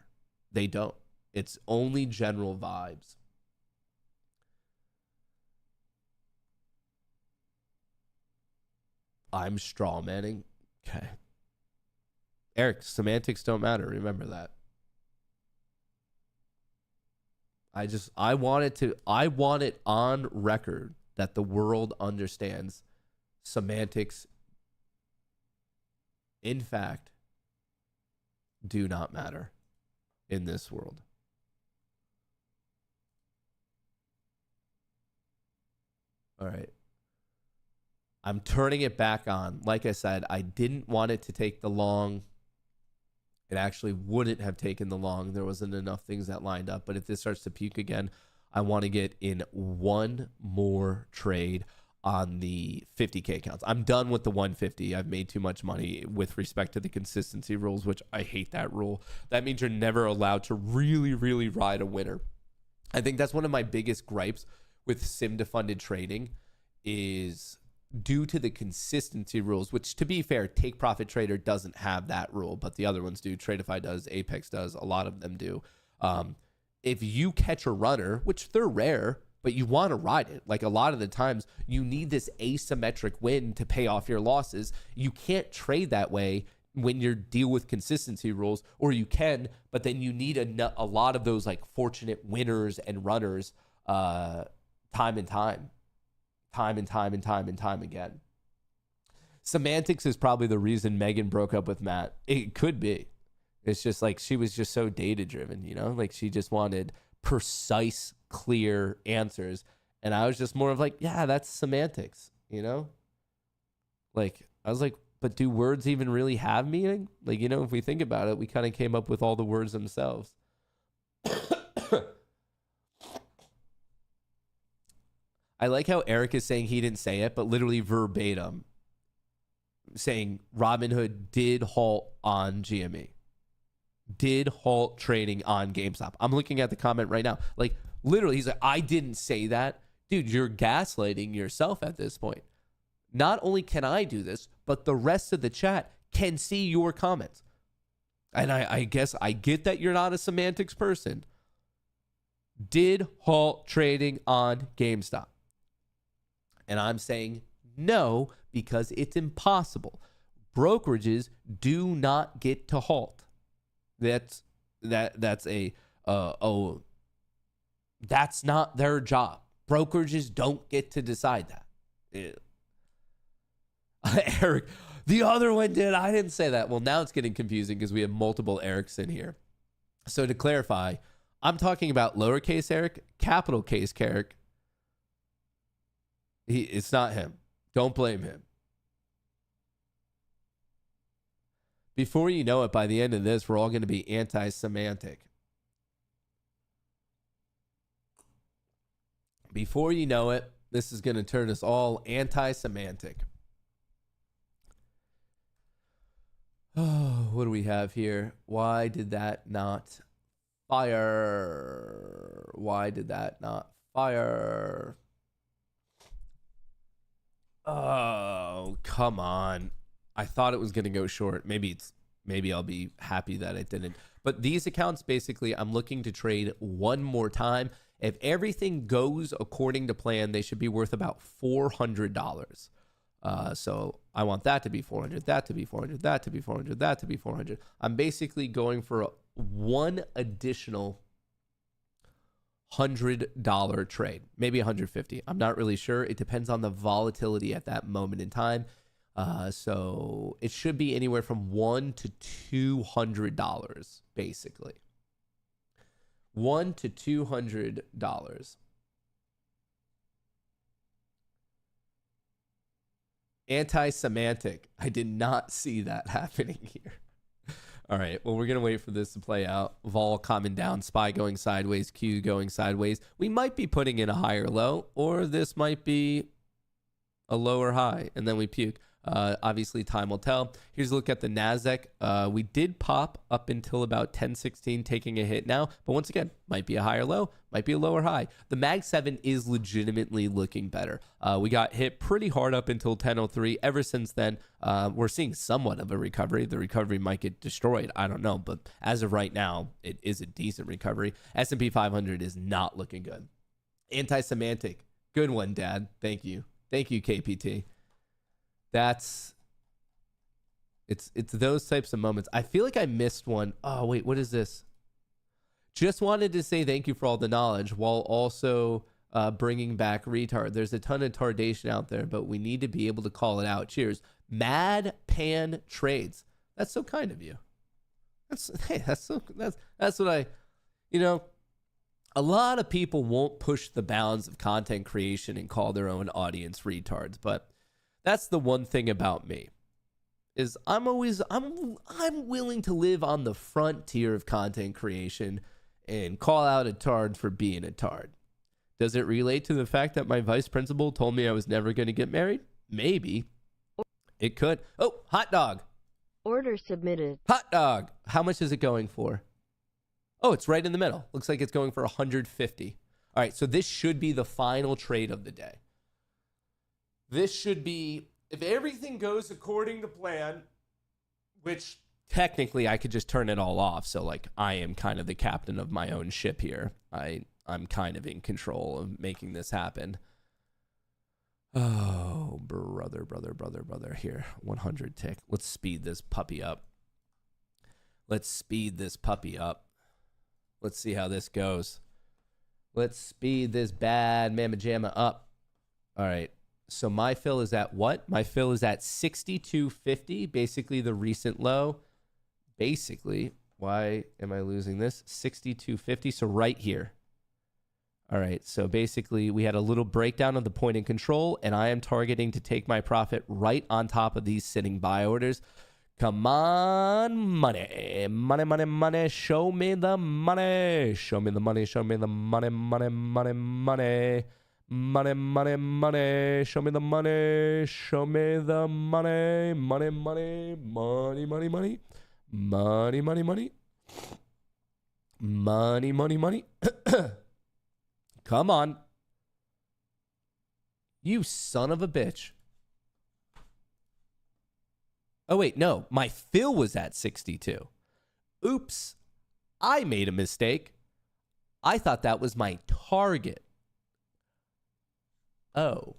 They don't. It's only general vibes. I'm straw manning. Okay. Eric, semantics don't matter. Remember that. I want it on record that the world understands semantics, in fact, do not matter in this world. All right. I'm turning it back on. Like I said, I didn't want it to take the long. It actually wouldn't have taken the long. There wasn't enough things that lined up. But if this starts to puke again, I want to get in one more trade on the 50K accounts. I'm done with the 150. I've made too much money with respect to the consistency rules, which I hate that rule. That means you're never allowed to really, really ride a winner. I think that's one of my biggest gripes with sim-defunded trading is due to the consistency rules, which, to be fair, Take Profit Trader doesn't have that rule, but the other ones do. Tradeify does, Apex does, a lot of them do. If you catch a runner, which they're rare, but you want to ride it, like a lot of the times you need this asymmetric win to pay off your losses. You can't trade that way when you deal with consistency rules, or you can, but then you need a lot of those like fortunate winners and runners time and time again. Semantics is probably the reason Megan broke up with Matt. It could be. It's just like she was just so data driven, you know, like she just wanted precise, clear answers. And I was just more of like, yeah, that's semantics. you know? Like, I was like, but do words even really have meaning? Like, you know, if we think about it, we kind of came up with all the words themselves. I like how Eric is saying he didn't say it, but literally verbatim saying Robinhood did halt on GME. Did halt trading on GameStop. I'm looking at the comment right now. Like, literally, he's like, I didn't say that. Dude, you're gaslighting yourself at this point. Not only can I do this, but the rest of the chat can see your comments. And I guess I get that you're not a semantics person. Did halt trading on GameStop. And I'm saying no, because it's impossible. Brokerages do not get to halt. That's that's not their job. Brokerages don't get to decide that. Eric, the other one did. I didn't say that. Well, now it's getting confusing because we have multiple Erics in here. So to clarify, I'm talking about lowercase Eric, capital case Eric. It's not him. Don't blame him. Before you know it, by the end of this, we're all going to be anti-semantic. Before you know it, this is going to turn us all anti-semantic. Oh, what do we have here? Why did that not fire? Why did that not fire? Oh, come on. I thought it was going to go short. Maybe I'll be happy that it didn't. But these accounts, basically, I'm looking to trade one more time. If everything goes according to plan, they should be worth about $400. So I want that to be 400, that to be 400, that to be 400, that to be 400. I'm basically going for one additional $100 trade, maybe 150. I'm not really sure. It depends on the volatility at that moment in time. So it should be anywhere from $1 to $200, basically. $1 to $200. Anti-semantic. I did not see that happening here. All right. Well, we're going to wait for this to play out. Vol calming down, SPY going sideways, Q going sideways. We might be putting in a higher low, or this might be a lower high, and then we puke. Obviously, time will tell. Here's a look at the NASDAQ. We did pop up until about 1016, taking a hit now. But once again, might be a higher low, might be a lower high. The Mag 7 is legitimately looking better. We got hit pretty hard up until 1003. Ever since then, we're seeing somewhat of a recovery. The recovery might get destroyed. I don't know. But as of right now, it is a decent recovery. S&P 500 is not looking good. Anti-semantic. Good one, Dad. Thank you. Thank you, KPT. It's those types of moments. I feel like I missed one. Oh, wait, what is this? Just wanted to say thank you for all the knowledge while also bringing back retard. There's a ton of tardation out there, but we need to be able to call it out. Cheers. Mad Pan Trades. That's so kind of you. That's what I, a lot of people won't push the bounds of content creation and call their own audience retards, but that's the one thing about me is I'm willing to live on the frontier of content creation and call out a tard for being a tard. Does it relate to the fact that my vice principal told me I was never going to get married? Maybe. It could. Oh, hot dog. Order submitted. Hot dog. How much is it going for? Oh, it's right in the middle. Looks like it's going for 150. All right, so this should be the final trade of the day. This should be, if everything goes according to plan, which technically I could just turn it all off. So like I am kind of the captain of my own ship here. I'm kind of in control of making this happen. Oh, brother. Here, 100 tick. Let's speed this puppy up. Let's see how this goes. Let's speed this bad mamma jamma up. All right. So my fill is at what? My fill is at 62.50, basically the recent low. Basically, why am I losing this? 62.50, so right here. All right, so basically we had a little breakdown of the point in control, and I am targeting to take my profit right on top of these sitting buy orders. Come on, money, money, money, money, show me the money, show me the money, show me the money, money, money, money, money, money, money, show me the money, show me the money, money, money, money, money, money, money, money, money, money, money, money. Come on. You son of a bitch. Oh, wait, no. My fill was at 62. Oops. I made a mistake. I thought that was my target. Oh.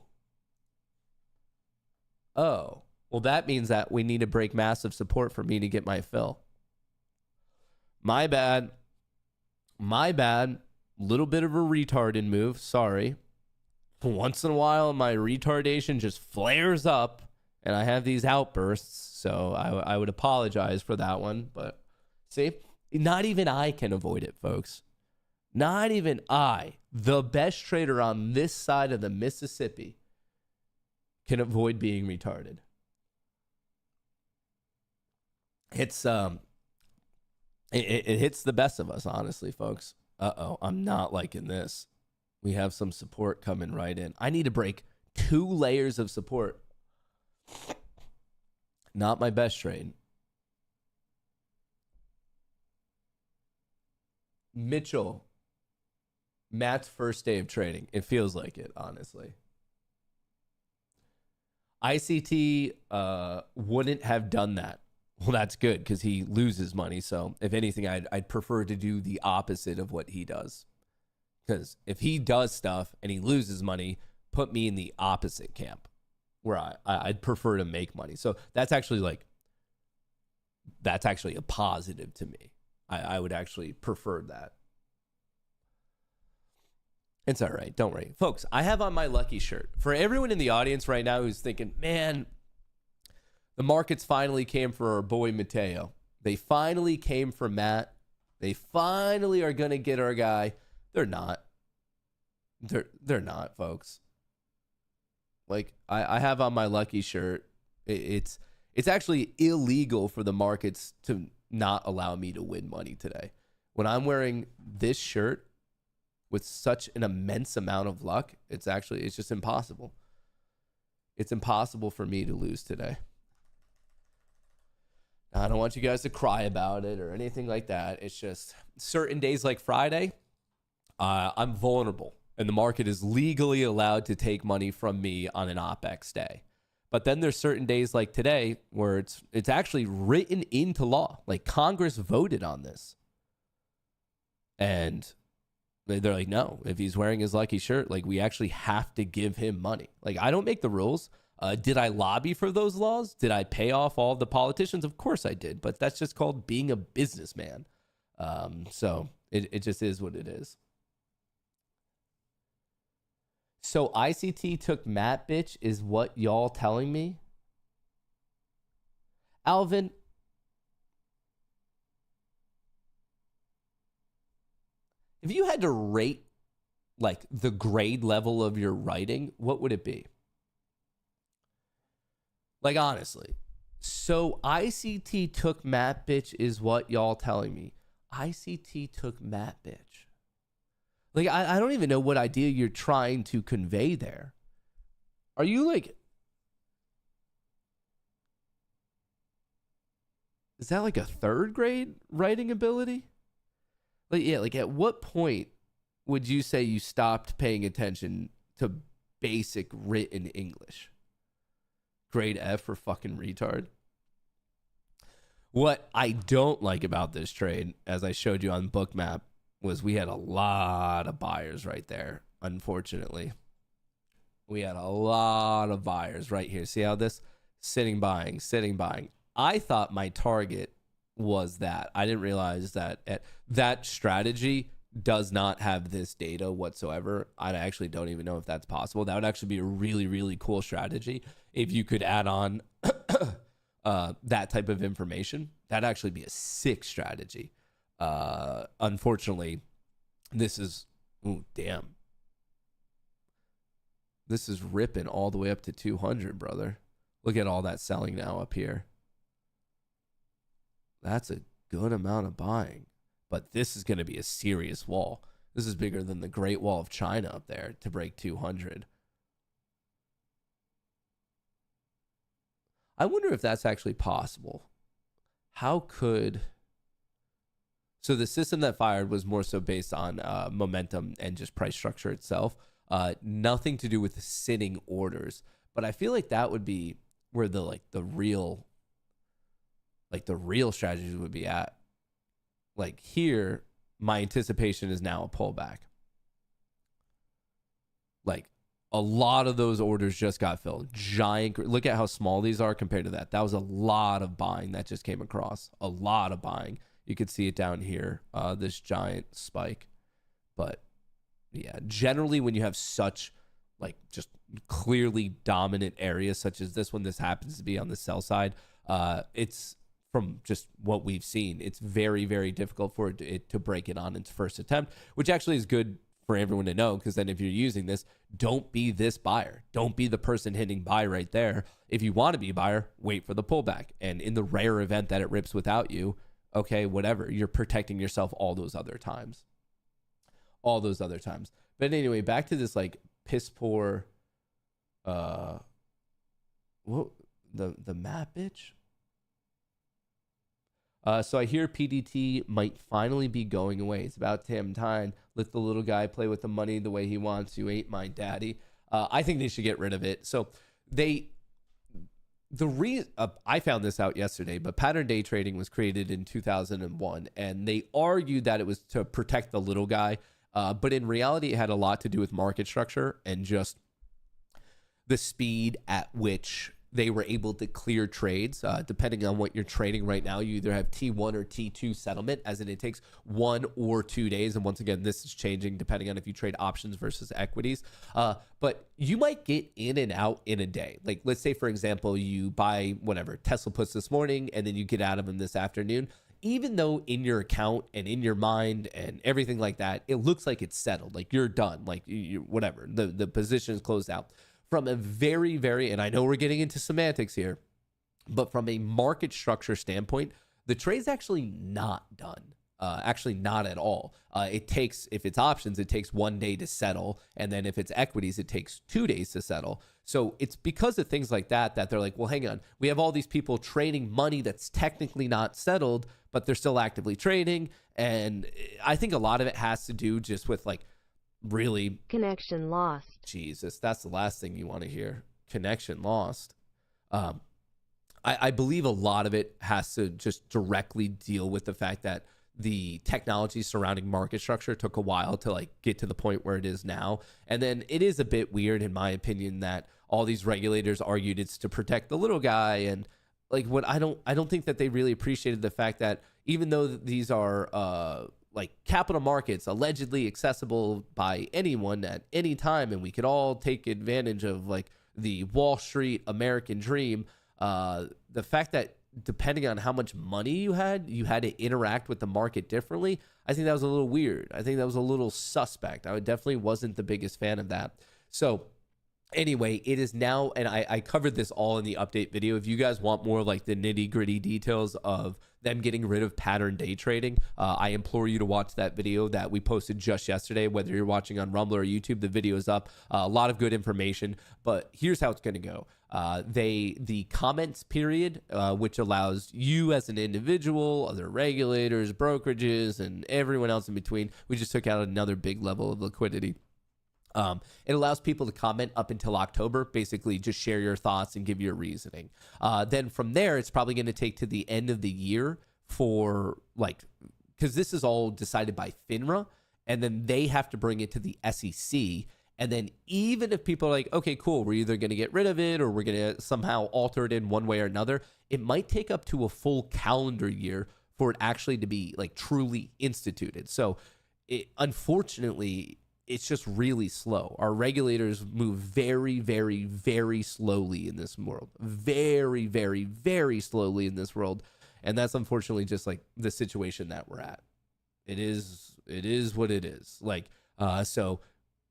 Oh. Well, that means that we need to break massive support for me to get my fill. My bad. My bad. Little bit of a retarded move. Sorry. Once in a while, my retardation just flares up and I have these outbursts. So I would apologize for that one. But see, not even I can avoid it, folks. Not even I, the best trader on this side of the Mississippi, can avoid being retarded. It's it hits the best of us, honestly, folks. Uh-oh, I'm not liking this. We have some support coming right in. I need to break 2 layers of support. Not my best trade. Mitchell. Matt's first day of trading. It feels like it, honestly. ICT wouldn't have done that. Well, that's good because he loses money. So if anything, I'd prefer to do the opposite of what he does. Because if he does stuff and he loses money, put me in the opposite camp where I'd prefer to make money. So that's actually a positive to me. I would actually prefer that. It's all right. Don't worry. Folks, I have on my lucky shirt. For everyone in the audience right now who's thinking, man, the markets finally came for our boy Mateo. They finally came for Matt. They finally are going to get our guy. They're not. They're not, folks. Like, I have on my lucky shirt. It's actually illegal for the markets to not allow me to win money today. When I'm wearing this shirt with such an immense amount of luck, it's just impossible. It's impossible for me to lose today. Now, I don't want you guys to cry about it or anything like that. It's just certain days like Friday, I'm vulnerable and the market is legally allowed to take money from me on an OPEX day. But then there's certain days like today where it's actually written into law. Like Congress voted on this. And they're like, no, if he's wearing his lucky shirt, like we actually have to give him money. Like I don't make the rules. Did I lobby for those laws? Did I pay off all the politicians? Of course I did, but that's just called being a businessman. So it just is what it is. So ICT took Matt, bitch, is what y'all telling me? Alvin, if you had to rate like the grade level of your writing, what would it be? Like, honestly. So ICT took Matt, bitch, is what y'all telling me. ICT took Matt, bitch. Like, I don't even know what idea you're trying to convey there. Are you like... Is that like a 3rd grade writing ability? Like, yeah, like at what point would you say you stopped paying attention to basic written English? Grade F for fucking retard. What I don't like about this trade, as I showed you on Bookmap, was we had a lot of buyers right there, unfortunately. We had a lot of buyers right here. See how this? Sitting buying. I thought my target was that. I didn't realize that that strategy does not have this data whatsoever. I actually don't even know if that's possible. That would actually be a really, really cool strategy if you could add on that type of information. That'd actually be a sick strategy. Unfortunately, this is, oh damn, This is ripping all the way up to 200, brother. Look at all that selling now up here. That's a good amount of buying. But this is going to be a serious wall. This is bigger than the Great Wall of China up there to break 200. I wonder if that's actually possible. How could... So the system that fired was more so based on momentum and just price structure itself. Nothing to do with sitting orders. But I feel like that would be where the real strategies would be at. Like here, my anticipation is now a pullback. Like a lot of those orders just got filled. Giant. Look at how small these are compared to that. That was a lot of buying that just came across. A lot of buying. You could see it down here, this giant spike. But yeah, generally when you have such like just clearly dominant areas such as this one, this happens to be on the sell side. It's from just what we've seen, it's very, very difficult for it to break it on its first attempt, which actually is good for everyone to know, because then if you're using this, don't be this buyer. Don't be the person hitting buy right there. If you want to be a buyer, wait for the pullback. And in the rare event that it rips without you, okay, whatever. You're protecting yourself all those other times. All those other times. But anyway, back to this like piss poor the map bitch. So I hear PDT might finally be going away. It's about damn time. Let the little guy play with the money the way he wants. You ain't my daddy. I think they should get rid of it. So I found this out yesterday, but pattern day trading was created in 2001, and they argued that it was to protect the little guy. But in reality, it had a lot to do with market structure and just the speed at which they were able to clear trades. Depending on what you're trading right now, you either have T1 or T2 settlement, as in it takes 1 or 2 days. And once again, this is changing depending on if you trade options versus equities. But you might get in and out in a day. Like, let's say, for example, you buy whatever Tesla puts this morning, and then you get out of them this afternoon. Even though in your account and in your mind and everything like that, it looks like it's settled, like you're done, like whatever, the position is closed out. From a very, very, and I know we're getting into semantics here, but from a market structure standpoint, the trade's actually not done. Actually not at all. It takes, if it's options, it takes 1 day to settle. And then if it's equities, it takes 2 days to settle. So it's because of things like that they're like, well, hang on. We have all these people trading money that's technically not settled, but they're still actively trading. And I think a lot of it has to do just with like really... Connection lost. Jesus, that's the last thing you want to hear. Connection lost. I believe a lot of it has to just directly deal with the fact that the technology surrounding market structure took a while to like get to the point where it is now. And then it is a bit weird, in my opinion, that all these regulators argued it's to protect the little guy. And like what I don't think that they really appreciated the fact that even though these are like capital markets allegedly accessible by anyone at any time, and we could all take advantage of like the Wall Street American dream, the fact that depending on how much money you had to interact with the market differently, I think that was a little weird. I think that was a little suspect. I definitely wasn't the biggest fan of that. So anyway, it is now, and I covered this all in the update video. If you guys want more like the nitty gritty details of them getting rid of pattern day trading, I implore you to watch that video that we posted just yesterday. Whether you're watching on Rumble or YouTube, the video is up. A lot of good information, but here's how it's going to go. The comments period, which allows you as an individual, other regulators, brokerages, and everyone else in between, we just took out another big level of liquidity. It allows people to comment up until October, basically just share your thoughts and give your reasoning. Then from there, it's probably going to take to the end of the year for like, because this is all decided by FINRA, and then they have to bring it to the SEC. And then even if people are like, okay, cool, we're either going to get rid of it or we're going to somehow alter it in one way or another, it might take up to a full calendar year for it actually to be like truly instituted. So unfortunately, it's just really slow. Our regulators move very, very, very slowly in this world. Very, very, very slowly in this world. And that's unfortunately just like the situation that we're at. It is what it is. Like, so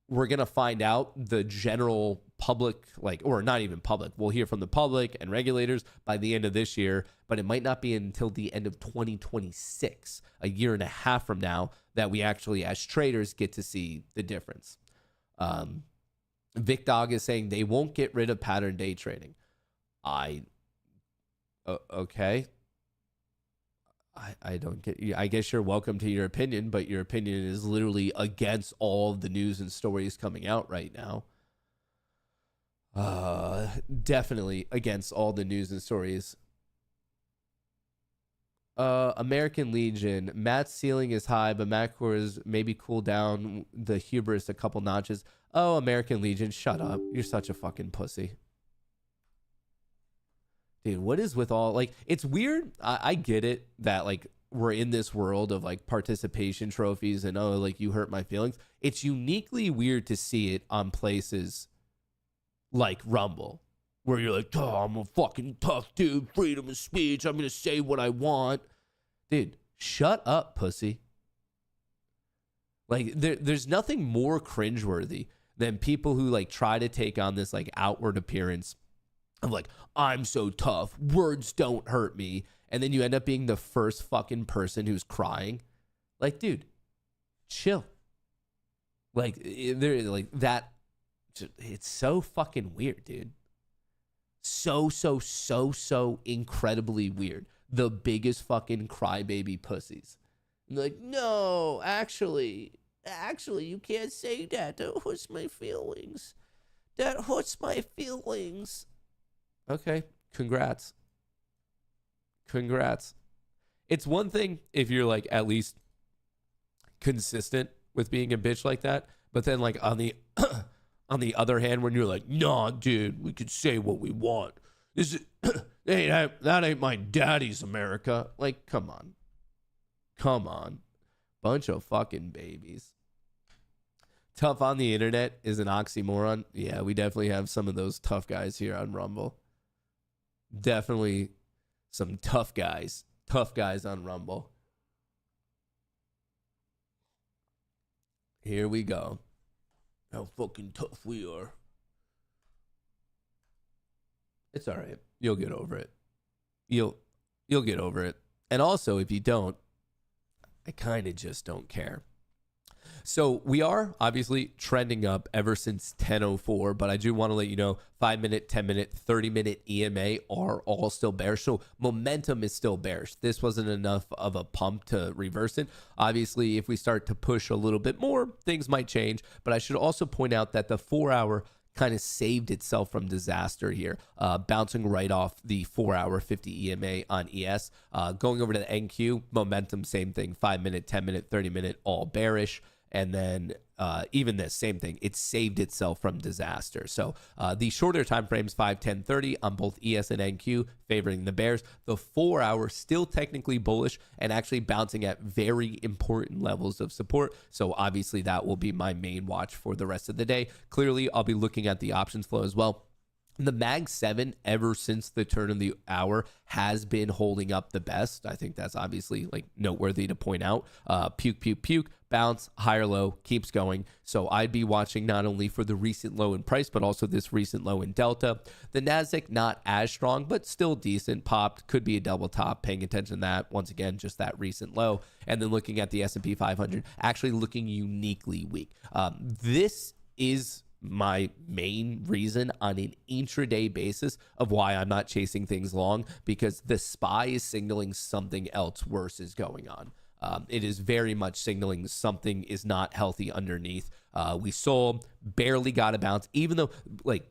we're going to find out the general public, like, or not even public. We'll hear from the public and regulators by the end of this year, but it might not be until the end of 2026, a year and a half from now, that we actually, as traders, get to see the difference. Vic Dog is saying they won't get rid of pattern day trading. Okay. I don't get you. I guess you're welcome to your opinion, but your opinion is literally against all of the news and stories coming out right now. Definitely against all the news and stories. American Legion. Matt's ceiling is high, but Matt Kohrs maybe cool down the hubris a couple notches. Oh, American Legion, shut up. You're such a fucking pussy. Dude, what is with all, like, it's weird. I get it that, like, we're in this world of, like, participation trophies and, oh, like, you hurt my feelings. It's uniquely weird to see it on places like Rumble, where you're like, oh, I'm a fucking tough dude, freedom of speech, I'm going to say what I want. Dude, shut up, pussy. Like, there's nothing more cringeworthy than people who, like, try to take on this, like, outward appearance of, like, I'm so tough, words don't hurt me, and then you end up being the first fucking person who's crying. Like, dude, chill. Like, they're like that. It's so fucking weird, dude. So incredibly weird. The biggest fucking crybaby pussies. And like, no, actually, you can't say that. That hurts my feelings. That hurts my feelings. Okay, congrats. It's one thing if you're, like, at least consistent with being a bitch like that, but then, like, on the on the other hand, when you're like, nah, dude, we could say what we want. This is that ain't my daddy's America. Like, come on, bunch of fucking babies. Tough on the internet is an oxymoron. Yeah, we definitely have some of those tough guys here on Rumble. Definitely some tough guys on Rumble. Here we go. How fucking tough we are. It's all right. You'll get over it. You'll get over it. And also, if you don't, I kind of just don't care. So we are obviously trending up ever since 10:04, but I do want to let you know 5-minute, 10-minute, 30-minute EMA are all still bearish. So momentum is still bearish. This wasn't enough of a pump to reverse it. Obviously, if we start to push a little bit more, things might change. But I should also point out that the 4-hour kind of saved itself from disaster here, bouncing right off the 4-hour 50 EMA on ES. Going over to the NQ, momentum, same thing, 5-minute, 10-minute, 30-minute, all bearish. And then even this, same thing, it saved itself from disaster. So the shorter time frames, 5, 10, 30 on both ES and NQ, favoring the bears. The 4-hour still technically bullish and actually bouncing at very important levels of support. So obviously that will be my main watch for the rest of the day. Clearly, I'll be looking at the options flow as well. The Mag 7, ever since the turn of the hour, has been holding up the best. I think that's obviously, like, noteworthy to point out. Puke, bounce, higher low, keeps going. So I'd be watching not only for the recent low in price, but also this recent low in Delta. The Nasdaq, not as strong, but still decent. Popped, could be a double top. Paying attention to that. Once again, just that recent low. And then looking at the S&P 500, actually looking uniquely weak. This is my main reason on an intraday basis of why I'm not chasing things long, because the SPY is signaling something else worse is going on. It is very much signaling something is not healthy underneath. We sold, barely got a bounce, even though, like,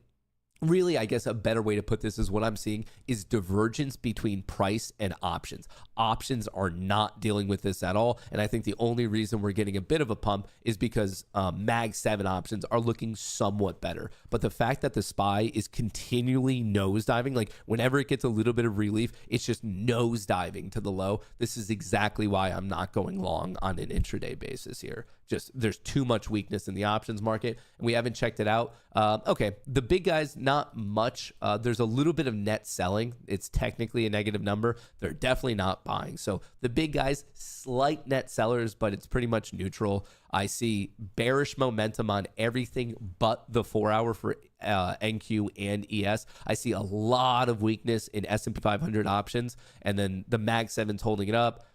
really, I guess a better way to put this is what I'm seeing is divergence between price and options. Options are not dealing with this at all. And I think the only reason we're getting a bit of a pump is because Mag 7 options are looking somewhat better. But the fact that the SPY is continually nosediving, like whenever it gets a little bit of relief, it's just nosediving to the low. This is exactly why I'm not going long on an intraday basis here, just there's too much weakness in the options market, and we haven't checked it out. Okay, the big guys, not much. There's a little bit of net selling. It's technically a negative number. They're definitely not buying. So the big guys, slight net sellers, but it's pretty much neutral. I see bearish momentum on everything but the 4-hour for NQ and ES. I see a lot of weakness in S&P 500 options, and then the Mag 7's holding it up.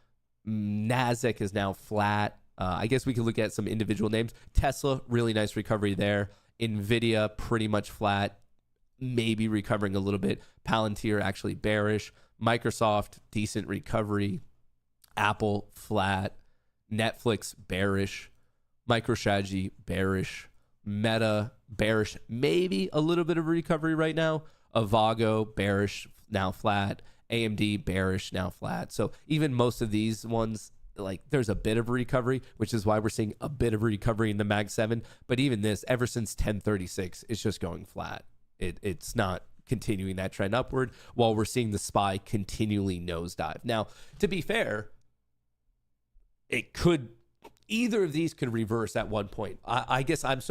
Nasdaq is now flat. I guess we could look at some individual names. Tesla, really nice recovery there. Nvidia, pretty much flat, maybe recovering a little bit. Palantir, actually bearish. Microsoft, decent recovery. Apple, flat. Netflix, bearish. MicroStrategy, bearish. Meta, bearish. Maybe a little bit of a recovery right now. Avago, bearish, now flat. AMD, bearish, now flat. So even most of these ones, like there's a bit of a recovery, which is why we're seeing a bit of a recovery in the Mag 7. But even this, ever since 1036, it's just going flat. It's not continuing that trend upward, while we're seeing the SPY continually nosedive. Now, to be fair, either of these could reverse at one point. I guess I'm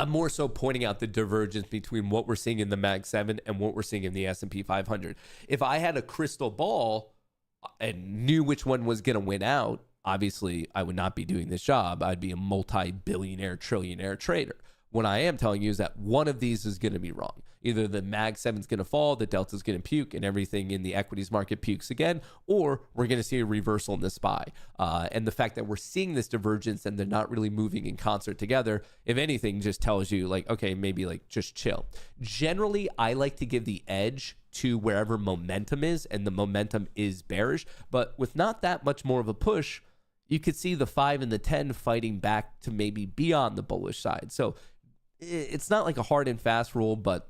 more so pointing out the divergence between what we're seeing in the Mag 7 and what we're seeing in the S&P 500. If I had a crystal ball and knew which one was going to win out, obviously I would not be doing this job. I'd be a multi-billionaire, trillionaire trader. What I am telling you is that one of these is going to be wrong. Either the Mag 7 is going to fall, the Delta is going to puke, and everything in the equities market pukes again, or we're going to see a reversal in the SPY. And the fact that we're seeing this divergence and they're not really moving in concert together, if anything, just tells you like, okay, maybe like just chill. Generally, I like to give the edge to wherever momentum is, and the momentum is bearish. But with not that much more of a push, you could see the 5 and the 10 fighting back to maybe be on the bullish side. So it's not like a hard and fast rule, but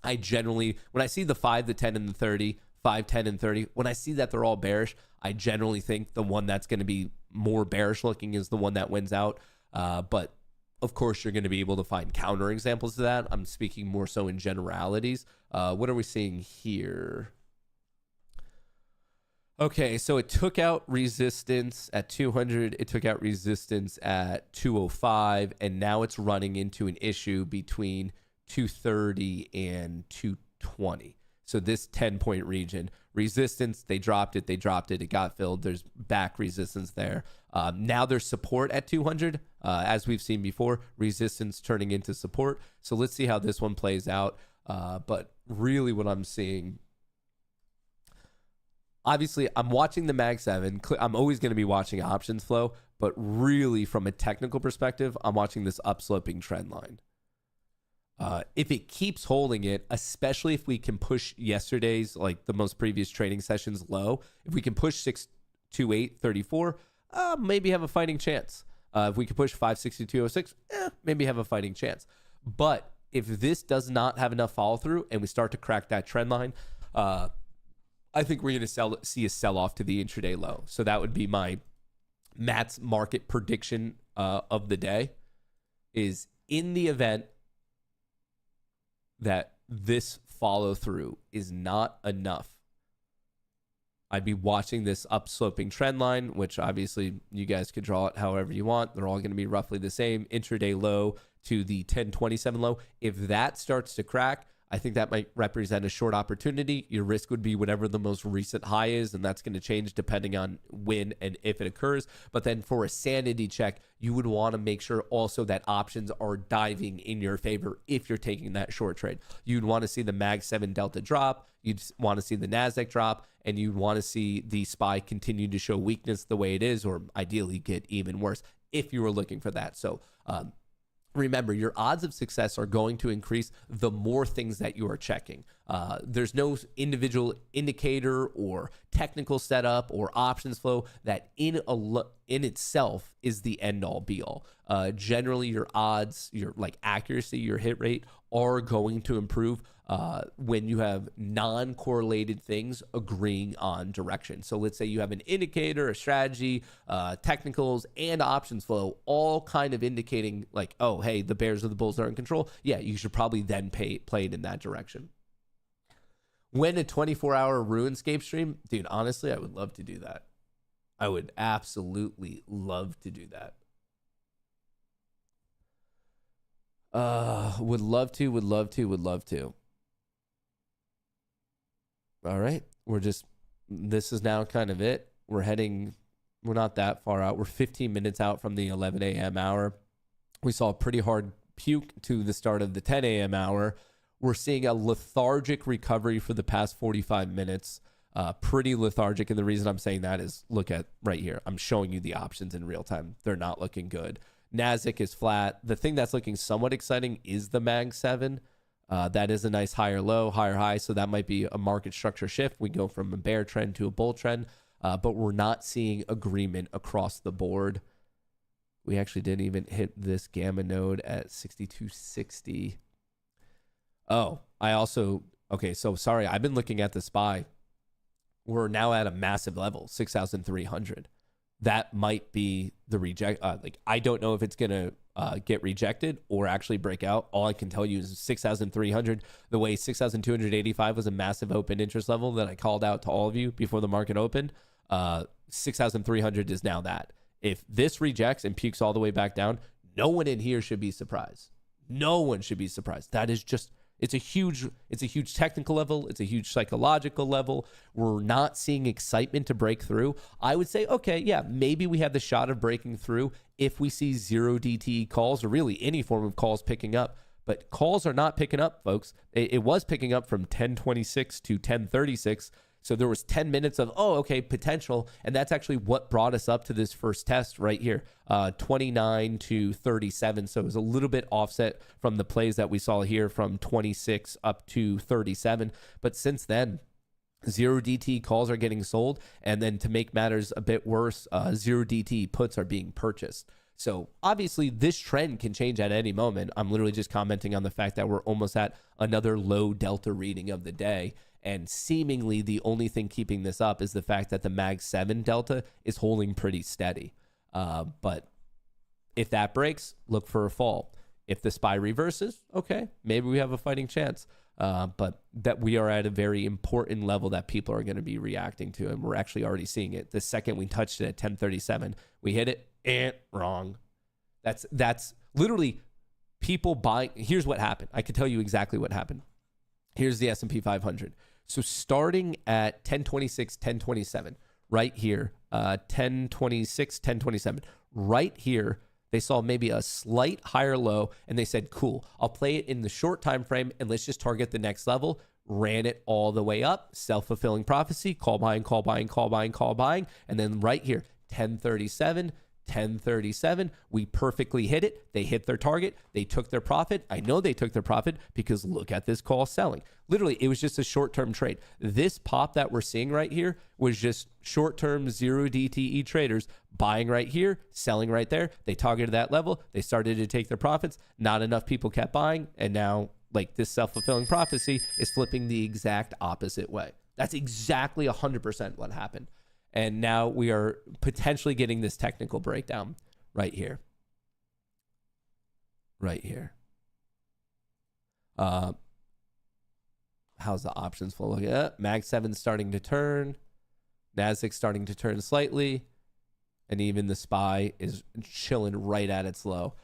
I generally, when I see the 5, the 10, and the 30, 5, 10, and 30, when I see that they're all bearish, I generally think the one that's going to be more bearish looking is the one that wins out. But of course, you're going to be able to find counter examples to that. I'm speaking more so in generalities. What are we seeing here? Okay, so it took out resistance at 200. It took out resistance at 205. And now it's running into an issue between 230 and 220. So this 10-point region, resistance, they dropped it, it got filled. There's back resistance there. Now there's support at 200, as we've seen before, resistance turning into support. So let's see how this one plays out. But really what I'm seeing, obviously I'm watching the Mag 7. I'm always going to be watching options flow, but really from a technical perspective, I'm watching this upsloping trend line. If it keeps holding it, especially if we can push yesterday's, like the most previous trading sessions low, if we can push 628.34, maybe have a fighting chance. If we can push 562.06, maybe have a fighting chance. But if this does not have enough follow through and we start to crack that trend line, I think we're going to see a sell off to the intraday low. So that would be Matt's market prediction of the day, is in the event that this follow through is not enough, I'd be watching this upsloping trend line, which obviously you guys could draw it however you want. They're all going to be roughly the same. Intraday low to the 1027 low. If that starts to crack, I think that might represent a short opportunity. Your risk would be whatever the most recent high is, and that's going to change depending on when and if it occurs. But then for a sanity check, you would want to make sure also that options are diving in your favor if you're taking that short trade. You'd want to see the Mag 7 Delta drop. You'd want to see the NASDAQ drop, and you'd want to see the SPY continue to show weakness the way it is, or ideally get even worse if you were looking for that. So, remember, your odds of success are going to increase the more things that you are checking. There's no individual indicator or technical setup or options flow that in itself is the end all be all. Generally, your odds, your accuracy, your hit rate are going to improve when you have non-correlated things agreeing on direction. So let's say you have an indicator, a strategy, technicals, and options flow, all kind of indicating like, oh, hey, the bears or the bulls are in control. Yeah, you should probably then play it in that direction. When a 24-hour RuneScape stream, dude, honestly, I would love to do that. I would absolutely love to do that. Would love to, would love to, would love to. All right. This is now kind of it. We're not that far out. We're 15 minutes out from the 11 a.m. hour. We saw a pretty hard puke to the start of the 10 a.m. hour. We're seeing a lethargic recovery for the past 45 minutes. Pretty lethargic. And the reason I'm saying that is look at right here. I'm showing you the options in real time. They're not looking good. Nasdaq is flat. The thing that's looking somewhat exciting is the Mag 7. That is a nice higher low, higher high. So that might be a market structure shift. We go from a bear trend to a bull trend, but we're not seeing agreement across the board. We actually didn't even hit this gamma node at 6260. Oh, okay, so sorry. I've been looking at the SPY. We're now at a massive level, 6,300. That might be the reject. I don't know if it's going to get rejected or actually break out. All I can tell you is 6,300, the way 6,285 was a massive open interest level that I called out to all of you before the market opened. 6,300 is now that. If this rejects and pukes all the way back down, no one in here should be surprised. No one should be surprised. That is just, it's a huge technical level. It's a huge psychological level. We're not seeing excitement to break through. I would say, okay, yeah, maybe we have the shot of breaking through if we see 0 DTE calls or really any form of calls picking up. But calls are not picking up, folks. It was picking up from 1026 to 1036. So there was 10 minutes of, potential. And that's actually what brought us up to this first test right here, 29 to 37. So it was a little bit offset from the plays that we saw here from 26 up to 37. But since then, 0 DT calls are getting sold. And then to make matters a bit worse, 0 DT puts are being purchased. So obviously this trend can change at any moment. I'm literally just commenting on the fact that we're almost at another low delta reading of the day. And seemingly the only thing keeping this up is the fact that the Mag 7 delta is holding pretty steady. But if that breaks, look for a fall. If the SPY reverses, okay, maybe we have a fighting chance. But that we are at a very important level that people are going to be reacting to. And we're actually already seeing it. The second we touched it at 1037, we hit it, wrong. That's literally people buying. Here's what happened. I can tell you exactly what happened. Here's the S&P 500. So starting at 1026, 1027, right here, 1026, 1027, right here, they saw maybe a slight higher low, and they said, cool, I'll play it in the short time frame, and let's just target the next level. Ran it all the way up, self-fulfilling prophecy, call buying, call buying, call buying, call buying, and then right here, 1037, 1037, we perfectly hit it. They hit their target. They took their profit. I know they took their profit because look at this call selling. Literally, it was just a short-term trade. This pop that we're seeing right here was just short-term 0 DTE traders buying right here, selling right there. They targeted that level. They started to take their profits. Not enough people kept buying. And now, like, this self-fulfilling prophecy is flipping the exact opposite way. That's exactly 100% what happened. And now we are potentially getting this technical breakdown right here. Right here. How's the options flow looking at? Mag 7 starting to turn. Nasdaq starting to turn slightly. And even the SPY is chilling right at its low.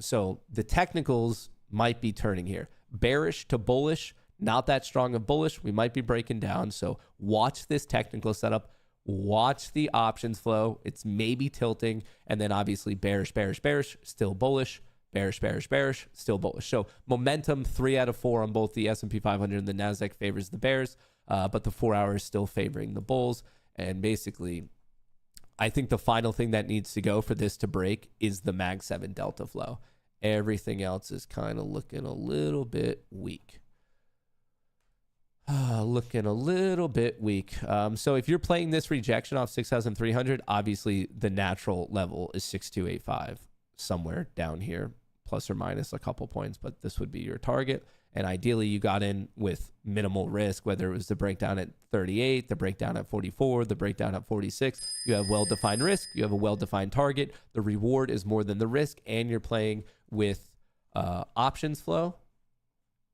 So the technicals might be turning here. Bearish to bullish, not that strong of bullish. We might be breaking down. So watch this technical setup. Watch the options flow. It's maybe tilting. And then obviously bearish, bearish, bearish, still bullish. Bearish, bearish, bearish, still bullish. So momentum 3 out of 4 on both the S&P 500 and the NASDAQ favors the bears. But the 4 hour is still favoring the bulls. And basically, I think the final thing that needs to go for this to break is the Mag 7 delta flow. Everything else is kind of looking a little bit weak. Looking a little bit weak. So if you're playing this rejection off 6,300, obviously the natural level is 6,285, somewhere down here, plus or minus a couple points, but this would be your target. And ideally you got in with minimal risk, whether it was the breakdown at 38, the breakdown at 44, the breakdown at 46. You have well-defined risk. You have a well-defined target. The reward is more than the risk, and you're playing with options flow.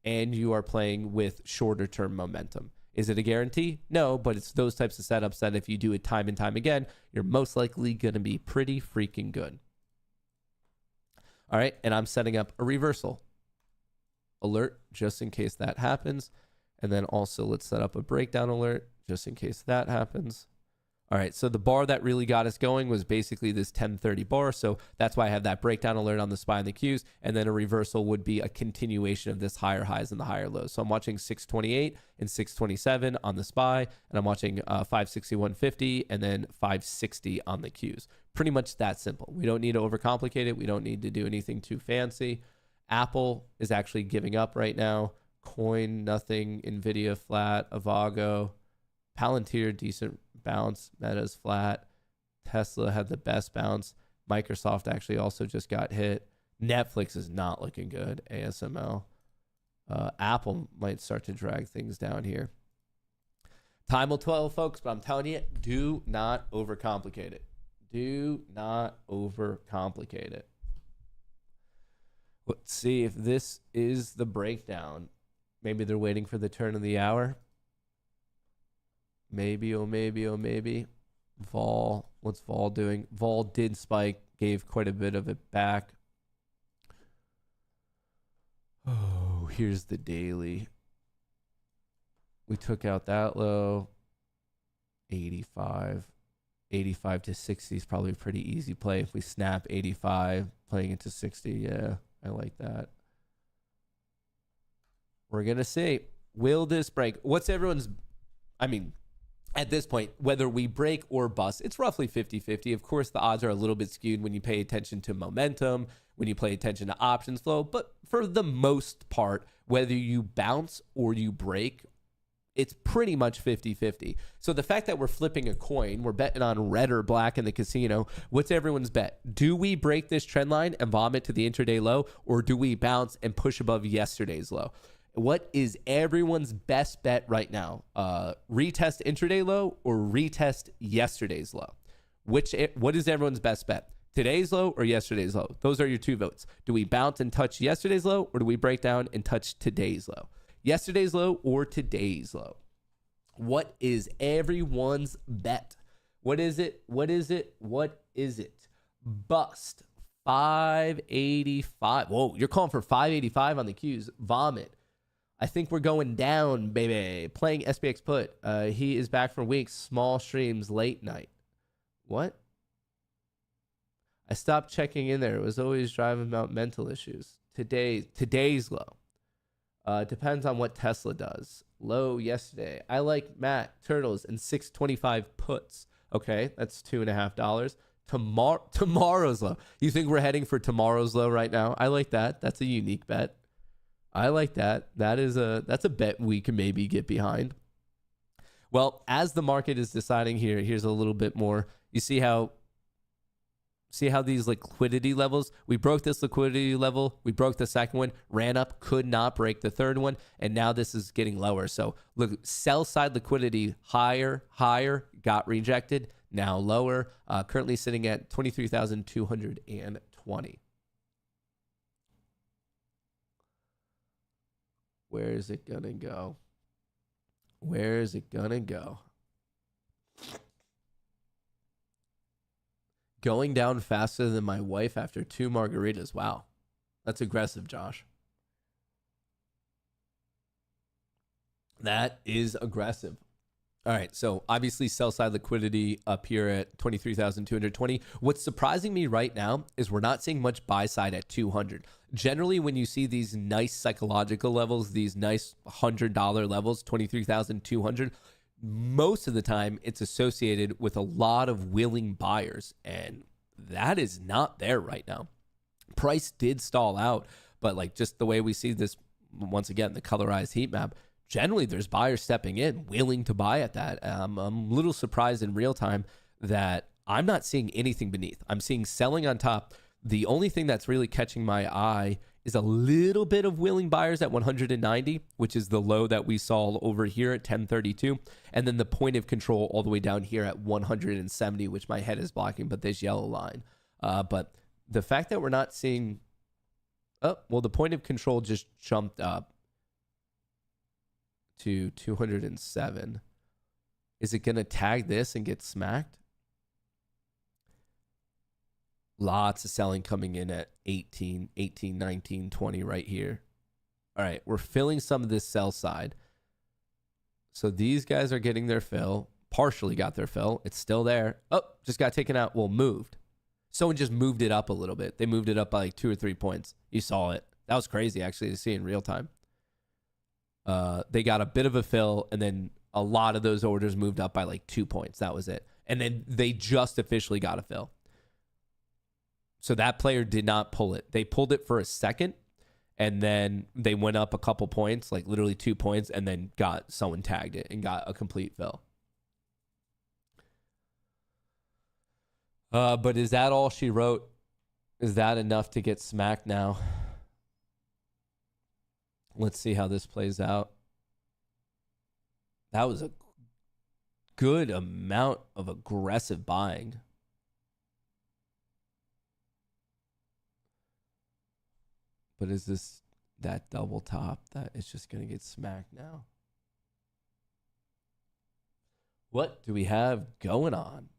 And you are playing with shorter term momentum. Is it a guarantee? No, but it's those types of setups that if you do it time and time again, you're most likely going to be pretty freaking good. All right. And I'm setting up a reversal alert just in case that happens. And then also let's set up a breakdown alert just in case that happens. All right, so the bar that really got us going was basically this 1030 bar. So that's why I have that breakdown alert on the SPY and the Qs. And then a reversal would be a continuation of this higher highs and the higher lows. So I'm watching 628 and 627 on the SPY, and I'm watching 561.50 and then 560 on the Qs. Pretty much that simple. We don't need to overcomplicate it. We don't need to do anything too fancy. Apple is actually giving up right now. Coin, nothing. Nvidia, flat. Avago. Palantir, decent bounce. Meta's flat. Tesla had the best bounce. Microsoft actually also just got hit. Netflix is not looking good. ASML. Apple might start to drag things down here. Time will tell, folks, but I'm telling you, do not overcomplicate it. Do not overcomplicate it. Let's see if this is the breakdown. Maybe they're waiting for the turn of the hour. Maybe, oh maybe, oh maybe. Vol, what's Vol doing? Vol did spike, gave quite a bit of it back. Oh, here's the daily. We took out that low. 85. 85 to 60 is probably a pretty easy play. If we snap 85, playing into 60, yeah, I like that. We're going to see. Will this break? What's everyone's... I mean... At this point, whether we break or bust, it's roughly 50-50. Of course, the odds are a little bit skewed when you pay attention to momentum, when you pay attention to options flow. But for the most part, whether you bounce or you break, it's pretty much 50-50. So the fact that we're flipping a coin, we're betting on red or black in the casino, what's everyone's bet? Do we break this trend line and vomit to the intraday low, or do we bounce and push above yesterday's low? What is everyone's best bet right now? Retest intraday low or retest yesterday's low? What is everyone's best bet? Today's low or yesterday's low? Those are your two votes. Do we bounce and touch yesterday's low, or do we break down and touch today's low? Yesterday's low or today's low? What is everyone's bet? What is it? What is it? What is it? Bust. 585. Whoa, you're calling for 585 on the Qs. Vomit. I think we're going down, baby. Playing SPX put. He is back from weeks. Small streams, late night. What? I stopped checking in there. It was always driving about mental issues. Today's low. Depends on what Tesla does. Low yesterday. I like Matt, Turtles, and 625 puts. Okay, that's $2.50. Tomorrow's low. You think we're heading for tomorrow's low right now? I like that. That's a unique bet. I like that. That's a bet we can maybe get behind. Well, as the market is deciding here, here's a little bit more. You see how these liquidity levels, we broke this liquidity level, we broke the second one, ran up, could not break the third one, and now this is getting lower. So look, sell side liquidity higher, got rejected, now lower, currently sitting at 23,220. Where is it going to go? Where is it going to go? Going down faster than my wife after 2 margaritas. Wow. That's aggressive, Josh. That is aggressive. All right, so obviously sell side liquidity up here at 23,220. What's surprising me right now is we're not seeing much buy side at 200. Generally, when you see these nice psychological levels, these nice $100 levels, 23,200, most of the time it's associated with a lot of willing buyers, and that is not there right now. Price did stall out, but just the way we see this, once again, the colorized heat map, generally there's buyers stepping in, willing to buy at that. I'm a little surprised in real time that I'm not seeing anything beneath. I'm seeing selling on top. The only thing that's really catching my eye is a little bit of willing buyers at 190, which is the low that we saw over here at 1032. And then the point of control all the way down here at 170, which my head is blocking, but this yellow line. But the fact that we're not seeing, the point of control just jumped up to 207. Is it going to tag this and get smacked? Lots of selling coming in at 18, 19, 20 right here. All right, we're filling some of this sell side. So these guys are getting their fill, partially got their fill. It's still there. Oh, just got taken out. Well, moved. Someone just moved it up a little bit. They moved it up by like 2 or 3 points. You saw it. That was crazy, actually, to see in real time. They got a bit of a fill, and then a lot of those orders moved up by like 2 points. That was it. And then they just officially got a fill. So that player did not pull it. They pulled it for a second, and then they went up a couple points, like literally 2 points, and then someone tagged it and got a complete fill. But is that all she wrote? Is that enough to get smacked now? Let's see how this plays out. That was a good amount of aggressive buying. But is this that double top that is just going to get smacked now? What do we have going on?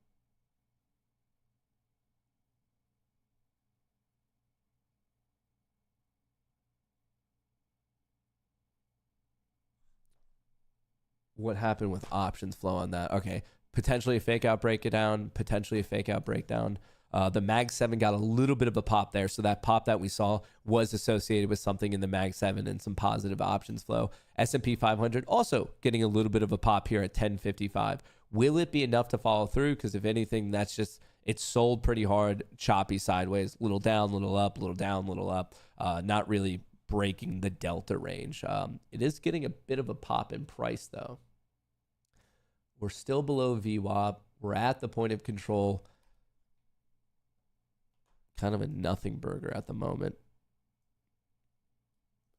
What happened with options flow on that? Okay, potentially a fake out breakdown, potentially a fake out breakdown. The Mag 7 got a little bit of a pop there. So that pop that we saw was associated with something in the Mag 7 and some positive options flow. S&P 500 also getting a little bit of a pop here at 1055. Will it be enough to follow through? Because if anything, that's just, it's sold pretty hard, choppy sideways, little down, little up, little down, little up. Not really breaking the delta range. It is getting a bit of a pop in price though. We're still below VWAP. We're at the point of control. Kind of a nothing burger at the moment.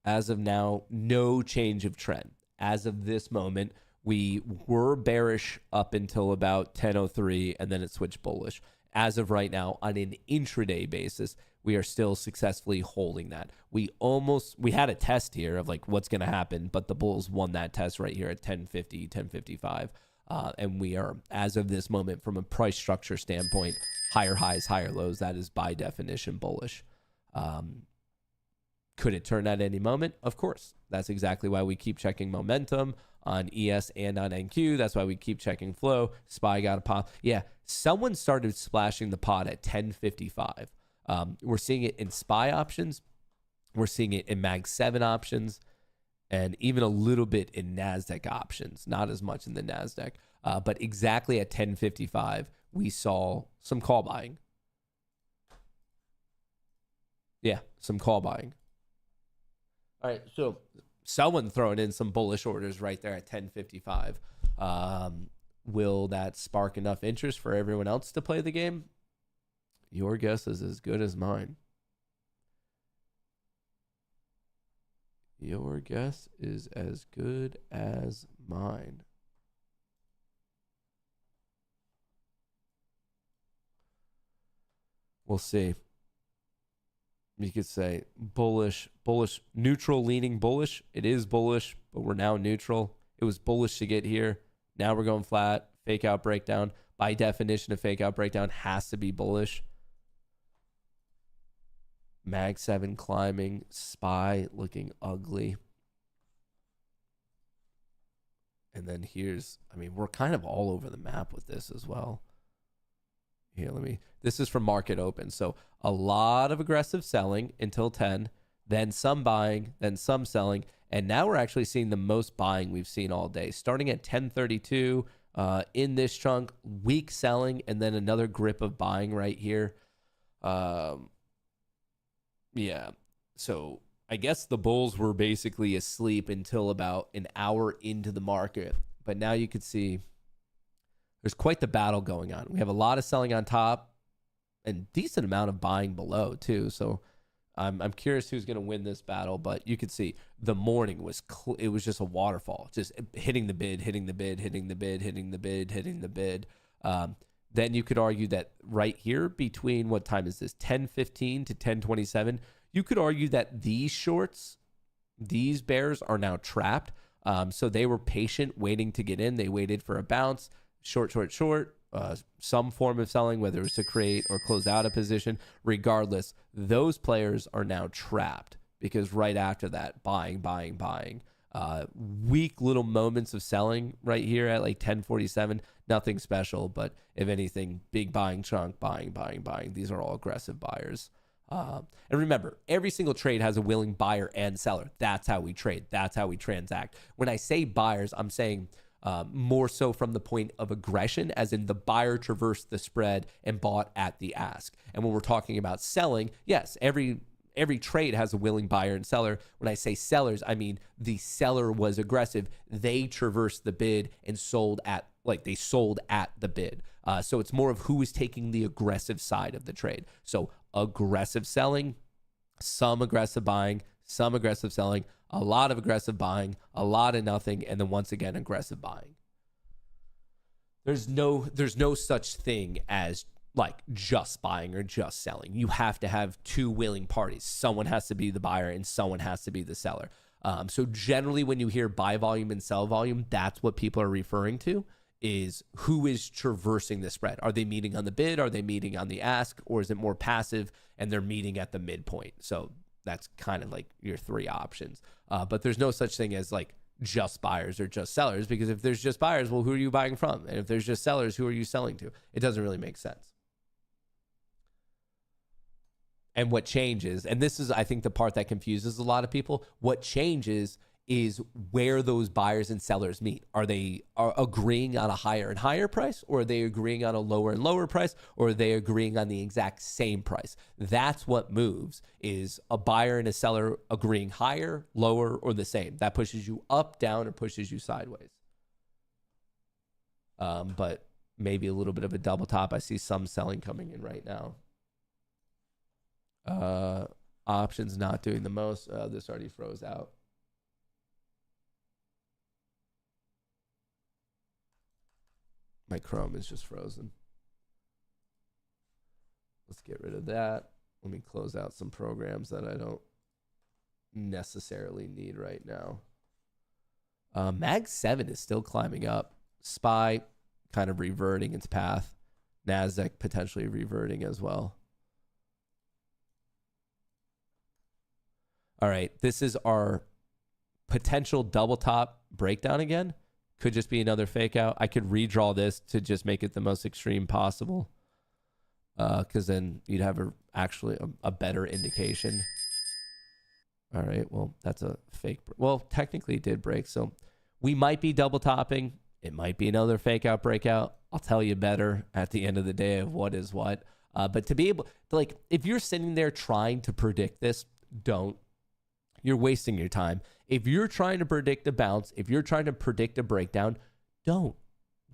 As of now, no change of trend. As of this moment, we were bearish up until about 10:03, and then it switched bullish. As of right now, on an intraday basis, we are still successfully holding that. We had a test here of like what's going to happen, but the bulls won that test right here at 1050, 1055. And we are, as of this moment, from a price structure standpoint, higher highs, higher lows. That is by definition bullish. Could it turn at any moment? Of course. That's exactly why we keep checking momentum on ES and on NQ. That's why we keep checking flow. SPY got a pop. Yeah, someone started splashing the pot at 1055. We're seeing it in SPY options. We're seeing it in Mag 7 options. And even a little bit in NASDAQ options, not as much in the NASDAQ. But exactly at 1055, we saw some call buying. Yeah, some call buying. All right, so someone throwing in some bullish orders right there at 1055. Will that spark enough interest for everyone else to play the game? Your guess is as good as mine. Your guess is as good as mine. We'll see. You could say bullish, neutral, leaning bullish. It is bullish, but we're now neutral. It was bullish to get here. Now we're going flat. Fake out breakdown. By definition, a fake out breakdown has to be bullish. Mag 7 climbing, SPY looking ugly. And then we're kind of all over the map with this as well. Here, this is from market open. So a lot of aggressive selling until 10, then some buying, then some selling. And now we're actually seeing the most buying we've seen all day. Starting at 1032 in this chunk, weak selling, and then another grip of buying right here. Yeah, so I guess the bulls were basically asleep until about an hour into the market. But now you could see there's quite the battle going on. We have a lot of selling on top and decent amount of buying below too. So I'm curious who's going to win this battle. But you could see the morning it was just a waterfall, just hitting the bid, hitting the bid, hitting the bid, hitting the bid, hitting the bid. Then you could argue that right here between, what time is this, 10:15 to 10:27, you could argue that these shorts, these bears are now trapped. So they were patient waiting to get in. They waited for a bounce, short, some form of selling, whether it's to create or close out a position. Regardless, those players are now trapped because right after that, buying. Weak little moments of selling right here at like 1047, nothing special, but if anything, big buying chunk, buying. These are all aggressive buyers. And remember, every single trade has a willing buyer and seller. That's how we trade. That's how we transact. When I say buyers, I'm saying more so from the point of aggression, as in the buyer traversed the spread and bought at the ask. And when we're talking about selling, yes, every trade has a willing buyer and seller. When I say sellers, I mean the seller was aggressive. They traversed the bid and sold at the bid. So it's more of who is taking the aggressive side of the trade. So aggressive selling, some aggressive buying, some aggressive selling, a lot of aggressive buying, a lot of nothing, and then once again, aggressive buying. There's no such thing as like just buying or just selling. You have to have two willing parties. Someone has to be the buyer and someone has to be the seller. So generally when you hear buy volume and sell volume, that's what people are referring to, is who is traversing the spread. Are they meeting on the bid? Are they meeting on the ask? Or is it more passive and they're meeting at the midpoint? So that's kind of like your three options. But there's no such thing as like just buyers or just sellers, because if there's just buyers, well, who are you buying from? And if there's just sellers, who are you selling to? It doesn't really make sense. And what changes, and this is, I think, the part that confuses a lot of people, what changes is where those buyers and sellers meet. Are they agreeing on a higher and higher price, or are they agreeing on a lower and lower price, or are they agreeing on the exact same price? That's what moves, is a buyer and a seller agreeing higher, lower, or the same. That pushes you up, down, or pushes you sideways. But maybe a little bit of a double top. I see some selling coming in right now. Options not doing the most. This already froze out. My Chrome is just frozen. Let's get rid of that. Let me close out some programs that I don't necessarily need right now. Mag 7 is still climbing up. SPY kind of reverting its path. NASDAQ potentially reverting as well. All right, this is our potential double top breakdown again. Could just be another fake out. I could redraw this to just make it the most extreme possible, because then you'd have actually a better indication. All right, well, that's a fake. Well, technically it did break, so we might be double topping. It might be another fake out breakout. I'll tell you better at the end of the day of what is what. But to be able to, like, if you're sitting there trying to predict this, don't. You're wasting your time. If you're trying to predict a bounce, if you're trying to predict a breakdown, don't.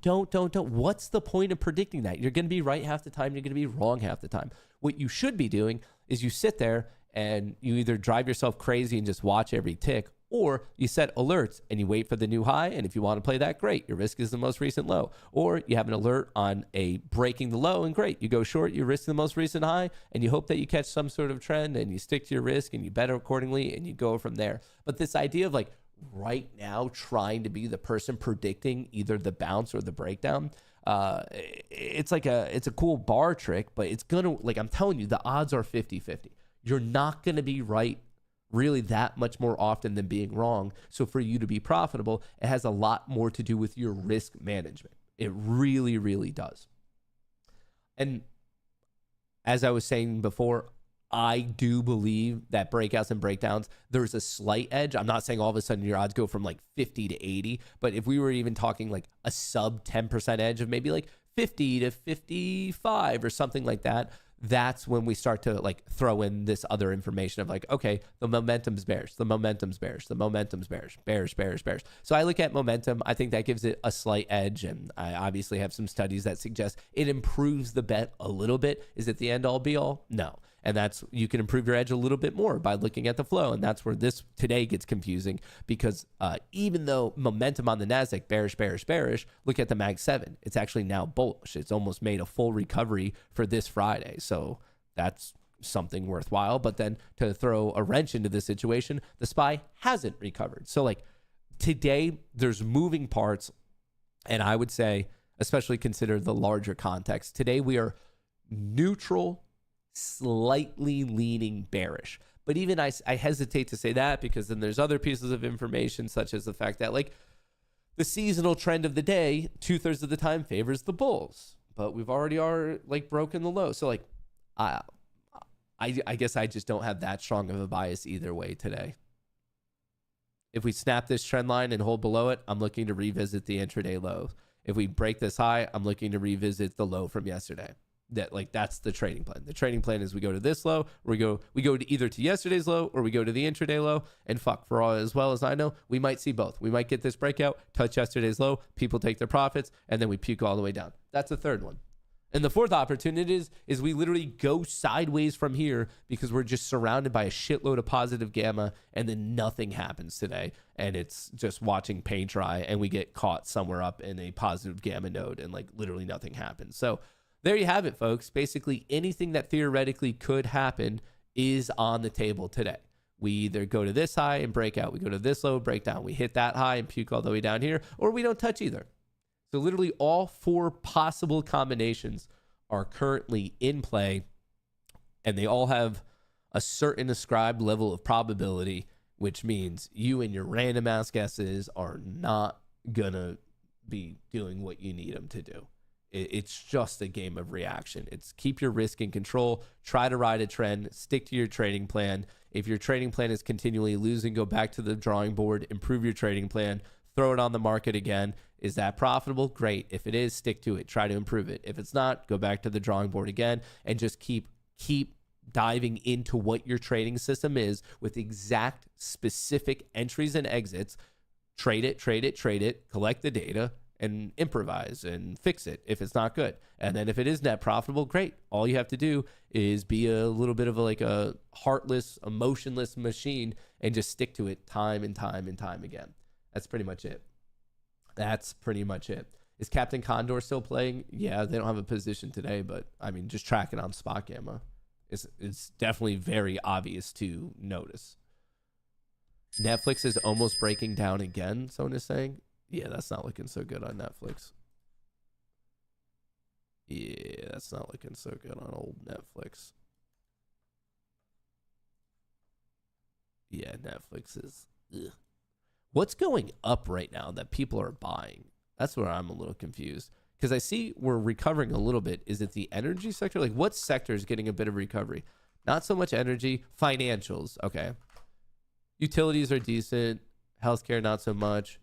What's the point of predicting that? You're going to be right half the time. You're going to be wrong half the time. What you should be doing is you sit there and you either drive yourself crazy and just watch every tick, or you set alerts and you wait for the new high. And if you want to play that, great. Your risk is the most recent low. Or you have an alert on a breaking the low, and great. You go short, you risk the most recent high, and you hope that you catch some sort of trend and you stick to your risk and you bet accordingly and you go from there. But this idea of like right now trying to be the person predicting either the bounce or the breakdown, it's a cool bar trick, but it's gonna, like, I'm telling you, the odds are 50-50. You're not gonna be right really that much more often than being wrong. So for you to be profitable, it has a lot more to do with your risk management. It really, really does. And as I was saying before, I do believe that breakouts and breakdowns, there's a slight edge. I'm not saying all of a sudden your odds go from like 50 to 80, but if we were even talking like a sub 10% edge of maybe like 50 to 55 or something like that, that's when we start to like throw in this other information of like, okay, the momentum's bearish, the momentum's bearish, the momentum's bearish, bearish. So I look at momentum. I think that gives it a slight edge. And I obviously have some studies that suggest it improves the bet a little bit. Is it the end all be all? No. And that's, you can improve your edge a little bit more by looking at the flow. And that's where this today gets confusing, because even though momentum on the NASDAQ, bearish, look at the Mag 7. It's actually now bullish. It's almost made a full recovery for this Friday. So that's something worthwhile. But then to throw a wrench into this situation, the SPY hasn't recovered. So like today there's moving parts. And I would say especially consider the larger context. Today we are neutral, slightly leaning bearish. But even I hesitate to say that, because then there's other pieces of information, such as the fact that like the seasonal trend of the day 2/3 of the time favors the bulls, but we've already like broken the low. So like I guess I just don't have that strong of a bias either way today. If we snap this trend line and hold below it, I'm looking to revisit the intraday low. If we break this high, I'm looking to revisit the low from yesterday. That's the trading plan. The trading plan is we go to this low, or we go to either to yesterday's low, or we go to the intraday low. And fuck, for all as well as I know, we might see both. We might get this breakout, touch yesterday's low, people take their profits, and then we puke all the way down. That's the third one. And the fourth opportunity is we literally go sideways from here because we're just surrounded by a shitload of positive gamma, and then nothing happens today. And it's just watching paint dry, and we get caught somewhere up in a positive gamma node, and like literally nothing happens. So there you have it, folks. Basically, anything that theoretically could happen is on the table today. We either go to this high and break out. We go to this low, break down. We hit that high and puke all the way down here, or we don't touch either. So literally all four possible combinations are currently in play, and they all have a certain ascribed level of probability, which means you and your random ass guesses are not going to be doing what you need them to do. It's just a game of reaction. It's keep your risk in control, try to ride a trend, stick to your trading plan. If your trading plan is continually losing, go back to the drawing board, improve your trading plan, throw it on the market again. Is that profitable? Great. If it is, stick to it. Try to improve it. If it's not, go back to the drawing board again, and just keep diving into what your trading system is with exact specific entries and exits. Trade it, collect the data, and improvise and fix it if it's not good. And then if it is net profitable, great. All you have to do is be a little bit of a heartless, emotionless machine and just stick to it time and time and time again. That's pretty much it. Is Captain Condor still playing? Yeah, they don't have a position today, but I mean, just track it on spot gamma. It's definitely very obvious to notice. Netflix is almost breaking down again, someone is saying. Yeah, that's not looking so good on Netflix. Yeah, that's not looking so good on old Netflix. Yeah, Netflix is... Ugh. What's going up right now that people are buying? That's where I'm a little confused. Because I see we're recovering a little bit. Is it the energy sector? Like, what sector is getting a bit of recovery? Not so much energy. Financials. Okay. Utilities are decent. Healthcare, not so much.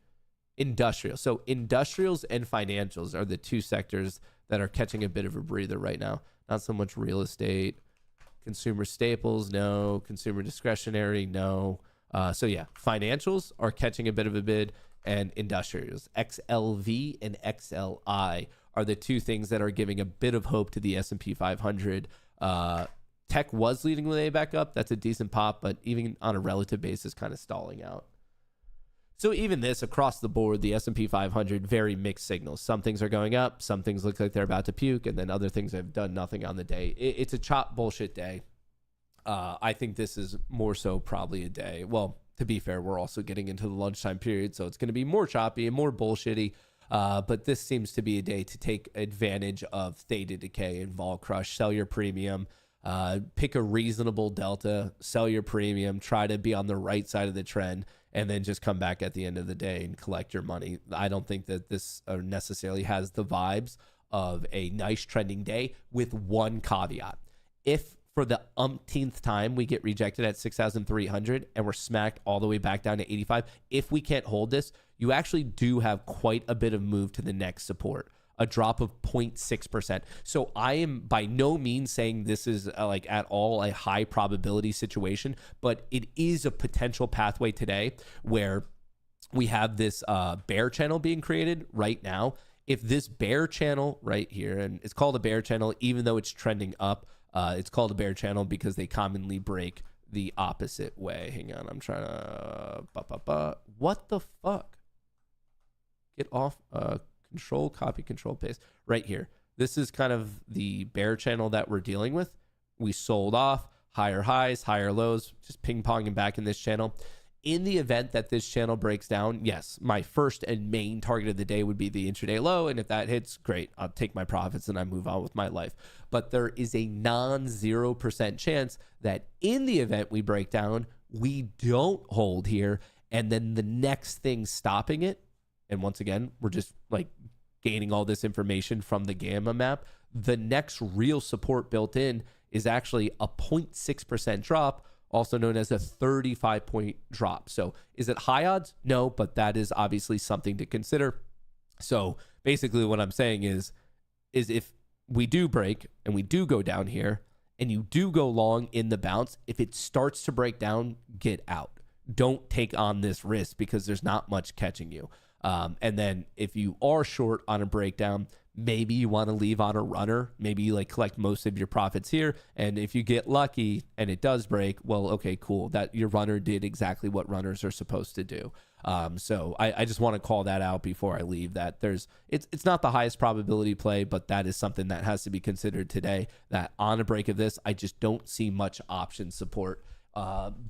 Industrial. So industrials and financials are the two sectors that are catching a bit of a breather right now. Not so much real estate. Consumer staples, no. Consumer discretionary, no. So yeah, financials are catching a bit of a bid, and industrials, XLV and XLI, are the two things that are giving a bit of hope to the S&P 500. Tech was leading the way back up. That's a decent pop, but even on a relative basis, kind of stalling out. So even this, across the board, the S&P 500, very mixed signals. Some things are going up, some things look like they're about to puke, and then other things have done nothing on the day. It's a chop bullshit day. I think this is more so probably a day. Well, to be fair, we're also getting into the lunchtime period, so it's going to be more choppy and more bullshitty. But this seems to be a day to take advantage of theta decay and vol crush, sell your premium, pick a reasonable delta, sell your premium, try to be on the right side of the trend, and then just come back at the end of the day and collect your money. I don't think that this necessarily has the vibes of a nice trending day, with one caveat. If for the umpteenth time we get rejected at 6,300 and we're smacked all the way back down to 85, if we can't hold this, you actually do have quite a bit of move to the next support, a drop of 0.6%. So I am by no means saying this is like at all a high probability situation, but it is a potential pathway today where we have this bear channel being created right now. If this bear channel right here, and it's called a bear channel even though it's trending up, it's called a bear channel because they commonly break the opposite way. Hang on, I'm trying to... What the fuck? Get off... Control, copy, control, paste. Right here. This is kind of the bear channel that we're dealing with. We sold off, higher highs, higher lows, just ping-ponging back in this channel. in the event that this channel breaks down, yes, my first and main target of the day would be the intraday low. And if that hits, great, I'll take my profits and I move on with my life. But there is a non-0% chance that in the event we break down, we don't hold here. And then the next thing stopping it, and once again, we're just like gaining all this information from the gamma map, the next real support built in is actually a 0.6% drop, also known as a 35-point drop. So is it high odds? No, but that is obviously something to consider. So basically what I'm saying is if we do break and we do go down here and you do go long in the bounce, if it starts to break down, get out. Don't take on this risk because there's not much catching you. And then if you are short on a breakdown, maybe you want to leave on a runner, maybe you like collect most of your profits here. And if you get lucky and it does break, well, okay, cool. That your runner did exactly what runners are supposed to do. So I just want to call that out before I leave, that it's not the highest probability play, but that is something that has to be considered today, that on a break of this, I just don't see much option support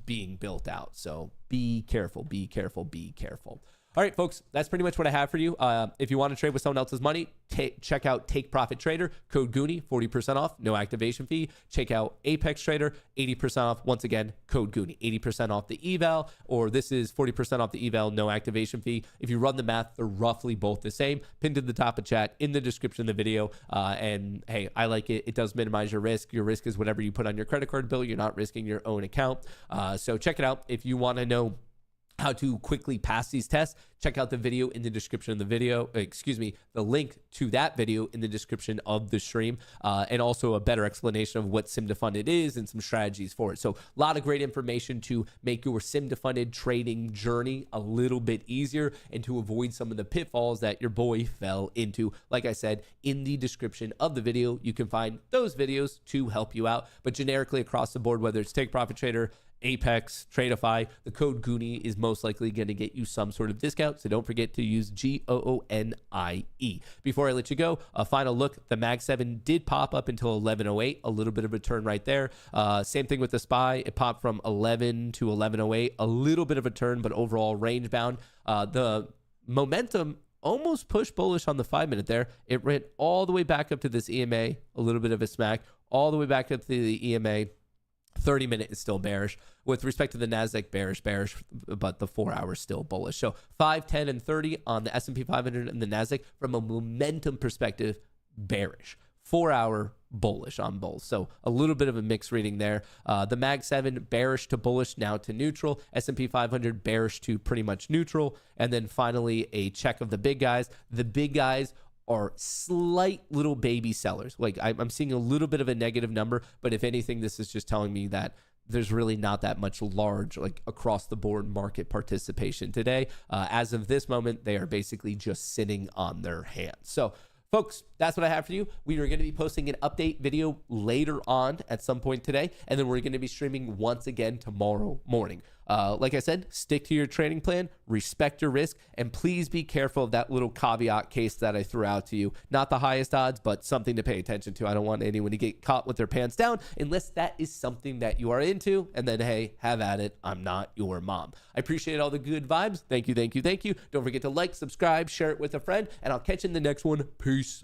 being built out. So be careful, be careful, be careful. All right, folks, that's pretty much what I have for you. If you want to trade with someone else's money, check out Take Profit Trader, code Goonie, 40% off, no activation fee. Check out Apex Trader, 80% off. Once again, code Goonie, 80% off the eval, or this is 40% off the eval, no activation fee. If you run the math, they're roughly both the same. Pinned to the top of chat, in the description of the video. And hey, I like it. It does minimize your risk. Your risk is whatever you put on your credit card bill. You're not risking your own account. So check it out. If you want to know how to quickly pass these tests, check out the video in the description of the video, the link to that video in the description of the stream, and also a better explanation of what sim to funded is and some strategies for it. So a lot of great information to make your sim to funded trading journey a little bit easier and to avoid some of the pitfalls that your boy fell into. Like I said, in the description of the video, you can find those videos to help you out. But generically across the board, whether it's Take Profit Trader, Apex, Tradeify, the code Goonie is most likely going to get you some sort of discount. So don't forget to use GOONIE. Before I let you go, a final look. The Mag 7 did pop up until 1108, a little bit of a turn right there. Same thing with the SPY. It popped from 11 to 1108, a little bit of a turn, but overall range bound. The momentum almost pushed bullish on the 5-minute there. It ran all the way back up to this EMA, a little bit of a smack, all the way back up to the EMA. 30-minute is still bearish. With respect to the NASDAQ, bearish, but the 4 hours still bullish. So 5, 10, and 30 on the S&P 500 and the NASDAQ from a momentum perspective, bearish. 4 hour bullish on both. So a little bit of a mixed reading there. The Mag 7 bearish to bullish, now to neutral. S&P 500 bearish to pretty much neutral. And then finally a check of the big guys. The big guys are slight little baby sellers. Like I'm seeing a little bit of a negative number, but if anything, this is just telling me that there's really not that much large, like across the board market participation today. As of this moment, they are basically just sitting on their hands. So folks, that's what I have for you. We are going to be posting an update video later on at some point today, and then we're going to be streaming once again tomorrow morning. Like I said, stick to your trading plan, respect your risk, and please be careful of that little caveat case that I threw out to you. Not the highest odds, but something to pay attention to. I don't want anyone to get caught with their pants down unless that is something that you are into. And then, hey, have at it. I'm not your mom. I appreciate all the good vibes. Thank you, thank you, thank you. Don't forget to like, subscribe, share it with a friend, and I'll catch you in the next one. Peace.